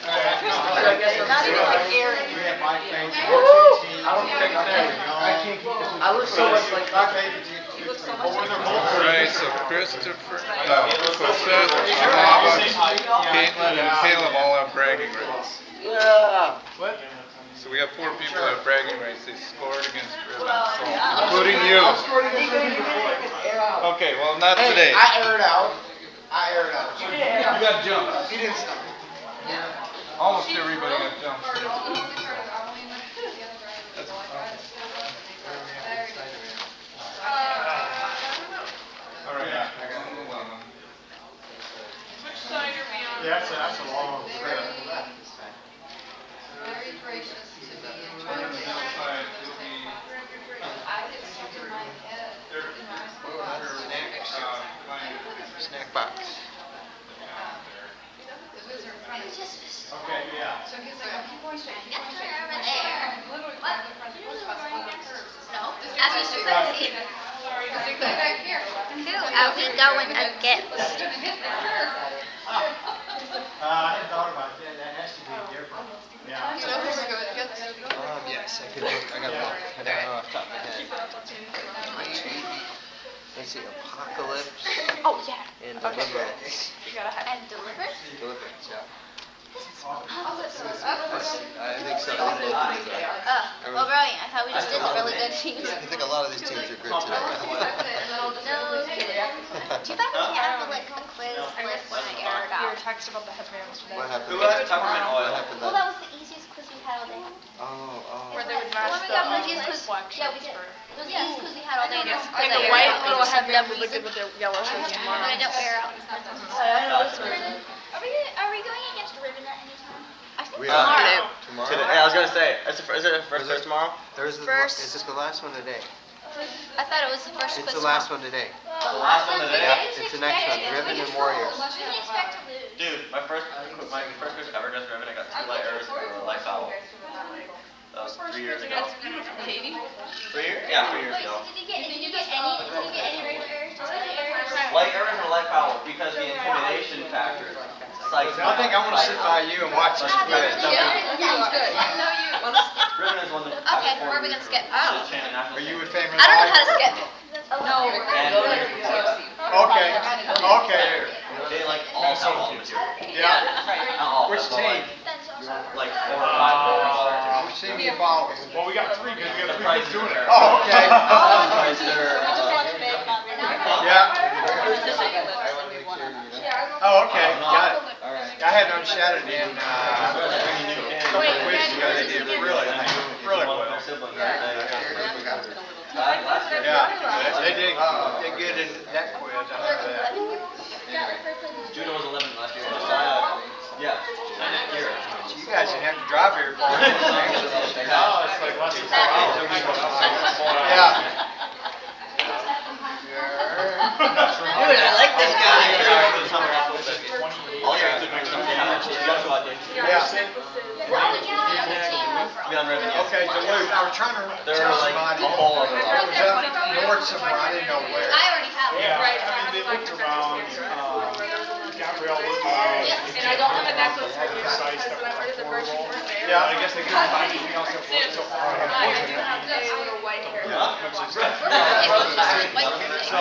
Not even like Aaron. I look so much like Alright, so Christopher, so Seth, Lava, Caitlin, and Caleb all have bragging rights. Yeah. What? So we have 4 people that have bragging rights. They scored against Ribbon, so including you. Okay, well not today. I aired out. You got jumped. He didn't stop. Almost everybody got jumped. Alright, I got 11. Which side are we on? Yeah, that's a long trip. Very gracious to me and trying to make I get stuck in my head. Snack box. The wizard friend. Okay, yeah. So he's like, keep going straight, keep going straight. Literally trying to front push bus all the curves. No, As we should see. Because they're good back here. Who are we going against? I hadn't thought about that. That has to be different. Yeah. Yes, I could look. I gotta look. I don't know off the top of my head. Let's see, Apocalypse Oh, yeah. and Okay. Deliverance. You gotta have. And deliver? Deliverance, yeah. Oh, I think so. well, brilliant. I thought we just did really good teams. I think a lot of these teams are good today. No kidding. Do you think we can have a like quiz list when I air it Your out? text about the headbands today. What happened? Who has peppermint oil? What happened Well, then? that was the easiest quiz we had all day. Oh. Where they would The one match we the got the easiest quiz. flex Yeah, we did. It was the easiest quiz we had all day. Yes, Because like I the aired white out. little For some headband dumb would look good reason. with their yellow shirts But tomorrow. I don't air out. Are we going against Ribbon at any time? I think We tomorrow. Tomorrow? Today, yeah, I was gonna say, is it first quiz tomorrow? Is this the last one today? I thought it was the first It's quiz the last tomorrow. one today. The last one today? Yeah, it's the next one. Ribbon and Warriors. We didn't expect to lose. Dude, my first quiz ever against Ribbon, I got 2 light errors and a light foul. That was 3 years ago. Katie? 3 years? Yeah, 3 years ago. Did you get any regular errors? Just any errors? Light errors and a light foul because the intimidation factor. Psyched I think I want to sit by you and watch this quiz. Sounds good. Ribbon is one that. Okay, where are we gonna skip? Are you in favor of I don't know that? how to skip. No. Okay. They like all have all the material. Yeah. Not all, Which but team? like 4 or 5 Which team you follow? Well, we got 3 because we got 3 kids doing it. Oh, okay. Because they're, Yeah. Oh, okay. Got it. I had them shouted in, couple of weeks ago. They did really well. Yeah. They did good in that quiz. I remember that. Judo was 11 last year. Yeah. Here. You guys didn't have to drive here for it. No, it's like less than 4 hours. Yeah. Dude, I like this guy. All you have to do is you gotta go out there. Yeah. Be on Ribbon, yes. Okay, Duluth. I was trying to They're tell like somebody. a whole other It was up north somewhere. I didn't know where. I already have it. Yeah, I mean, they looked around, Gabrielle looked around. And I don't have a necklace for you Sites because that when I were ordered the virgin affordable. birthday. Yeah, I guess they couldn't find anything else that worked so far. I do have a little white hair. So,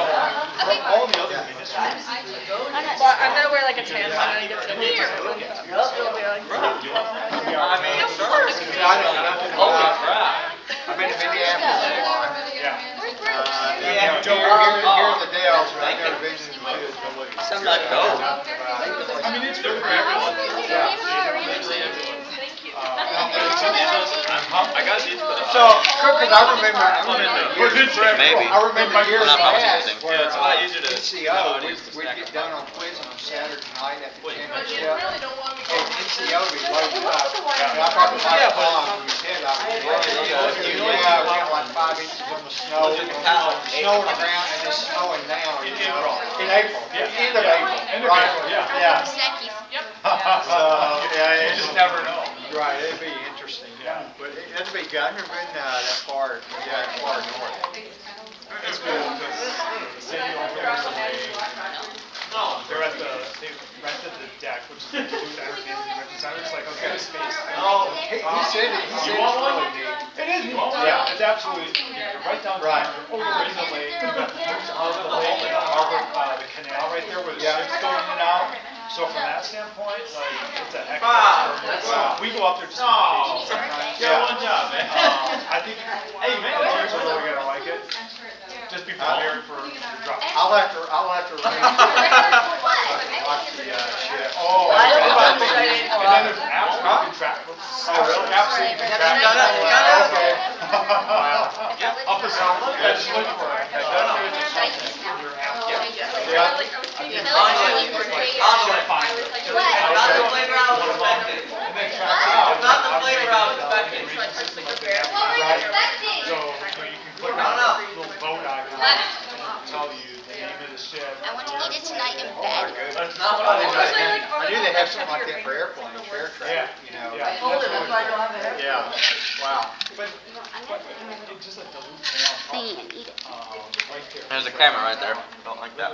from all the other ministries, But I'm gonna wear like a tan one and get to the beach. It'll be like. I mean, Of course. I don't know. holy crap. I've been to Minneapolis. Yeah. Joe, here in the Dells, but I've never been to Duluth. Let's go. I mean, it's good for everyone. Thank you. I got these. So, because I remember Maybe. I remember years Well, not promising past anything. where Yeah, it's a lot easier to NCO, nowadays to we'd stack get up. done on quizzing on Saturday night at the Wait. championship. And NCO would be loaded up. And I talked to Mike Pond, who said I was loaded up. Yeah, we got like 5 inches on the snow. Snow on the ground and it's snowing now. In April. End of April. Right. Yeah. So, yeah, you just never know. Right, it'd be interesting. Yeah. But it'd be good. I've never been that far north. It's cool because the city over there is away. They're at they rented the deck, which is the Duluth Airbnb rental center. It's like, okay, space. He said it's really neat. It is neat. Yeah, it's absolutely, you're right downtown, you're overlooking the lake, you've got views of the lake and the harbor, the canal right there where the ships go in and out. So from that standpoint, like, it's a heck of an experience. We go up there just on vacation sometimes. Yeah, one job, man. I think, hey, man, the teams are really gonna like it. Just be prepared for the drop. I'll have to watch the shit. Oh, and then there's apps where you can track. Apps so you can track. Okay. Wow. Up the side. Yeah, just look for it. I want to eat it tonight in bed. That's not what I knew they have something like that for airplanes, fair track, you know. I told her, that's why I don't have it. Yeah, wow. But just like the loop canal. Eat it. There's a camera right there. Don't like that.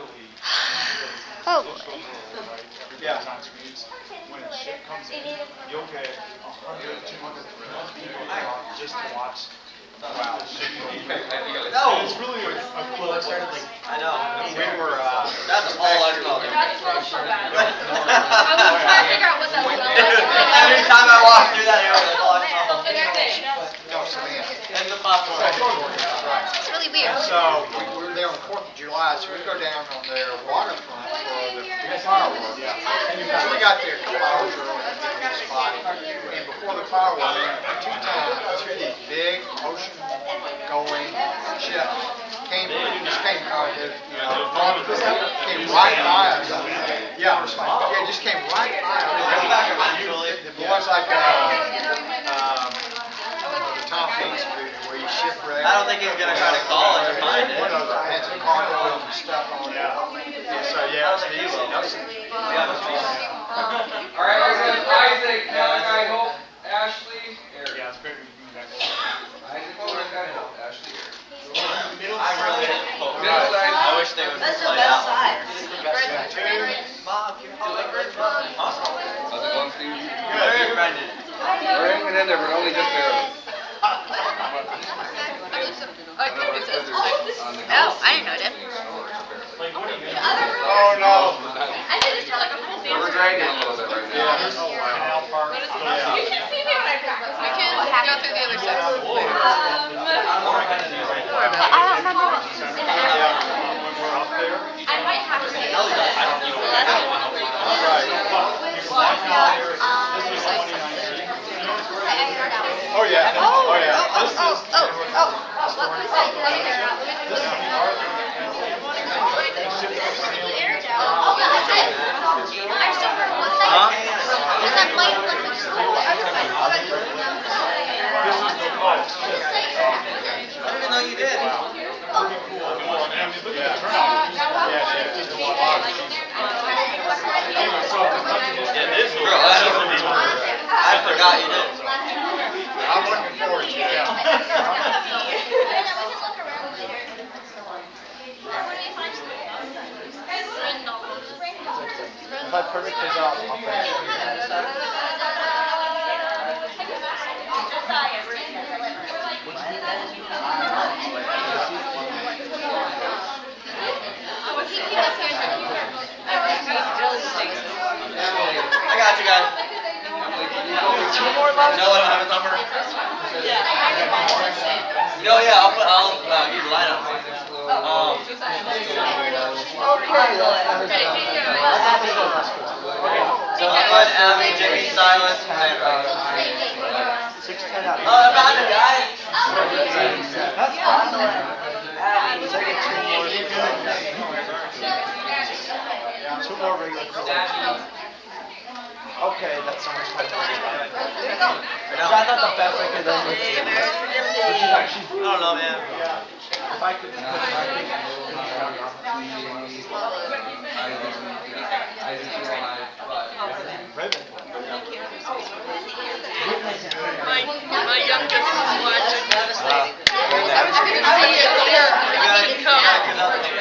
Oh boy. Yeah. When a ship comes in, you'll get 100, 200, 300 people just to watch. Wow. No. It's really a cool place. I know. We were, That's all I know. I was trying to figure out what that was. Every time I walk through that area, that's all I know. And the popcorn. It's really weird. So, we were there on the 4th of July, so we go down on their waterfront for the fireworks. So we got there a couple hours early to get the spot. And before the fireworks, 2 times, 2 of these big ocean-going ships came right by us. Yeah, it just came right by us. It was like Tom Hanks movie where you shipwreck. I don't think he's gonna try to call it or find it. One of them had some cargo and stuff on it. And so yeah, it was easy. All right, Isaac, I hope, Ashley, Eric. Yeah, it's great to be back. Isaac, I hope, Ashley, Eric. I really hope. Middle side. I wish they would That's the play best that side. Mom, can you call it Awesome. How's it going, Steve? Good, Brendan. We're hanging in there, but only just barely. Oh, I didn't know that. Oh no. We're dragging a little bit right now. Canal Park. You can see me when I practice. I can go through the other side. I don't remember what. When we're up there. I might have to say I don't know. You can walk down there. This is 2019. Oh yeah. Oh yeah. What was I doing there? This is the art. I didn't know you did. Pretty cool. And I mean, look at the turnout. I forgot you did. I'm looking forward to it. If I perfect this out, I'll I got you guys. Two more left? No, I don't have a number. No, yeah, I'll give you the lineup. So I'm going Abby, Jimmy, Silas, and About it, guys. That's awesome. Two more regular colors. Okay, that's so much fun. I thought the best I could do was which is actually, I don't know, man. if I could put ribbon. My youngest is watching.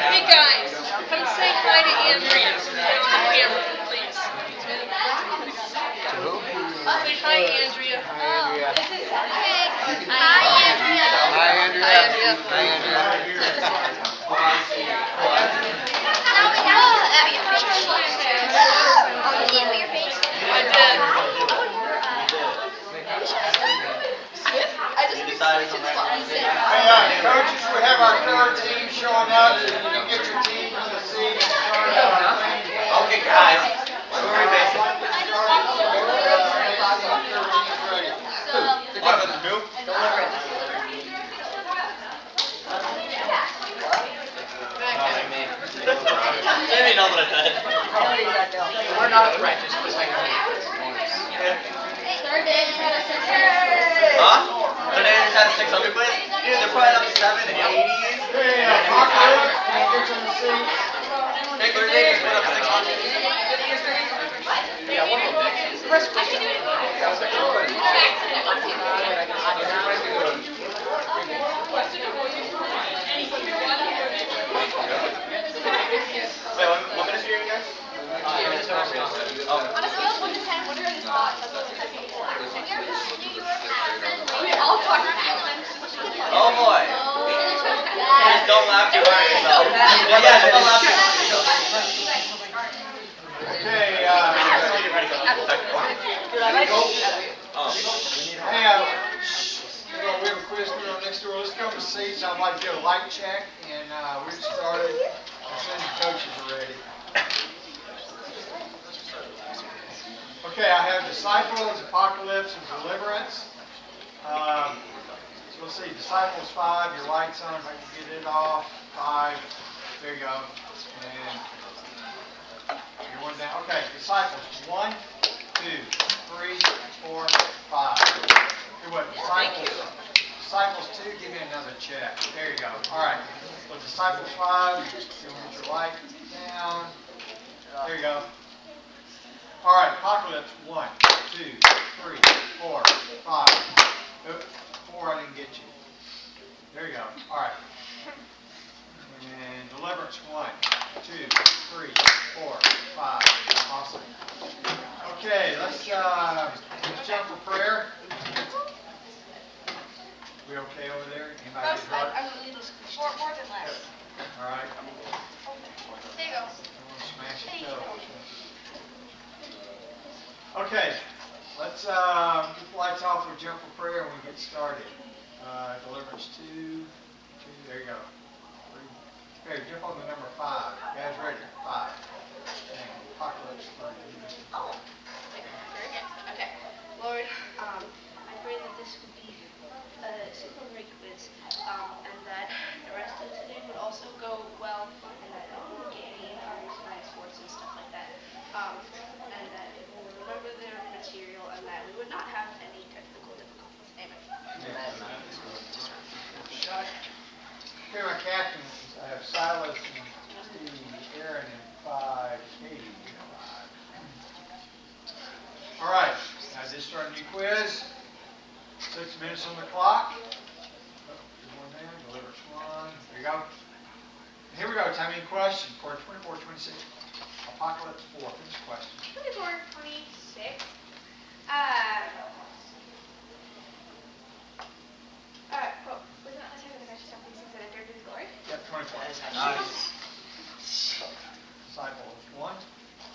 Hey guys, come say hi to Andrea. On camera, please. Say hi, Andrea. Hey, coaches, we have our third team showing up, so you can get your team from the seat and start our thing. Okay, guys. Who are we facing? Maybe know what I said. We're not a practice. Huh? Today they just had a 600 quiz? Dude, they're probably up 780s. Hey, Parker, can you get to the seat? Hey, good day, they put up 600. Yeah, one of them. Wait, what minutes are you in, guys? On a scale of 1 to 10, what are your thoughts on those type of people? We all talk Oh boy. Just don't laugh too hard at yourself. Yeah, just don't laugh too hard at yourself. Okay, we have a quiz going on next door. Let's go to seats. I'd like to do a light check, and we'll get started as soon as the coaches are ready. Okay, I have disciples, apocalypse, and deliverance. So let's see, disciples 5, your light's on, if I can get it off. 5, there you go. And you're one down. Okay, disciples 1, 2, 3, 4, 5. Here what? Disciples 2, give me another check. There you go. All right. So disciples 5, you'll get your light down. There you go. All right, apocalypse 1, 2, 3, 4, 5. 4, I didn't get you. There you go. All right. And deliverance 1, 2, 3, 4, 5. Awesome. Okay, let's jump for prayer. We okay over there? Anybody get hurt? I'm a little more than less. All right. There you go. Smash it toe. Okay, let's get the lights off. We'll jump for prayer and we get started. Deliverance 2, there you go. 3. Okay, jump on the number 5. Guys ready? 5. And apocalypse 3. Oh, very good. Okay. Lord, I pray that this would be a super great quiz, and that the rest of today would also go well, and that I won't get any science sports and stuff like that, and that it will remember their material, and that we would not have any technical difficulties. Amen. Okay, my captains, I have Silas and Steve, Aaron, and 5, Katie. 5. All right, I just started a new quiz. 6 minutes on the clock. One man, delivers 1. There you go. Here we go. Timing question for 24-26. Apocalypse 4. Finish question. 24-26. Was it not necessarily the measure something since it entered his glory? Yep, 24. Nice. Disciples 1,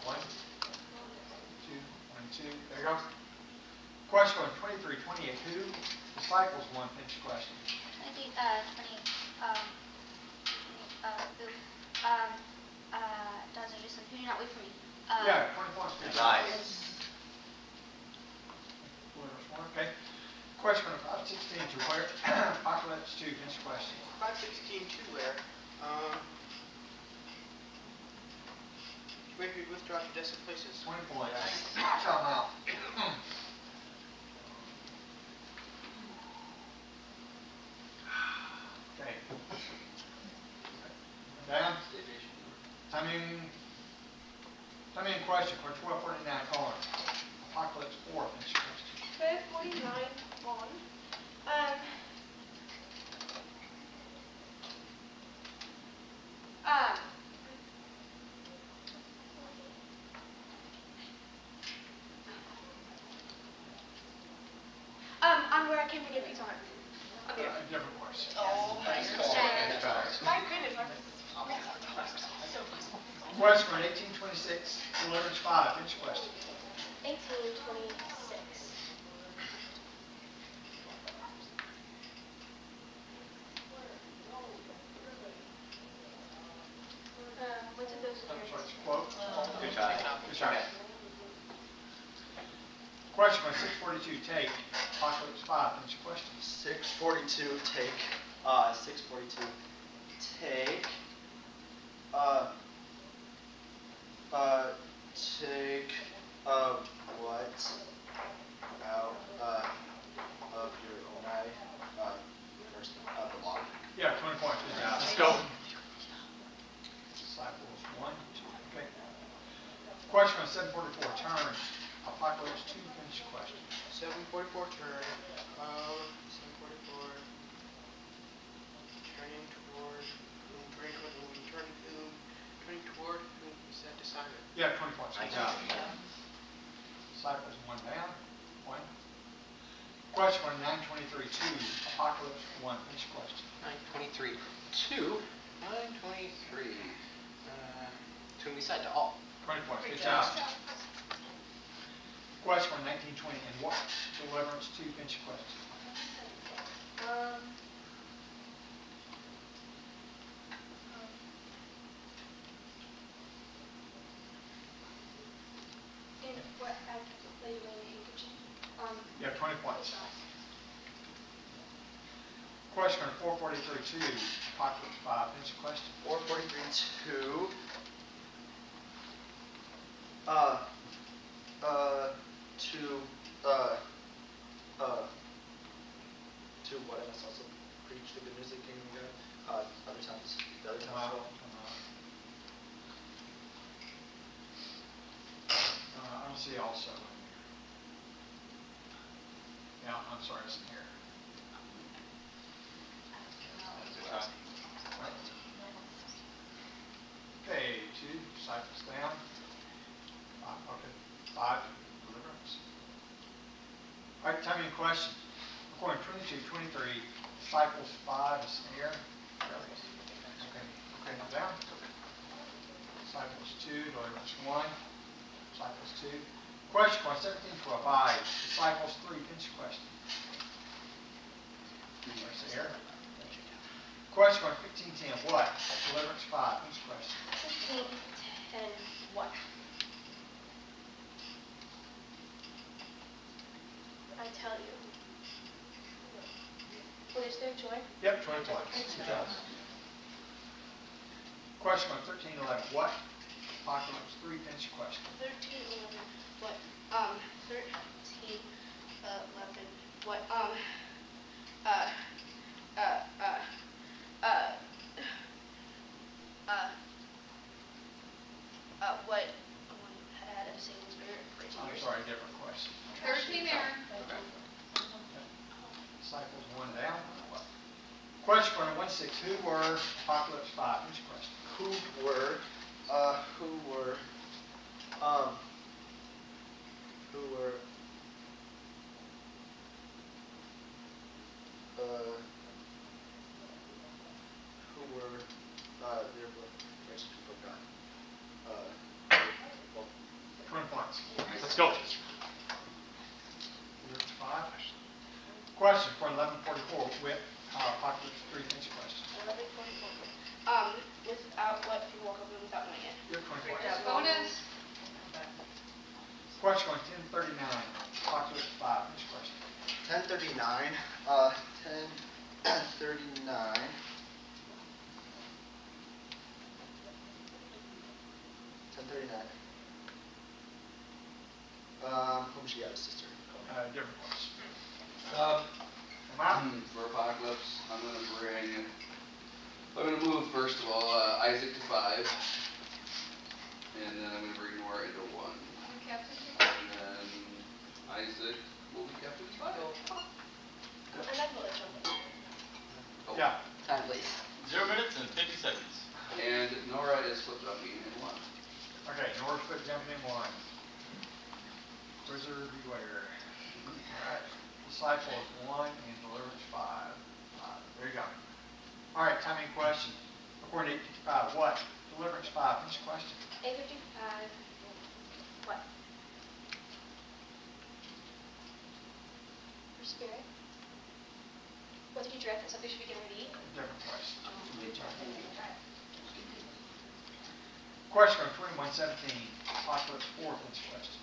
1, 2, 1, 2. There you go. Question 23-28. Who? Disciples 1. Finish question. 20, Dr. Jason, who do not wait for me? Yeah, 24. Nice. Okay. Question on 516 to where Apocalypse 2, finish question. 516 to where? Where you withdraw to destined places. 20 points. Time out. Okay. Down. Timing question for 1249 on. Apocalypse 4, finish question. 1249 on. On where I can forget these on. Okay. Different question. Oh, my goodness. My goodness. Question on 1826, deliverance 5, finish question. 1826. What's in those What's the quote? Good try. Good try. Question on 642, take. Apocalypse 5, finish question. 642 take. 642 take. Take what out of your own eye first the log. Yeah, 20 points. Good job. Let's go. Disciples 1, 2. Okay. Question on 744, turn. Apocalypse 2, finish question. 744 turn. 744. Turning toward whom? Turning whom? Turning toward whom he said to Simon. Yeah, 20 points. Good job. Disciples 1 down. 1. Question on 923, 2. Apocalypse 1, finish question. 923 2. 923. To whom he said to all. 20 points. Good job. Question on 1920, and what? Deliverance 2, finish question. In what act lay you in the handkerchief? You have 20 points. Question on 443, 2. Apocalypse 5, finish question. 443 2. To what? I must also preach the good news of the kingdom of God. Other times, the other times. I don't see also in here. Yeah, I'm sorry, it's in here. Okay, 2, disciples down. Okay, 5, deliverance. All right, timing question. According to 22, 23, disciples 5 is here. Okay, now down. Disciples 2, deliverance 1. Disciples 2. Question on 17, 12, I. Disciples 3, finish question. There's the air. Question on 15, 10, what? Deliverance 5, finish question. 15, 10, what? I tell you. What is their joy? Yep, 20 points. Good job. Question on 13, 11, what? Apocalypse 3, finish question. 13, 11, what? 13, 11, what? What? Had a single spirit. I'm sorry, different question. 13 there. Disciples 1 down. Question on 1-6, who were? Apocalypse 5, finish question. Who were? Who were? Their grace people of God. 20 points. Let's go. Deliverance 5. Question for 1144, with Apocalypse 3, finish question. 11:44. Without what? If you walk over without knowing it. You have 20 points. Bonus. Question on 1039, Apocalypse 5, finish question. 1039. 1039. Whom she got a sister? Different ones. For Apocalypse, I'm gonna move first of all Isaac to 5, and then I'm gonna bring Nora into 1, Captain? and then Isaac will be captain to 5. And I will let you know. Oh. Yeah. Time, please. 0 minutes and 50 seconds. And Nora is flip jumping in 1. Okay, North foot jumping in 1. Wizard beware. Alright. Disciple is 1 and Deliverance 5. There you go. Alright, timing question. According to 855, what? Deliverance 5. Finish the question. 855. What? For spirit. What did you dread that something should be given to eat? Different question. Question on 2117. Apocalypse 4. Finish the question.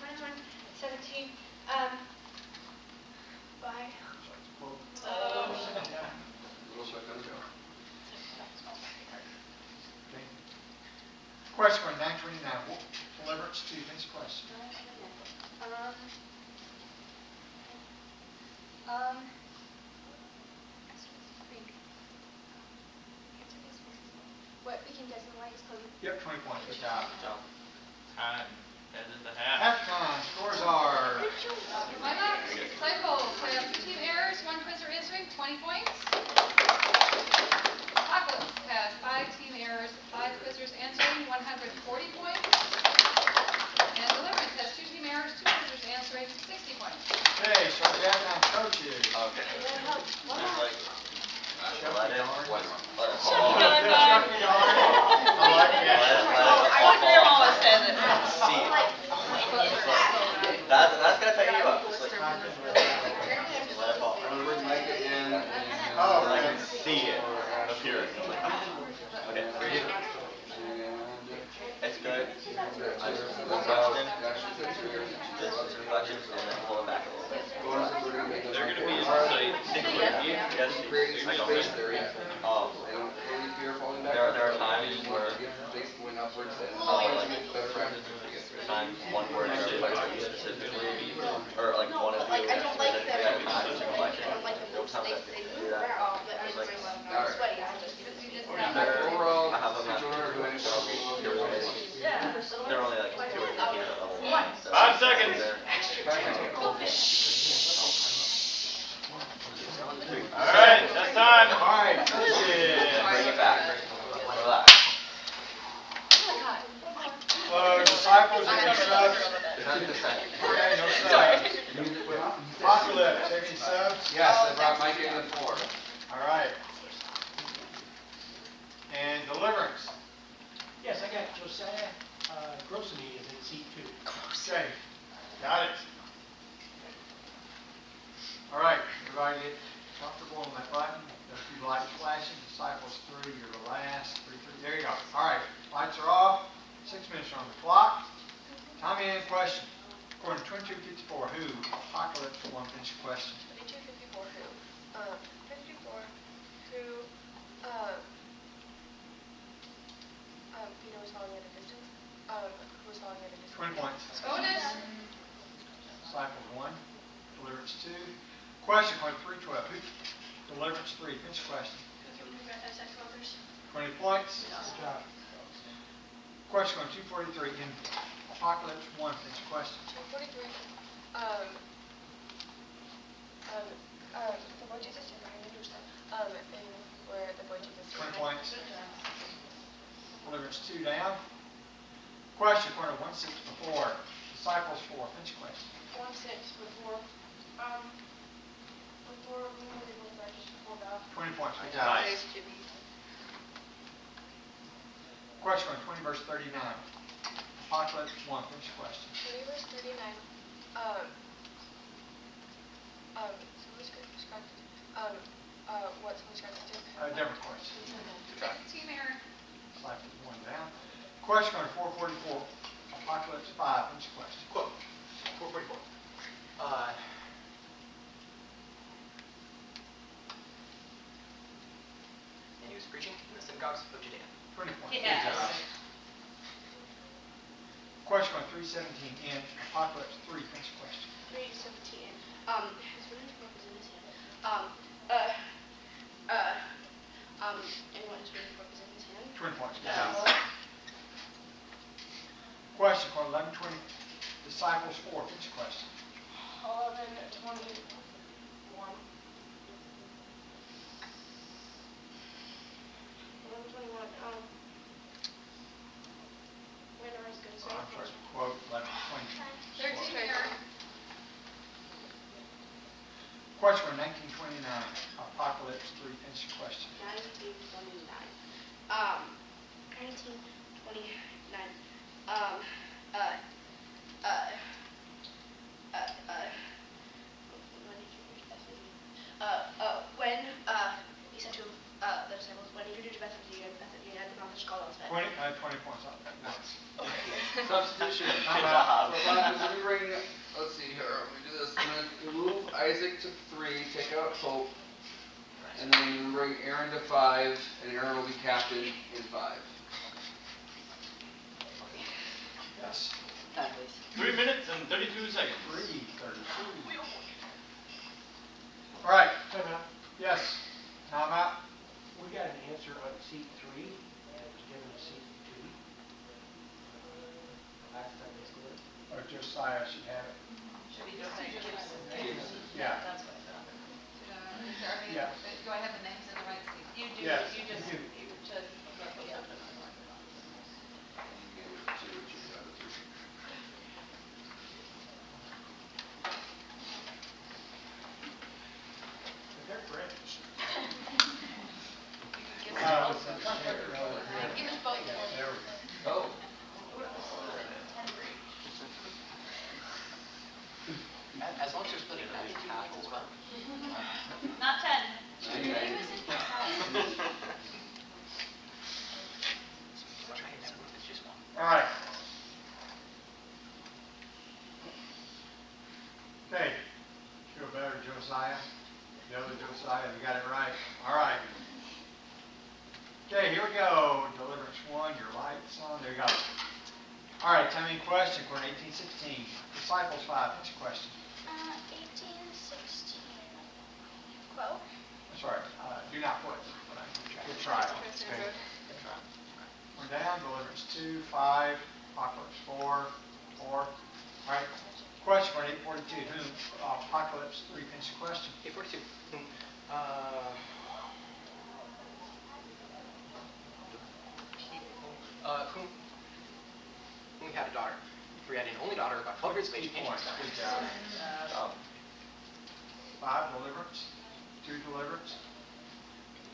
2117. Bye. Little shotgun go. Okay. Question on 929. Deliverance 2. Finish the question. What we can designate is clothing. Yep, 20 points. Good job. Time. Head in the half. Halftime. Scores are. Cycles have 2 team errors, 1 quizzer answering, 20 points. Apocalypse has 5 team errors, 5 quizzers answering, 140 points. And Deliverance has 2 team errors, 2 quizzers answering, 60 points. Okay, so we have now coaches. Okay. That's gonna take you up. I'm gonna bring Micah in and I can see it appearing. Okay, ready? It's good. I just question. This question and then pull it back a little bit. They're gonna be inside. Yes, creating space there. There are times where space went upwards and times one word specifically, or like one of the specifically that we switch a question. Sometimes I do that. Overall, I have them at 2, so they're only like 2 or 3 level. 5 seconds. Alright, that's time. Alright, Bring it back. Relax. Disciples and your subs. Okay, No subs. Apocalypse, any subs? Yes, I brought Mike in at 4. Alright. And Deliverance. Yes, I got Josiah Grosany is in seat 2. Okay, got it. Alright, everybody get comfortable on that button. There's a few lights flashing. Disciples 3, you're the last. 3, 3. There you go. Alright, lights are off. 6 minutes on the clock. Time in question. According to 2254, who? Apocalypse 1. Finish your question. 2254 who? 54 who, Peter was falling at a distance. Who was falling at a distance? 20 points. Bonus. Disciples 1. Deliverance 2. Question according to 312. Who? Deliverance 3. Finish your question. 20 points. Good job. Question on 243 in Apocalypse 1. Finish your question. 243. The boy Jesus and I understand. And where the boy Jesus. 20 points. Deliverance 2 down. Question according to 1-6 before. Disciples 4. Finish your question. 1-6 before. Before we moved in with just before God. 20 points. Good job. Question on 20 verse 39. Apocalypse 1. Finish your question. 20 verse 39. Someone's described. What someone's described to? Different question. Team error. Disciples 1 down. Question on 444. Apocalypse 5. Finish your question. 444. gods of Judea. 20 points. Yes. Good job. Question on 317 in Apocalypse 3. Finish the question. 3:17. His running fork is in his hand. Anyone whose running fork is in his hand. 20 points. Good job. Question on 1120. Disciples 4. Finish the question. 11:21. 11:21. Wait, no, I was gonna say. I'm sorry. Quote 1120. 13 here. Question on 1929. Apocalypse 3. Finish the question. 1929. 1929. When he said to the disciples, when you do to Bethany and the mountain called on his bed. 20 points up at once. Substitution. Good job. So let me bring, let's see here, let me do this. I'm going to move Isaac to 3, take out Hope, and then bring Aaron to 5, and Aaron will be captain in 5. Yes. 3 minutes and 32 seconds. 3:32. All right. Time out. Yes. Now I'm out. We got an answer on seat 3, and it was given to seat 2. Last time they scored. Or Josiah should have it. Should be Josiah Gibson. Yeah. That's what I thought. Yeah. Do I have the names in the right seat? You do. Yes, You just, you do. you just look it up. They're British. Give Give us us both. both. Give us both. There we go. Oh. As long as you're splitting that in half as well. Not 10. All right. Okay. Feel better, Josiah? The other Josiah, you got it right. All right. Okay, here we go. Deliverance 1, your light's on. There you go. All right, tell me a question. We're in 1816. Disciples 5. What's your question? 1816. Quote. I'm sorry. Do not quit. Good try. Okay. We're down. Deliverance 2, 5, Apocalypse 4, 4. All right. Question for 842. Whom? Apocalypse 3. Finish the question. 842. Whom had a daughter. For he had an only daughter about 12 years of age. Points. Good job. 5, deliverance. 2, deliverance.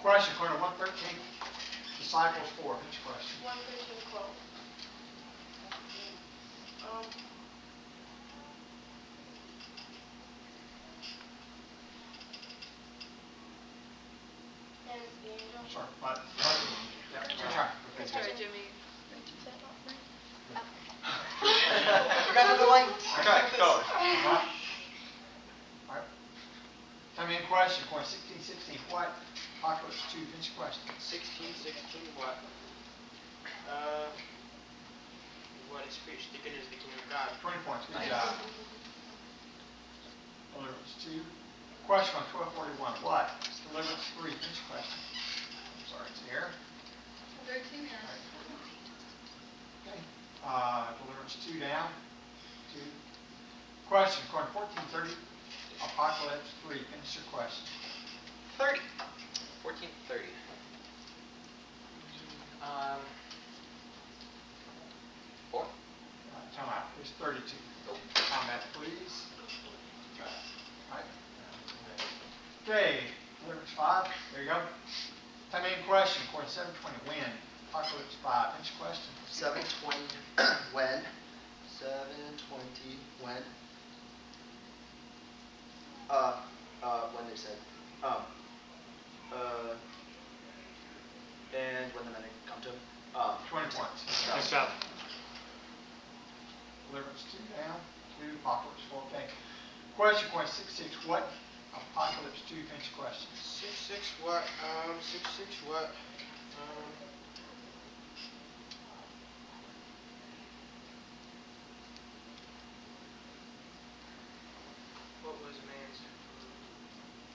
Question, according to 113, disciples 4. Finish the question. 113 quote. And the angel. Sorry, but yeah, good try. Good try, Jimmy. You got another line? Okay, go. All right. Tell me a question, according to 1616, what? Apocalypse 2. Finish the question. 16:16 what? What is preached? The goodness of the kingdom of God. 20 points. Good job. Deliverance 2. Question on 1241. What? Deliverance 3. Finish the question. I'm sorry, it's here. 13 here. Okay. Deliverance 2 down. 2. Question, according to 1430, Apocalypse 3. Finish your question. 30. 1430. Four. Time out. There's 32. Comment, please. All right. Okay. Deliverance 5. There you go. Tell me a question, according to 720, when? Apocalypse 5. Finish your question. 720 when? 720 when? When they said, and when the men come to him. 20 points. Nice job. Deliverance 2 down. 2. Apocalypse 4. Okay. Question, point 66. What? Apocalypse 2. Finish your question. 6:6 what? 6:6 what? What was man's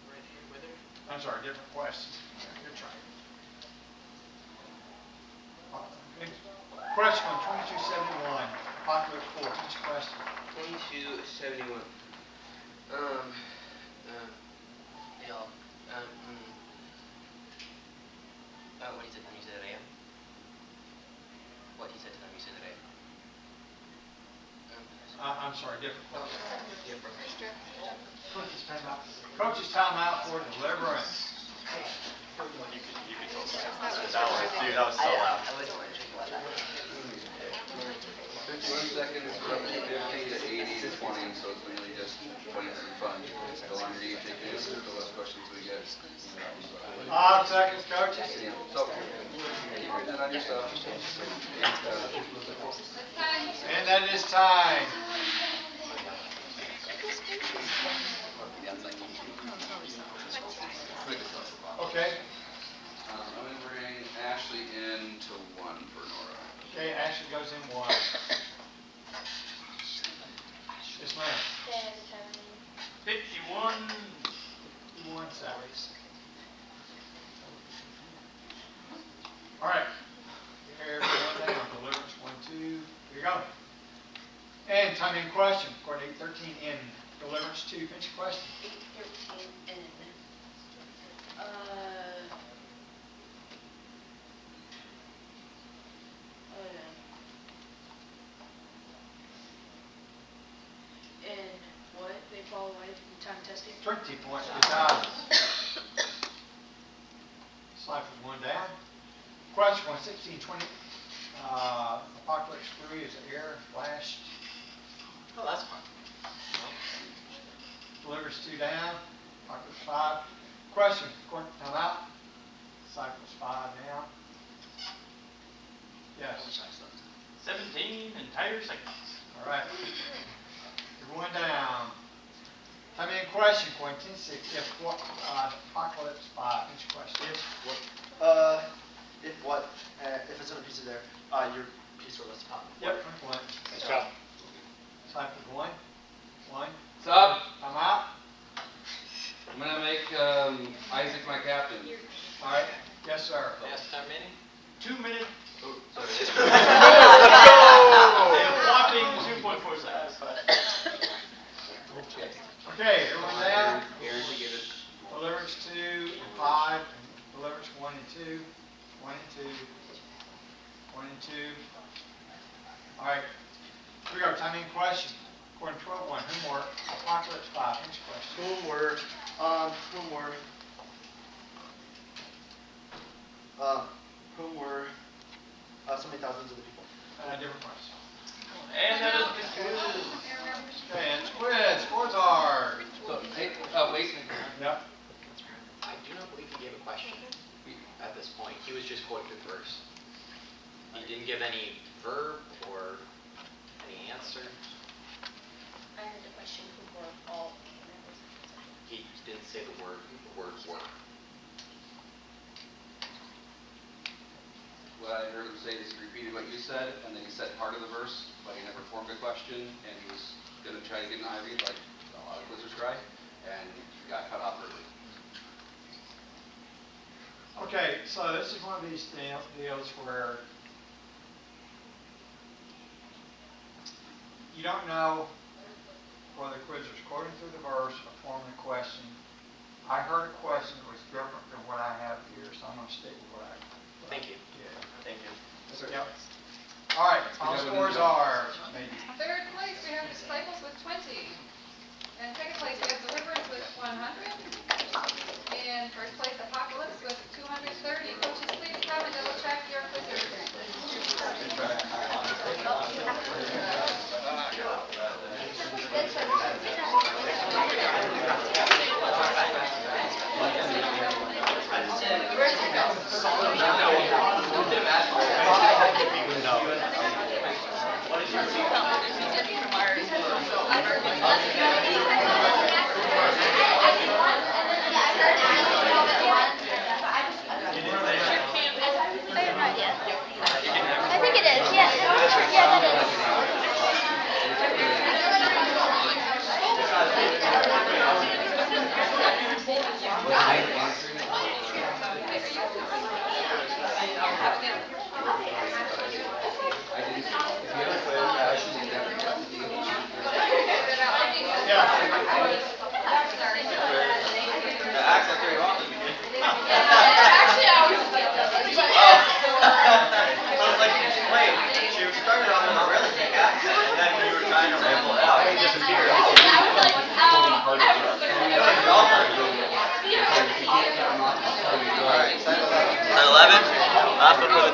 right hand wither? I'm sorry, different question. You're trying. Okay. Question on 2271, Apocalypse 4, each question. 2271. Y'all, what he said to them, you said that I am? What he said to them, you said that I am? I'm sorry, different question. Different. Coach's timeout for deliverance. Dude, that was so loud. 51 seconds, from 50 to 80 to 20, so it's mainly just points and fun. The longer you take the answers, the less questions we get. 5 seconds, coaches. Yeah, so, keep writing that on your stuff. And that is time. Okay. I'm going to bring Ashley in to 1 for Nora. Okay, Ashley goes in 1. Yes, ma'am. 51. 51 seconds. All right. Here, everyone down. Deliverance 1, 2. Here you go. And time in question. According to 813 in Deliverance 2. Finish your question. 813 in. And what? They fall away in time testing? 20 points. Good job. Slide for 1 down. Question 1620. Apocalypse 3 is air flashed. Oh, that's fun. Delivers 2 down. Apocalypse 5. Question. Time out. Cycles 5 down. Yes. 17 entire seconds. All right. You're 1 down. Time in question. Coin 10-6. If what? Apocalypse 5. Finish your question. If it's in a piece of there, your piece or less pop. Yep. 1. Nice job. Cycle 1. 1. Stop. Time out. I'm going to make Isaac my captain. All right. Yes, sir. Last time remaining? 2 minutes. Oh, sorry. A whopping 2.4 seconds. Okay, everyone down. Here's the give it. Deliverance 2 and 5. Deliverance 1 and 2. 1 and 2. 1 and 2. All right. Here we go. Time in question. According to 12-1. Whom were Apocalypse 5? Finish question. Whom were so many thousands of the people? Different question. And that is the quiz. Okay, and it's quiz. Scores are. So, hey, wait. Yep. I do not believe he gave a question at this point. He was just going through the verse. He didn't give any verb or any answer. I heard the question, who were all He didn't say the words were. What I heard him say is he repeated what you said, and then he said part of the verse, but he never formed a question, and he was going to try to get an eye read like a lot of quizzers try, and got cut off early. Okay, so this is one of these deals where you don't know whether the quizzer's quoting through the verse or forming a question. I heard a question that was different than what I have here, so I'm going to stick with what I Thank you. Yeah. Thank you. Yep. All right, final scores are. Third place, we have Disciples with 20. And second place, we have Deliverance with 100. And first place, Apocalypse with 230. Coaches, please come and double check your quizzers. What is your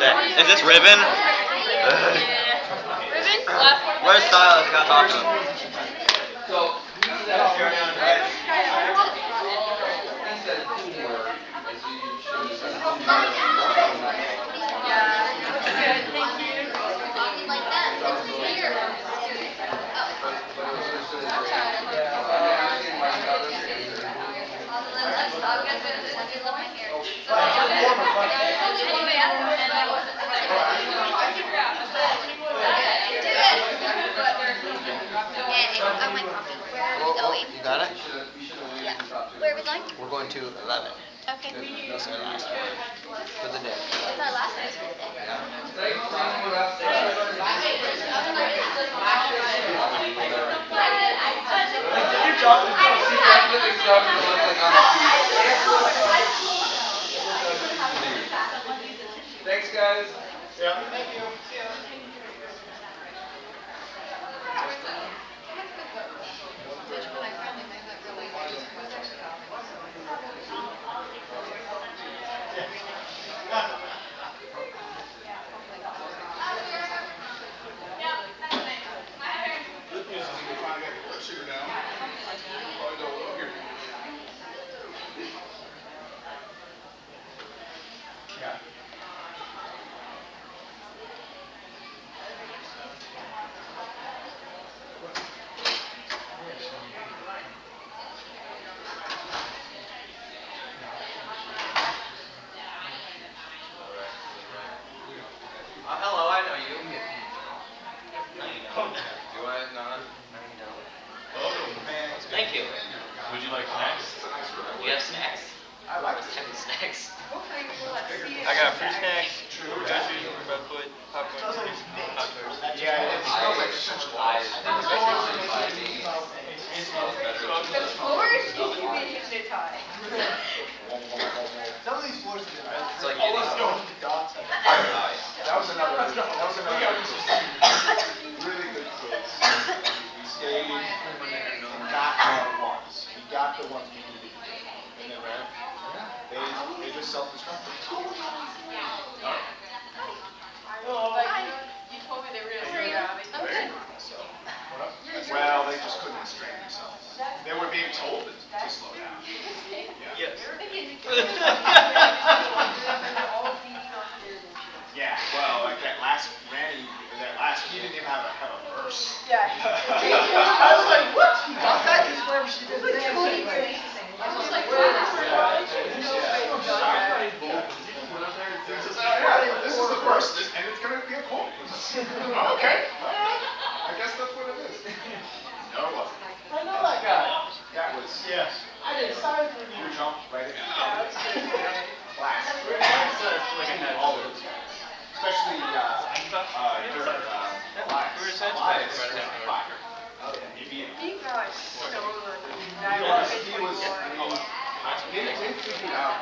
Is this Ribbon? Ribbon? Where's Silas? I gotta talk to him. So, he said homework, as you should have said homework. You got it? Where are we going? We're going to 11. Okay. That's our last one for the day. It's our last night for the day. Thanks, guys. Yeah. Thank you. Good news is we're trying to get blood sugar down. Probably don't look here. Yeah. Hello, I know you. Do I not? Thank you. Would you like snacks? You have snacks? I like to Have snacks. I got fruit snacks, red foot, popcorn, Yeah, it smells like essential oils. Some of these floors are It's like oh, let's go. That was another really good quiz. We stayed and got the ones. We got the ones we needed. And then they just self-destructed. You told me they were gonna slow down. Well, they just couldn't restrain themselves. They were being told to slow down. Yes. Yeah, well, like that last Randy, he didn't even have a verse. Yeah. I was like, what? He got that just wherever she did the dance anyway. I was like, This is the verse, and it's gonna be a quote. Okay. I guess that's what it is. No, it wasn't. I know that guy. That was. Yes. I didn't sign for you. You jumped right in. Class. All of those guys. Especially during Elias. He got so He was, they figured out,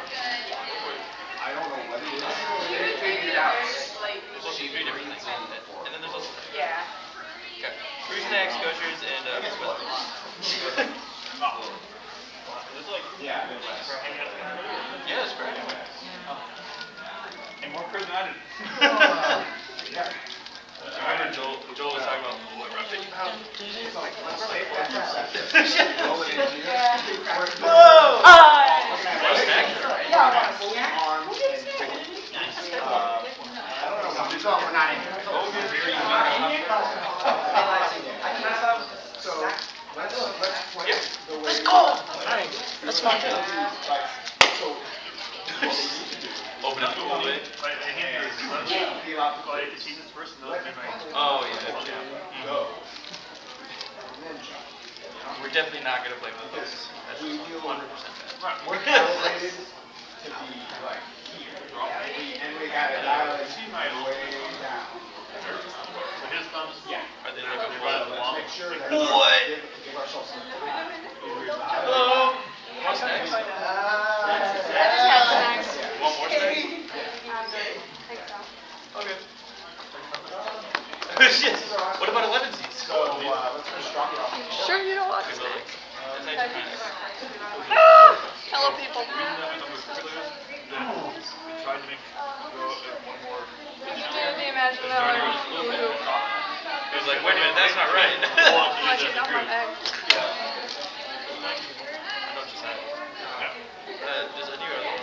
I don't know what it is, they figured out. There's also 3 different things. And then there's also. Yeah. Okay. Fruit snacks, Gushers, and Yeah, Midwest. Yeah, it's great. And more cruise than I did. Yeah. I heard Joel was talking about what rough it you have. Let's take that for a second. Whoa! I don't know. We're not in here. So let's play the way. Let's go! Alright, let's fuck it. So what we need to do. Open up the whole way. Peel out the Like, see this first, and then Oh, yeah. go. And then jump. We're definitely not gonna play with this. That's We 100% feel bad. we're calibrated to be like here. And we gotta dial it way down. So his thumbs, Yeah. are they like above the wall? Make sure that What? give ourselves some. Hello. More snacks. Want more snacks? Okay. Shit. What about 11 seats? So let's just drop it off. Sure, you don't want Okay, to. so like, that's actually kind of. Hello, people. We tried to make go one more He was like, wait a minute, that's not right. Does any other one?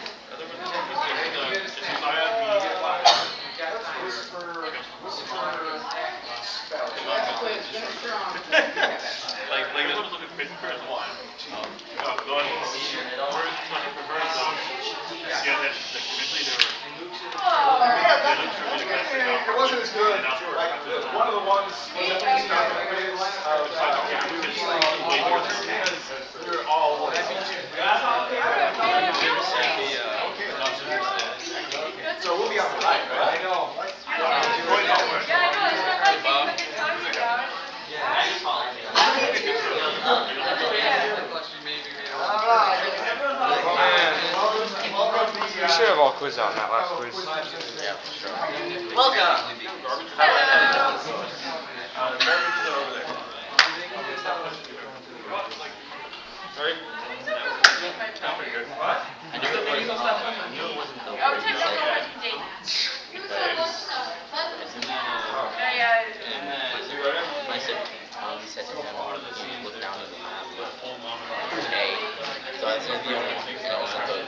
Like this one's looking pretty good. One, two, go ahead. It wasn't as good. Like, one of the ones was at least not the greatest. We were all one. So we'll be on the right, right? I know. We should have all quiz on that last quiz. Yeah, for sure. Welcome. Sorry? What? I knew it wasn't the I would word take you that said. one date. I said, he said to him, he looked down at the map, okay, so that's the only one, you know, so the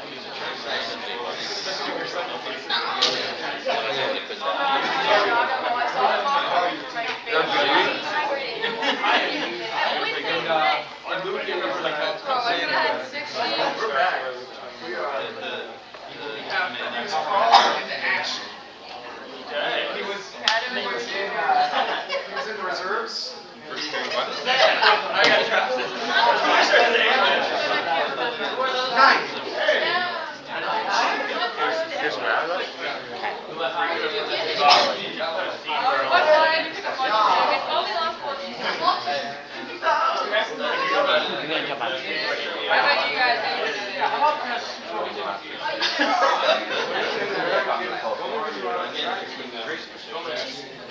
We're back. We are. He was in the reserves. I got drafted. Nine. Here's what I like.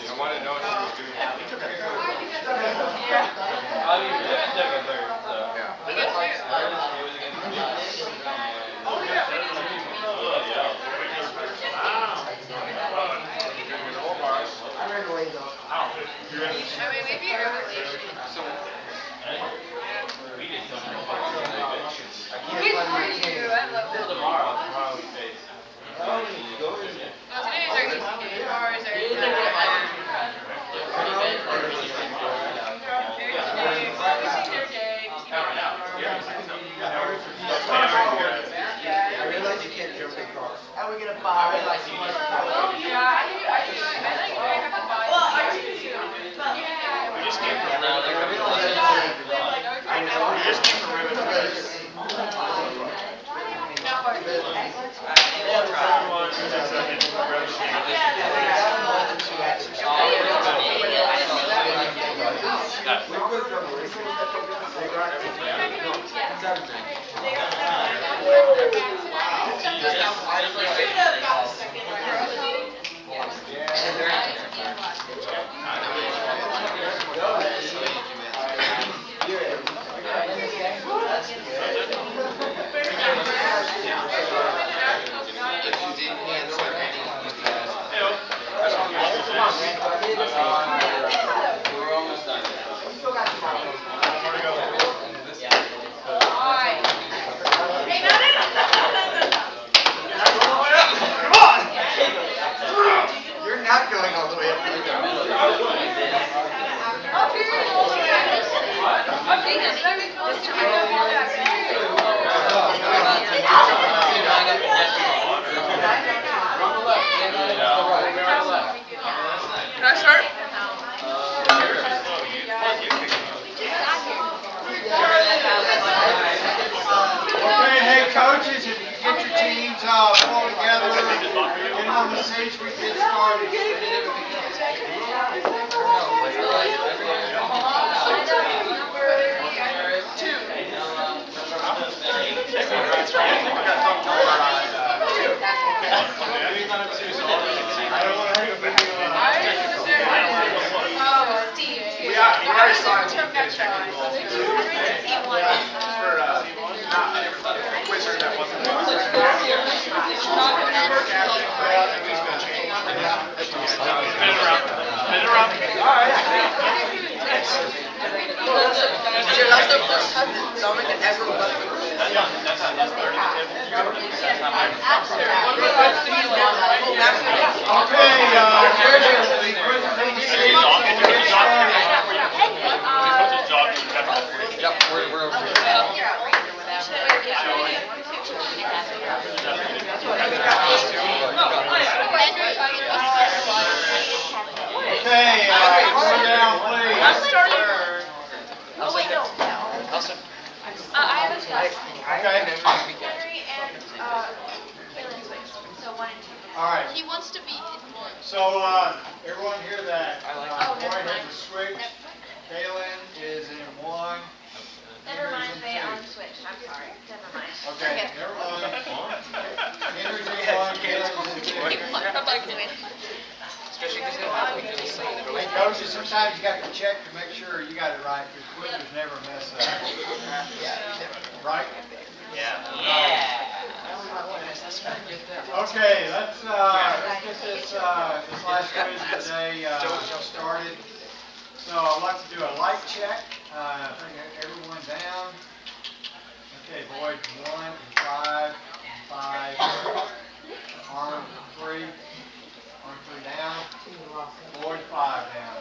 I want to know what you were I ran away though. Maybe early. Good for you. I love that. Tomorrow we face. No, today's our easy day. Tomorrow's our I realize you can't jump in cars. How are we gonna buy like so much? We just came from You're not going all the way up. Can I start? Okay, hey coaches, if you get your teams pulled together, get on the stage, we get started. Two. Austin? I have a switch. Okay. Henry and, Wayland switch. So 1 and 2. All right. He wants to be informed. So, everyone hear that? Oh, never Boyd mind. has a switch. Kaylin is in 1. Never mind, Henry's in they 2. unswitched. I'm sorry. Never mind. Okay, never mind. Henry's in 1, Kaylin's in 2. Especially because they have Hey, coaches, sometimes you got to check to make sure you got it right, because quizzes never mess up. Right? Yeah. Okay, let's get this last quiz of the day started. So I'd like to do a light check. Bring everyone down. Okay, Boyd 1 and 5 and 5. Arm 3. Arm 3 down. Boyd 5 down.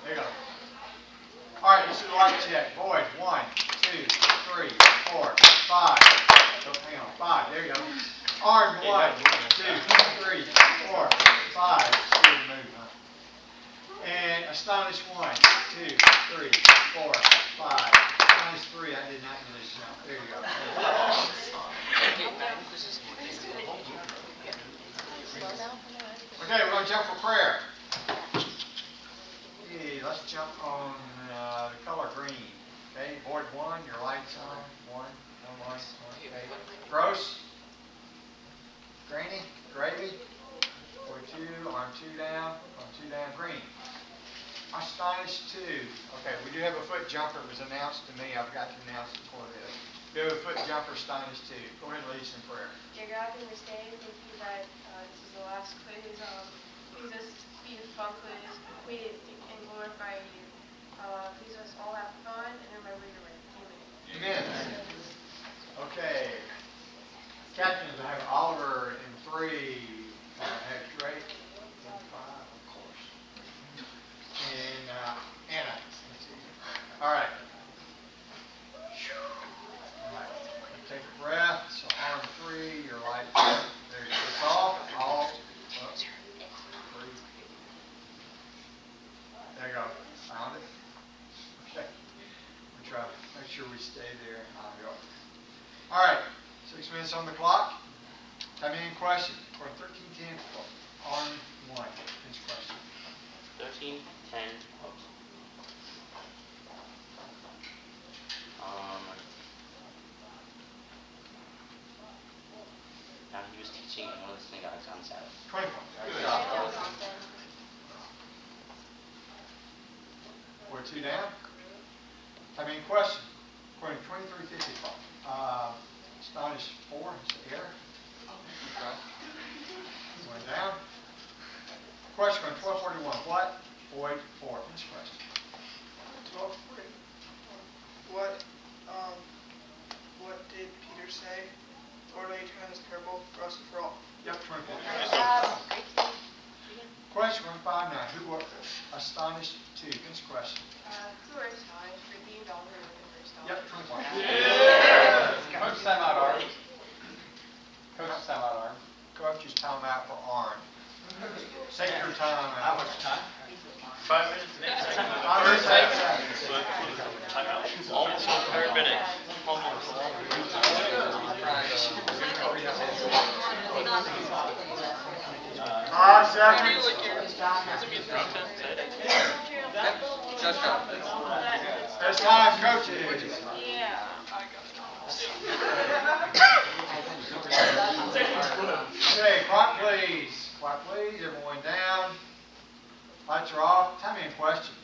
There you go. All right, this is a light check. Boyd 1, 2, 3, 4, 5. So hang on, 5. There you go. Arm 1, 2, 3, 4, 5. Good move, huh? And astonish 1, 2, 3, 4, 5. Astonish 3. I did not do this. No. There you go. Okay, we're going to jump for prayer. Okay, let's jump on the color green. Okay, Board 1, your light's on. 1, no lights. Okay. Gross. Granny. Gravy. Board 2, arm 2 down. Arm 2 down. Green. Astonish 2. Okay, we do have a foot jumper. It was announced to me. I forgot to announce it before this. We have a foot jumper. Astonish 2. Go ahead and lead us in prayer. Dear God, in this day, thank you that this is the last quiz. Please us be a fun quiz. We and glorify you. Please us all have fun and remember your word. Amen. Amen. Okay. Captains, I have Oliver in 3. I have Drake in 5, of course. And Anna. All right. Take a breath. So arm 3, your light. There you go. It's off. Off. Up. 3. There you go. Found it. Okay. We try to make sure we stay there. There we go. All right. 6 minutes on the clock. Time in question. For 13:10. Arm 1. This question. 13, 10, now he was teaching another synagogues on Sabbath. 20 points. Or 2 down. Time in question. According to 23:50. Astonish 4. It's the air. One down. Question on 1241. What? Boyd 4. This question. 1240. What did Peter say? Lord, may you turn this parable for us and for all. Yep, 20 points. Question 159. Who were astonished to? This question. Who are astonished for being all who are looking for astonished? Yep, 20 points. Yeah. Coach timeout arm. Coach timeout arm. Coach's timeout for arm. Take your time. How much time? 5 minutes and 8 seconds. 5 minutes and 8 seconds. Almost a per minute. Almost. Seconds. Just go. It's time, coaches. Yeah. Okay, quiet please. Quiet please. Everyone down. Lights are off. Time in question.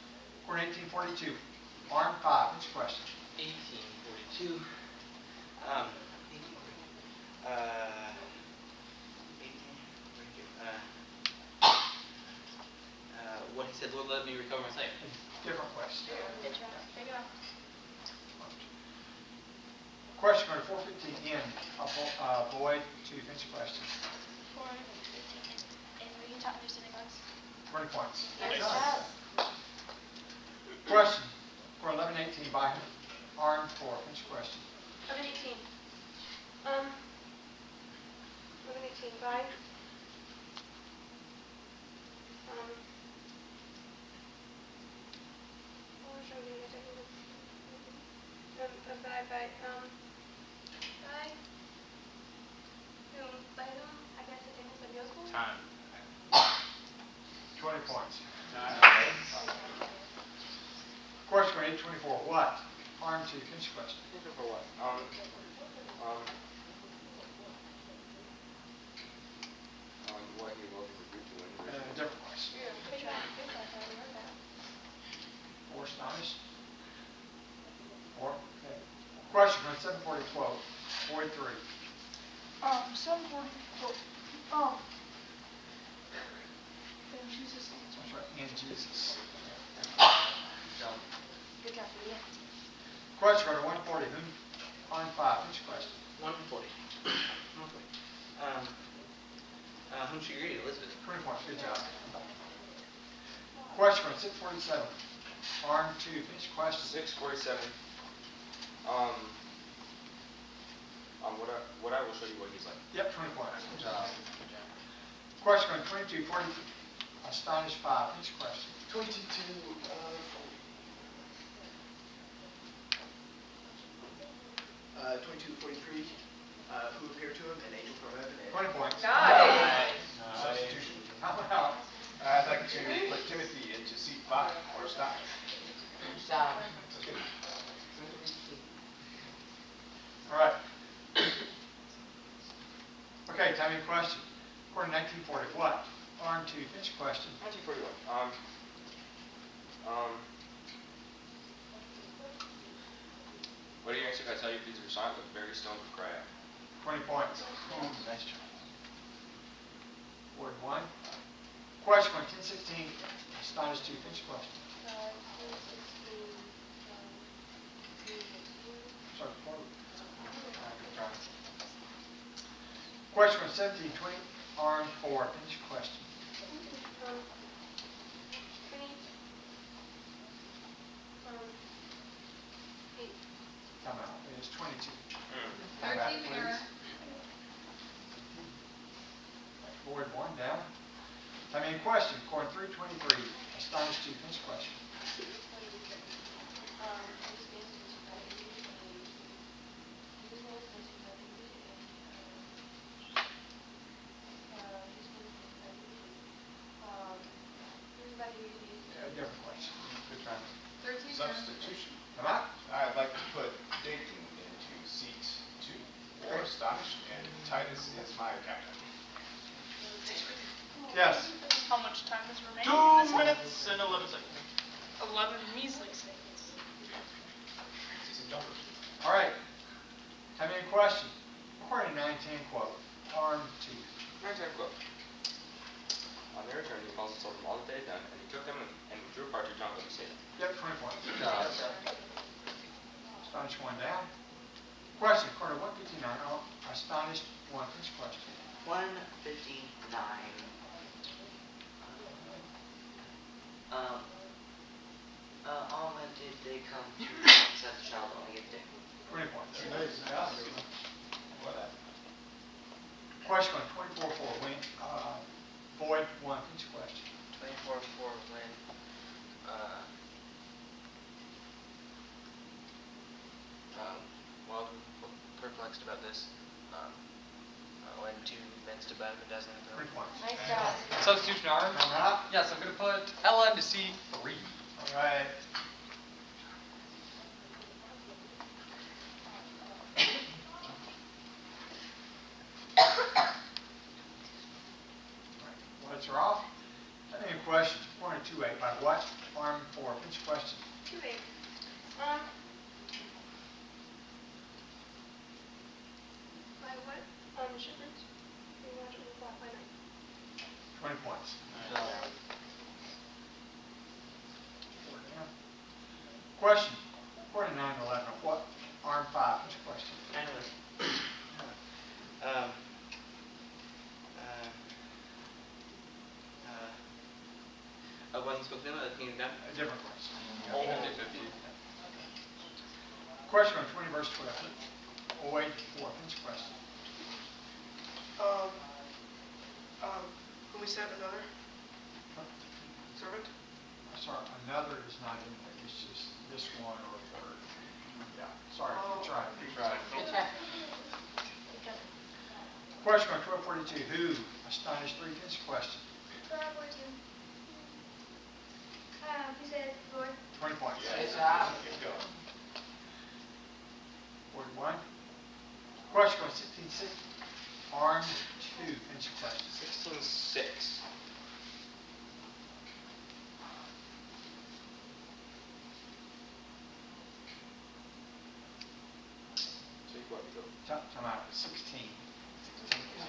For 1842. Arm 5. Which question? 1842. What he said, Lord, let me recover my sight. Different question. Good job. Take it off. Question number 415 in. Boyd to finish question. 4:15. And were you taught in your synagogues? 20 points. Good job. Question for 1118 by arm 4. Finish question. 11:18. 11:18 by. What was I doing? points. Question 824, what? Arm 2, finish question. For what? What he will do to win. Different question. Or astonished? Or? Okay. Question 740, 43. 744. In Jesus' name. That's right, in Jesus. Good job, yeah. Question 140, on 5, finish question. 140. 140. Whom she greeted, Elizabeth. 20 points, good job. Question 647, arm 2, finish question. 647. What I will show you what he's like. Yep, 20 points, good job. Question 2240, astonished 5, finish question. 2243, who appeared to him, an angel from heaven. 20 points. Nice. Substitution. How about? I'd like to put Timothy into seat 5, or stop. Stop. All right. Okay, tell me a question. According to 1940, what? Arm 2, finish question. 1941. What do you answer if I tell you these are silent but very stone with cry out? 20 points. Nice job. Word 1. Question 1016, astonished 2, finish question. Sorry, question 1720, arm 4, finish question. Come out. It is 22. 13 error. Board 1 down. I mean, question. Cord 323. Astonished 2. Finish question. Different question. Good try. 13 Substitution. Come out. I'd like to put Dayton into seat 2, or astonished, and Titus is my captain. Yes. How much time is remaining 2 in this game? minutes and 11 seconds. 11 measly seconds. See some jumpers. All right. Have any question? According to 910 quote, arm 2. 910 quote. On their return, he calls himself from all that they had done, and he took them and drew apart to John them to say them. Yep, 20 points. Good job. Astonished 1 down. Question. According to 159, astonished 1. Finish question. 159. On when did they come to set the child on the 8th day? 20 points. Nice. What that? Question 24-4. Wayne, Boyd 1. Finish question. 24-4 when, while perplexed about this, when 2 men stood by him and dazzling the 3 points. Nice job. Substitution arm. Come out. Yes, I'm going to put Ella into C3. All right. Lights are off. Any questions? According to 2-8, by what? Arm 4. Finish question. 2-8. By what? Shepherds. We watch it fought by night. 20 points. Question. According to 9-11, what? Arm 5. Finish question. 9-11. Wasn't spoken of, the kingdom done? A different question. 50-50. Question on 20 verse 12. 08-4. Finish question. When we said another servant? Sorry, another is not in there. It's just this one or a third. Yeah. Sorry. Good try. Good try. Good try. Question on 1242. Who? Astonished 3. Finish question. 12-42. You said 4. 20 points. Yes. Keep going. 41. Question going 16-6. Arm 2. Finish your question. 16-6. Take what, go? Time out. 16. 16.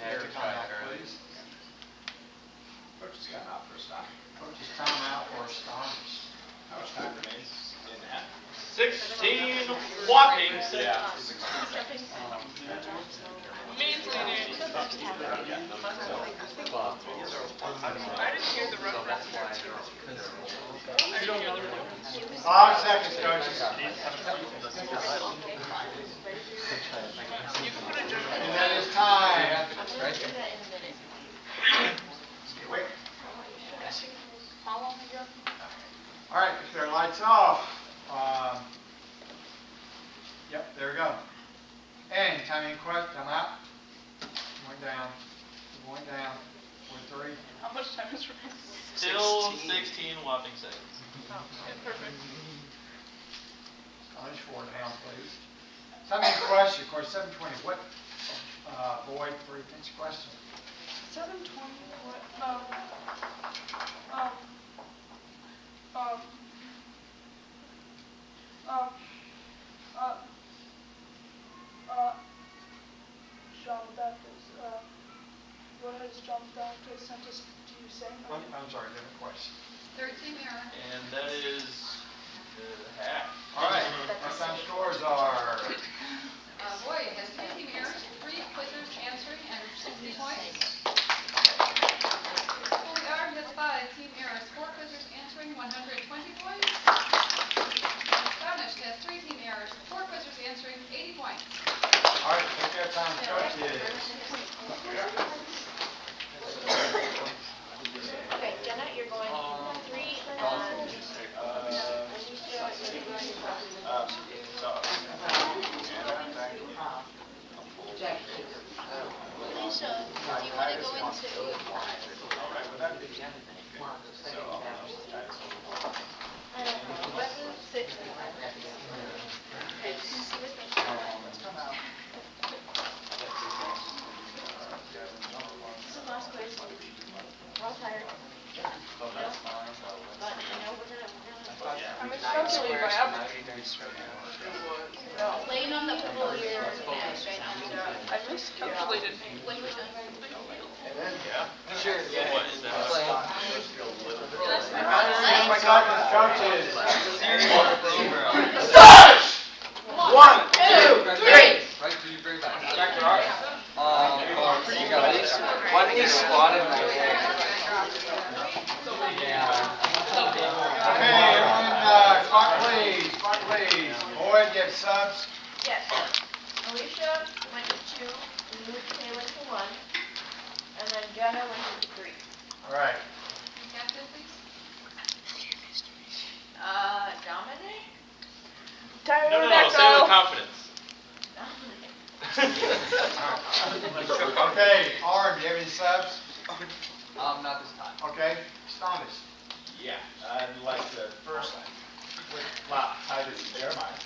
Yeah, Here, good time try, out, Charlie. please. Coach has got out for a stop. Coach's time out or astonished. How much time remains in the half? 16 whopping seconds. Yeah. Means leading. I didn't hear the reference there too. I don't know. 5 seconds, coaches. You can put a joke. And that is time. Wait. How long ago? All right, if their lights off. Yep, there we go. And timing question, time out. Going down. Going down. 43. How much time is remaining? Still 16 whopping seconds. Oh, okay, perfect. Stonish 4 down, please. Timing question, of course, 720. What, Boyd, for your finish question? 7:20. What? John the Baptist. What has John the Baptist sent us to you saying? I'm sorry, different question. Third team error. And that is half. All right, our time scores are. Boyd has 3 team errors, 3 quizzers answering, and 60 points. Fully Armed has 5 team errors, 4 quizzers answering, 120 points. Astonished has 3 team errors, 4 quizzers answering, 80 points. All right, take care, time, coaches. Okay, Jenna, you're going 3 and Alicia, do you want to go into weapons 6? This is the last quiz. We're all tired. But I know we're gonna I'm especially by laying on the pillow here right now. I miscalculated. When we're done. Sure. What is that? Coaches. One, two, three. Right to you, very back. Back to our. You got these. Why did he squat in my head? Yeah. Okay, everyone, clock please, clock please. Boyd, you have subs? Yes. Alicia went to 2, and Luke went to 1, and then Jenna went to 3. All right. Captain, please. Dominic? No, say it with confidence. Okay, Arm, do you have any subs? Not this time. Okay, Astonished. Yeah, I'd like to first put Titus and Jeremiah.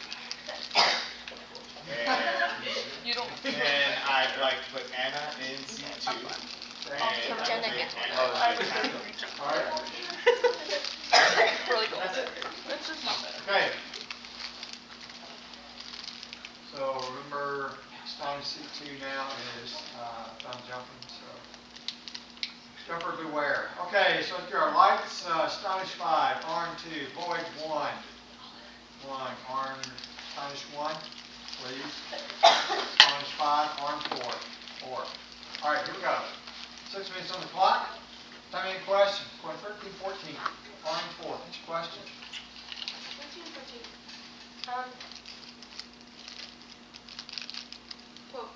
You don't. And I'd like to put Anna in C2. And Jenna I gets think one. All right. Really cool. It's just not bad. Okay. So remember, Astonished C2 now is thumb jumping, so jumper beware. Okay, so if your lights, Astonished 5, Arm 2, Boyd 1. 1, Arm, Astonished 1, please. Astonished 5, Arm 4. 4. All right, here we go. 6 minutes on the clock. Time in question. Going 13, 14. Arm 4. What's your question? 13, 14. Quote.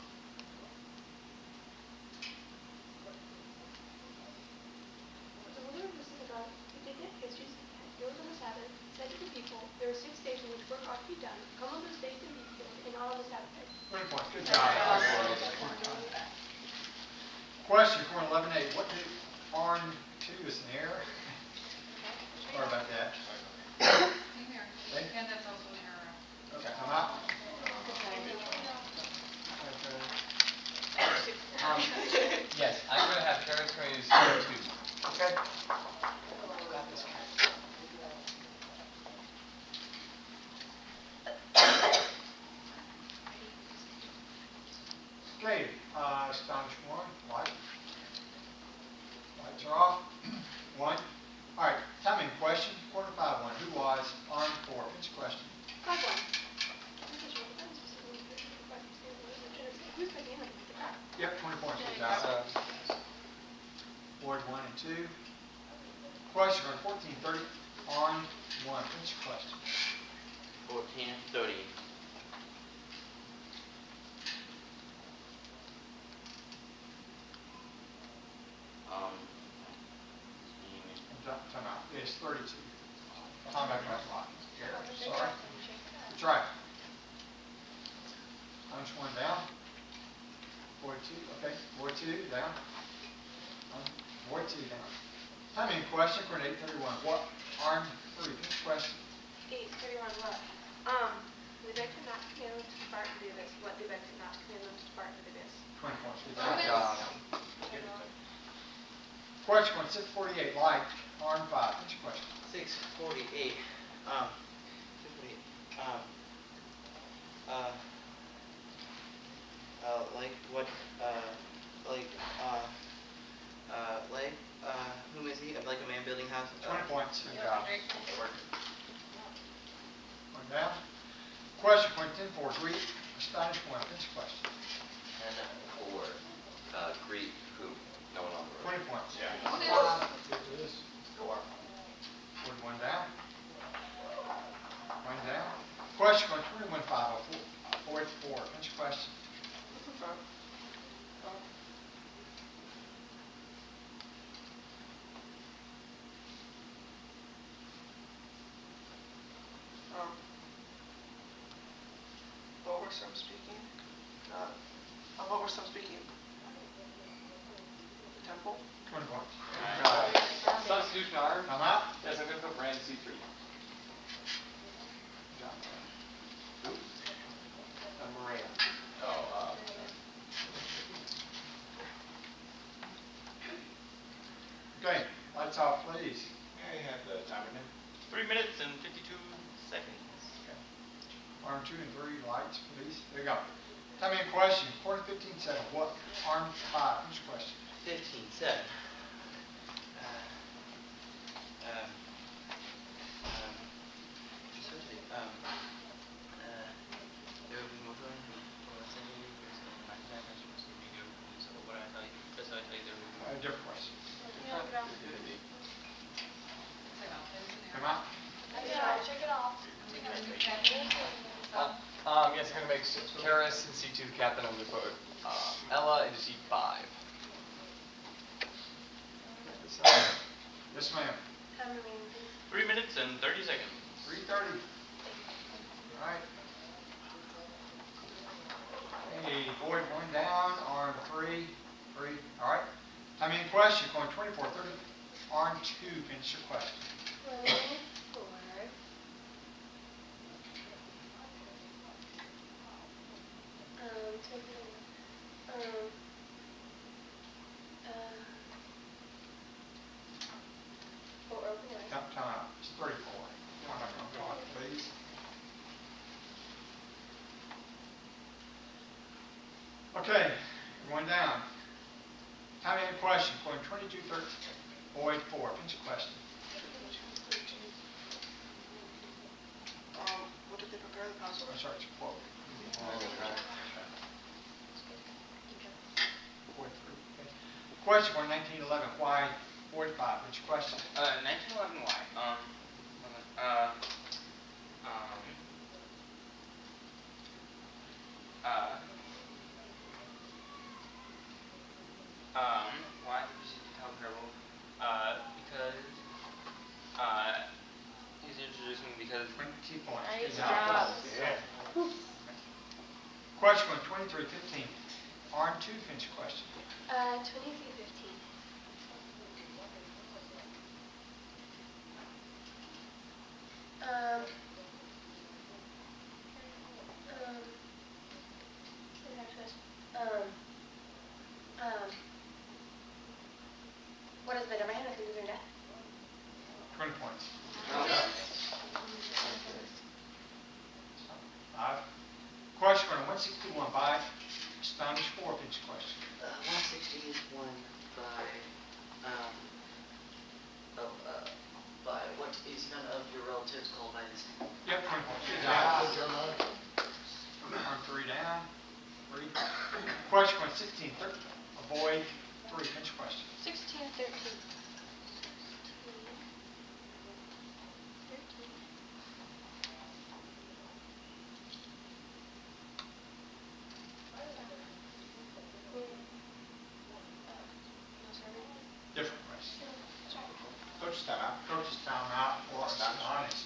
The ruler of the synagogue, who did get pastries, rose on the Sabbath, said to the people, there are 6 days in which work ought to be done. Come on those days and be healed, and not on the Sabbath day. 20 points. Good job. Question for 11A. What did Arm 2 is an error? Sorry about that. Same here. Okay. And that's also an error. Okay, come out. Yes, I'm gonna have Karen's going to use C2. Okay. Got this. Okay, astonish one, light. Lights are off. One. All right, timing question, quarter 5-1. Who was armed for? Which question? 5-1. Yep, 20 points was out. Board 1 and 2. Question on 1430, armed 1. Which question? 1430. Time out. It's 32. Time back up. Sorry. That's right. Punch 1 down. Board 2. Okay. Board 2 down. Board 2 down. Timing question for an 831. What armed 3? Which question? 831 what? The victim not command them to depart to do this. What the victim not command them to depart to do this. 20 points. Good job. Question on 648. Light armed 5. Which question? 648. 648. Like what? Whom is he? Like a man building house. 20 points. Good job. One down. Question point 1043. Astonish 1. Which question? 10-4. Greet who? No one on the road. 20 points. Yeah. Score. Board 1 down. 1 down. Question on 21504. Board 4. Which question? What were some speaking? What were some speaking? The temple? 20 points. Substitution arm. Come out. Yes, I'm gonna put Brand C3. Maria. Oh, Okay. Lights off, please. May I have the timer now? 3 minutes and 52 seconds. Arm 2 and 3. Lights, please. There you go. Timing question. Quarter 15-7. What armed 5? Which question? 15-7. Different question. Come out. Check it off. Yes, I'm gonna make Karis in C2 the captain. I'm gonna put Ella into C5. Yes, ma'am. 3 minutes and 30 seconds. 3:30. All right. Hey, board 1 down. Arm 3. 3. All right. Timing question. Going 24:30. Arm 2. Finish your question. 24. Time out. It's 34. Come on, please. Okay, going down. Timing question. Going 22:13. Void 4. Finish your question. What did they prepare the password? I'm sorry, it's a quote. Void 3. Okay. Question on 1911. Why void 5? Finish your question. 1911 why? Why did you tell Parable? Because, he's introducing me because. 20 points. Nice Good job. Yeah. Question on 23:15. Arm 2. Finish your question. 23:15. Um, what is the demand of using that? 20 points. 5. Question on 161.5. Spanish 4 pinch question. 160 is won by, by what is none of your relatives called by this name? Yep, 20 points. Good job. Arm 3 down. 3. Question on 16. Avoid 3 pinch question. 16, 13. Different question. Coach's timeout. Coach's timeout for honest.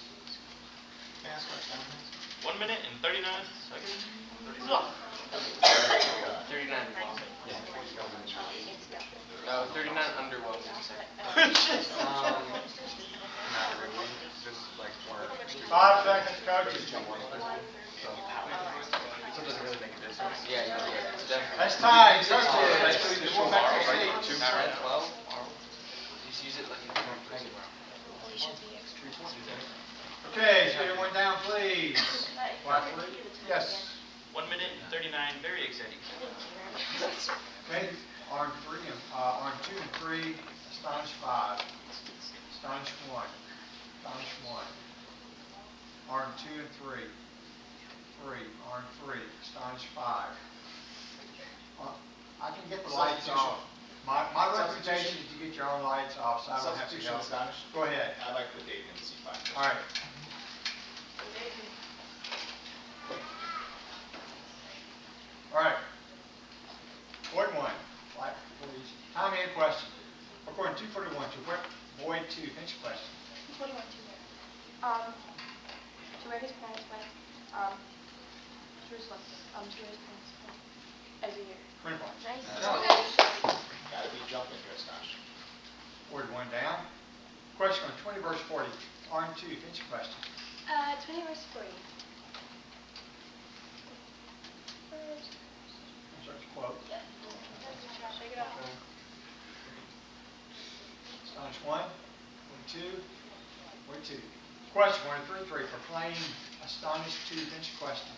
Can I ask what time it is? 1 minute and 39 seconds. 39 No, 39 under what would you say? Not really, just like more. 5 seconds, coaches. So it doesn't really make a difference. Yeah, definitely. That's time. Coaches. Basically just Go go back to borrow, your right? seats. 2, 10, 12. Just use it like you can anywhere. Okay, so everyone down, please. Yes. 1 minute and 39, very exciting. Okay, arm 3 and arm 2 and 3, astonish 5, astonish 1, astonish 1, arm 2 and 3, arm 3, astonish 5. I can get the lights off. My recommendation is to get your own lights off, so I don't have to go. Astonish. Go ahead. I like the Dayton and C5. All right. All right. Void 1. Time and question. According to 241, to void 2, pinch question. 41, 2 to where his parents went, Jerusalem, to where his parents went every year. 20 points. Nice. Gotta be jumping here, Astonish. Void 1 down. Question on 20 verse 40. Arm 2, pinch question. 20 verse 40. Search quote. Yeah. Shake it off. Astonish 1, void 2, void 2. Question 133. Proclaim astonish 2, pinch question.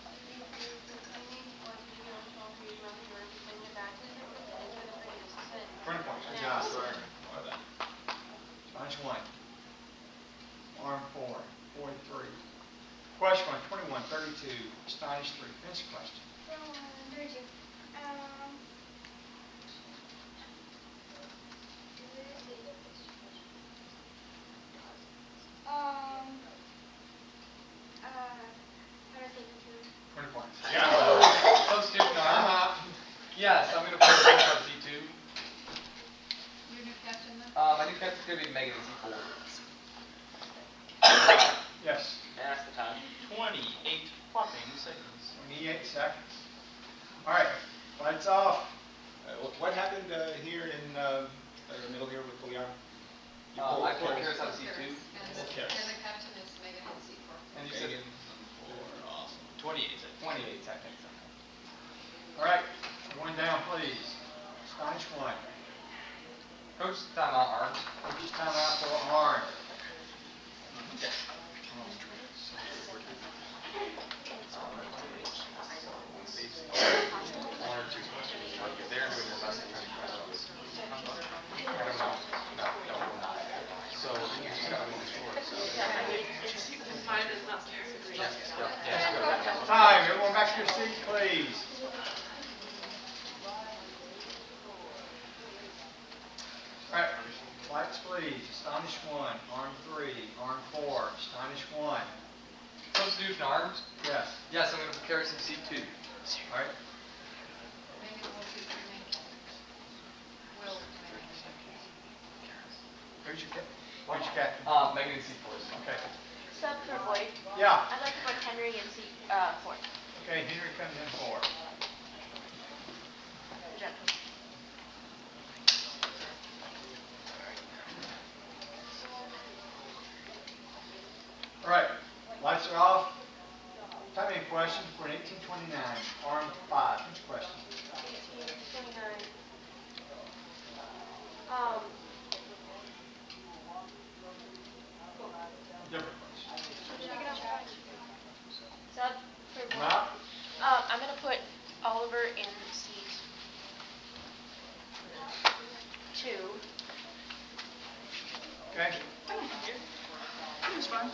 20 points. Good job. Astonish 1. Arm 4, void 3. Question 121, 32. Astonish 3, pinch question. 32. How do I say it? 20 points. Substitution arm. Yes, I'm going to play the C2. Your new captain then? My new captain's going to be Megan in C4. Yes. Pass the time. 28 whopping seconds. 28 seconds. All right. Lights off. What happened here in the middle here with Leon? I put Karis on C2. And the captain is Megan in C4. And you said 28 seconds. 28 seconds. All right. One down, please. Astonish 1. Coach, timeout arms. Coach's timeout for arm. Time. Everyone back to your seats, please. All right. Lights, please. Astonish 1. Arm 3. Arm 4. Astonish 1. Substitution arms. Yes. Yes, I'm going to put Karis in C2. All right. Megan will shoot your name. Will. Who's your captain? Megan in C4. Okay. Sub for void. Yeah. I'd like to put Henry in C4. Okay, Henry comes in 4. Good job. All right. Lights are off. Timing question for an 1829, arm 5. Which question? 1829. Different question. Is that for Map? I'm gonna put Oliver in seat 2. Okay. It's fine.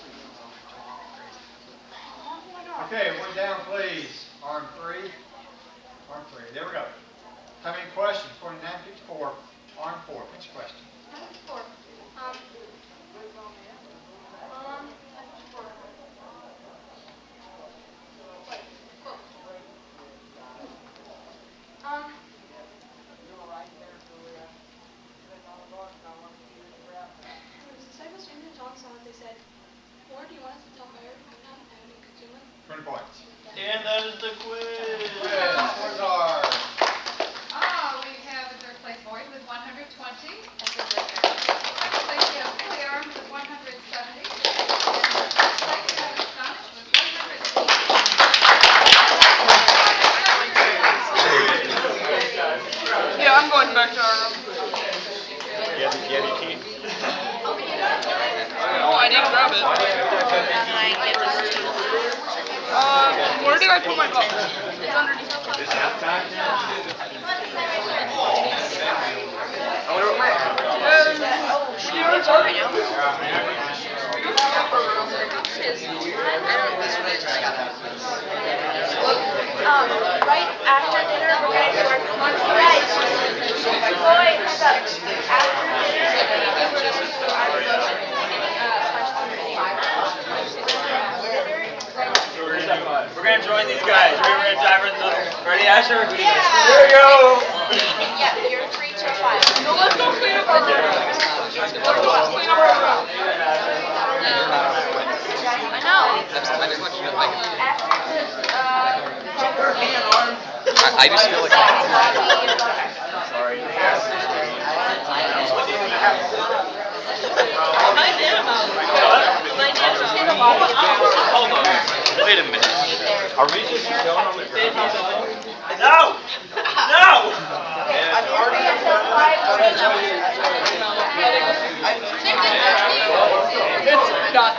Okay, one down, please. Arm 3. Arm 3. There we go. Timing question 4954, arm 4. Which question? 4. They said, or do you want us to tell Mayor to come down and consume it? 20 points. And that is the quiz. Scores are. We have a third place boy with 120. Second place we have Fully Armed with 170. And first place we have Astonished with 180. Yeah, I'm going back to our room. You have your key? No, I didn't grab it. Where did I put my book? It's underneath. Right after dinner, we're going to work on rice. Boy, heads up. After We're gonna join these guys. We're gonna dive in the. Ready, Asher? Yeah. Here we go. Yeah, you're 3 to 5. No, let's go clean up our room. Let's go clean up our room. I know. I just feel like. Sorry. Hold on. Wait a minute. Are we just showing on the ground? No! No! I've already identified. It's not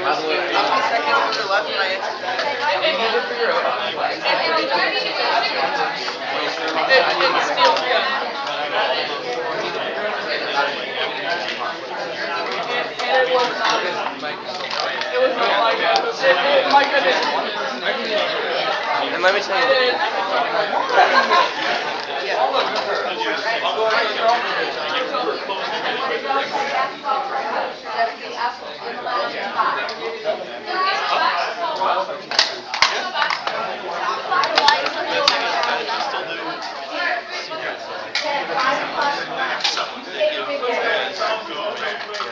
How many seconds was there left when I answered that? It's still good. It was not like that. My goodness. And let me tell you.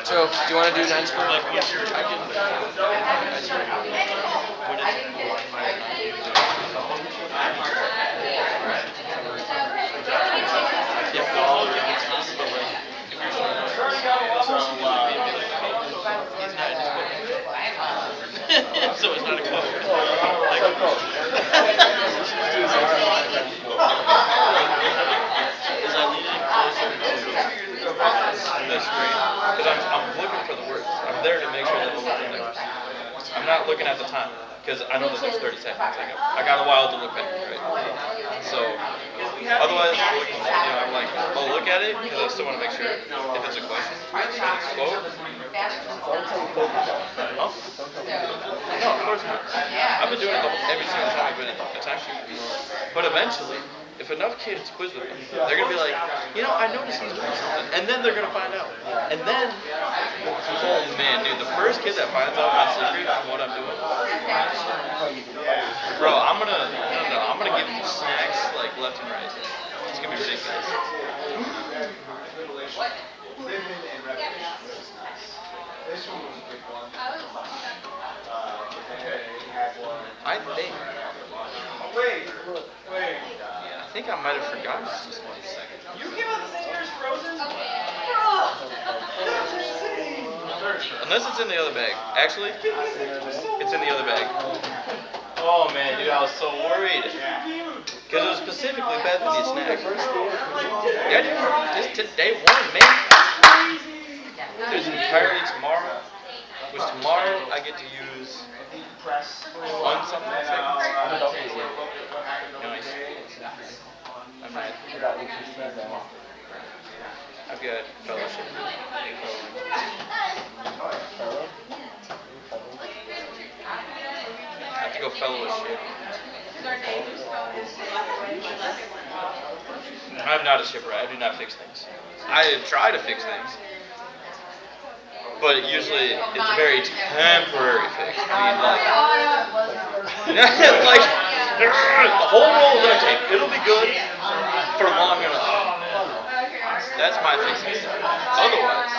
So, do you want to do 9 square? So it's not a quote. This screen, because I'm looking for the words. I'm there to make sure that the whole thing is. I'm not looking at the time, because I know that there's 30 seconds. I got a while to look back, right? So, otherwise, I'm like, I'll look at it, because I still want to make sure if it's a question, quote. Huh? No, of course not. I've been doing it every single time I've been in a time sheet. But eventually, if enough kids quiz with me, they're going to be like, I noticed he's doing something. And then they're going to find out. And then, oh man, dude, the first kid that finds out my secret and what I'm doing, bro, I'm going to give you snacks like left and right. It's going to be ridiculous. This one was a quick one. I think. Wait. Yeah, I think I might have forgotten just 1 second. You came out the same year as Frozen? Okay. Unless it's in the other bag. Actually, it's in the other bag. Oh man, dude, I was so worried. Because it was specifically Bethany's snack. Yeah, dude, this day one, man. There's entirely tomorrow. Which tomorrow I get to use one something seconds. Nice. I'm mad. I've got fellowship. I have to go fellowship. I'm not a shipper. I do not fix things. I try to fix things. But usually it's a very temporary fix. I mean, like the whole roll of duct tape. It'll be good for long enough. That's my fixing stuff. Otherwise,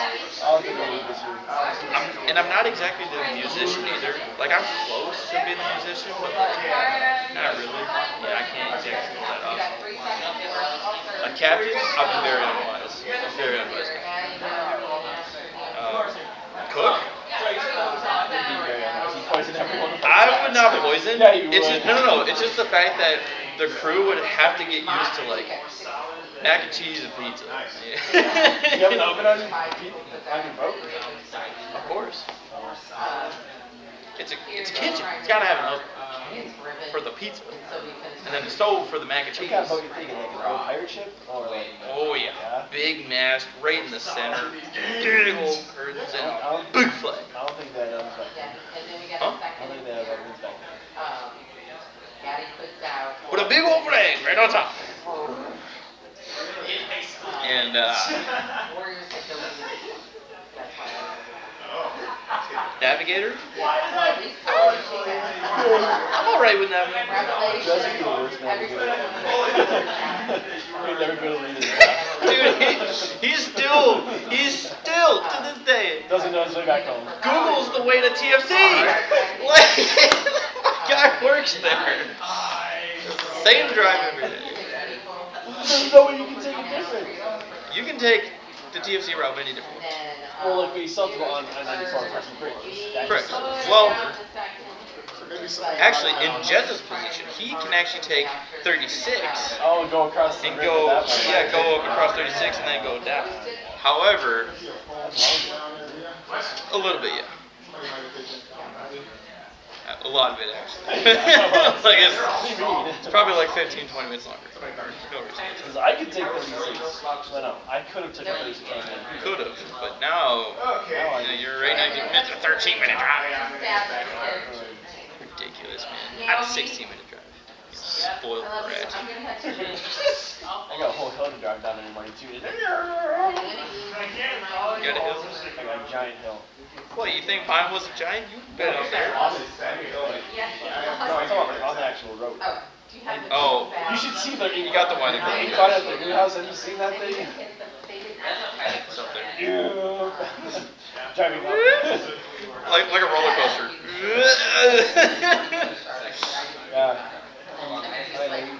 I'm not exactly the musician either. Like I'm close to being a musician, but not really. Yeah, I can't exactly pull that off. A captain, I'll be very unwise. Very unwise. Cook? I would not poison. Yeah, you it's would. just no. It's just the fact that the crew would have to get used to like mac and cheese and pizza. Yeah. You have an oven on your boat? Of course. It's a kitchen. It's gotta have an oven for the pizza, and then the stove for the mac and cheese. What kind of boat you thinking? Like an old pirate ship? Or like, oh yeah, big mast right in the center, big old curtains and big flag. I don't think that oven's back there. Huh? I don't think that oven's back there. With a big old flag right on top. And navigator? I'm alright with navigator. That's the worst navigator. We've never been able to read it. Dude, he's still to this day. Doesn't know his way back home. Google's the way to TFC. Like, guy works there. Same drive every day. There's no way you can take it different. You can take the TFC route many different ways. Well, like we saw on I-94 across the bridge. Correct. Well, actually, in Jez's position, he can actually take 36. Oh, go across the and bridge. go, yeah, go across 36 and then go down. However, a little bit, yeah. A lot of it, actually. Like it's probably like 15, 20 minutes longer. Because I could take 36. No, I could have taken 36. Could have, but now, you're right now, it's a 13-minute drive. Ridiculous, man. I have a 16-minute drive. Spoiled brat. I got a whole hill to drive down in the morning, too. You got a hill? I got a giant hill. What, you think mine was a giant? You bet out there. No, I'm talking about on the actual road. Oh. You should see the... You got the one. You caught it at the greenhouse. Have you seen that thing? It's up there. Driving up. Like a roller coaster. Yeah.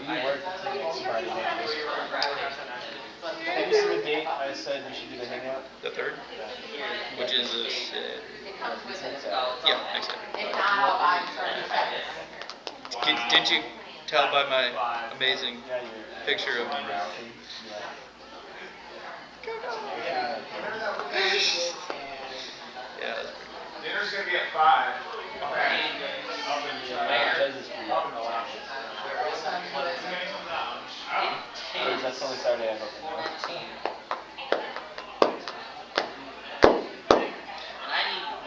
You work Friday night. Have you seen the date I said we should do the hangout? The 3rd? Which is yeah, next Saturday. Didn't you tell by my amazing picture of yeah. Dinner's gonna be at 5. That's the only Saturday I've opened.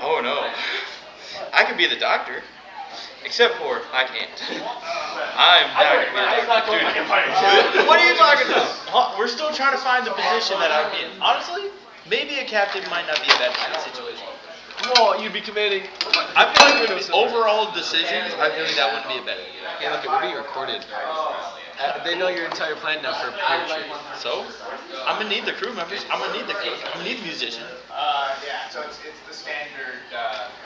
Oh no. I could be the doctor. Except for I can't. I'm not gonna be a doctor. Dude, what are you talking about? We're still trying to find the position that I'd be in. Honestly, maybe a captain might not be a bad situation. Well, you'd be committing. I feel like with overall decisions, I feel like that wouldn't be a bad idea. Hey, look, it will be recorded. They know your entire plan now for a pirate ship. So, I'm gonna need the crew members. I'm gonna need the cook. I'm gonna need the musician. Yeah, so it's the standard.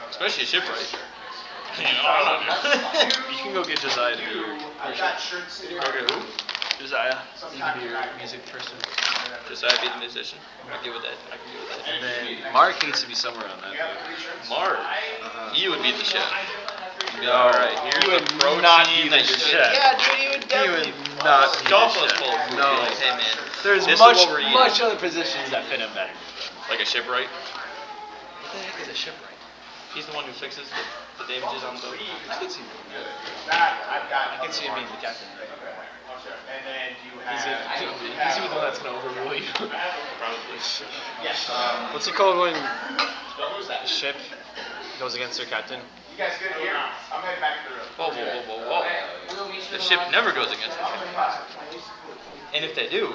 Especially a shipwright. You know, I don't know. You can go get Josiah to be your I've got shirts. Okay, who? Josiah. You can be your music person. Just so I be the musician. I can deal with that. I can deal with that. And then Mark needs to be somewhere on that. Mark, you would be the chef. No, All right, here's you the would protein not be that the you're chef. getting. Yeah, dude, you would definitely not be the Stuff us chef. full of food. No. Be like, hey man, There's this much, is what we're eating. much other positions that fit him better. Like a shipwright. What the heck is a shipwright? He's the one who fixes the damages on the boat. I can see him. I can see him being the captain. And then you He's have. the one that's gonna overrule you. Probably. Yes. What's it called when Who's that? a ship goes against their captain? You guys good here? I'm heading back to the room. Whoa. The ship never goes against the captain. And if they do,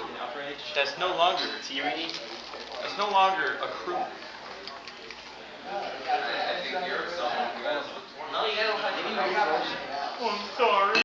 that's no longer a tyranny. That's no longer a crew. No, you gotta. I'm sorry.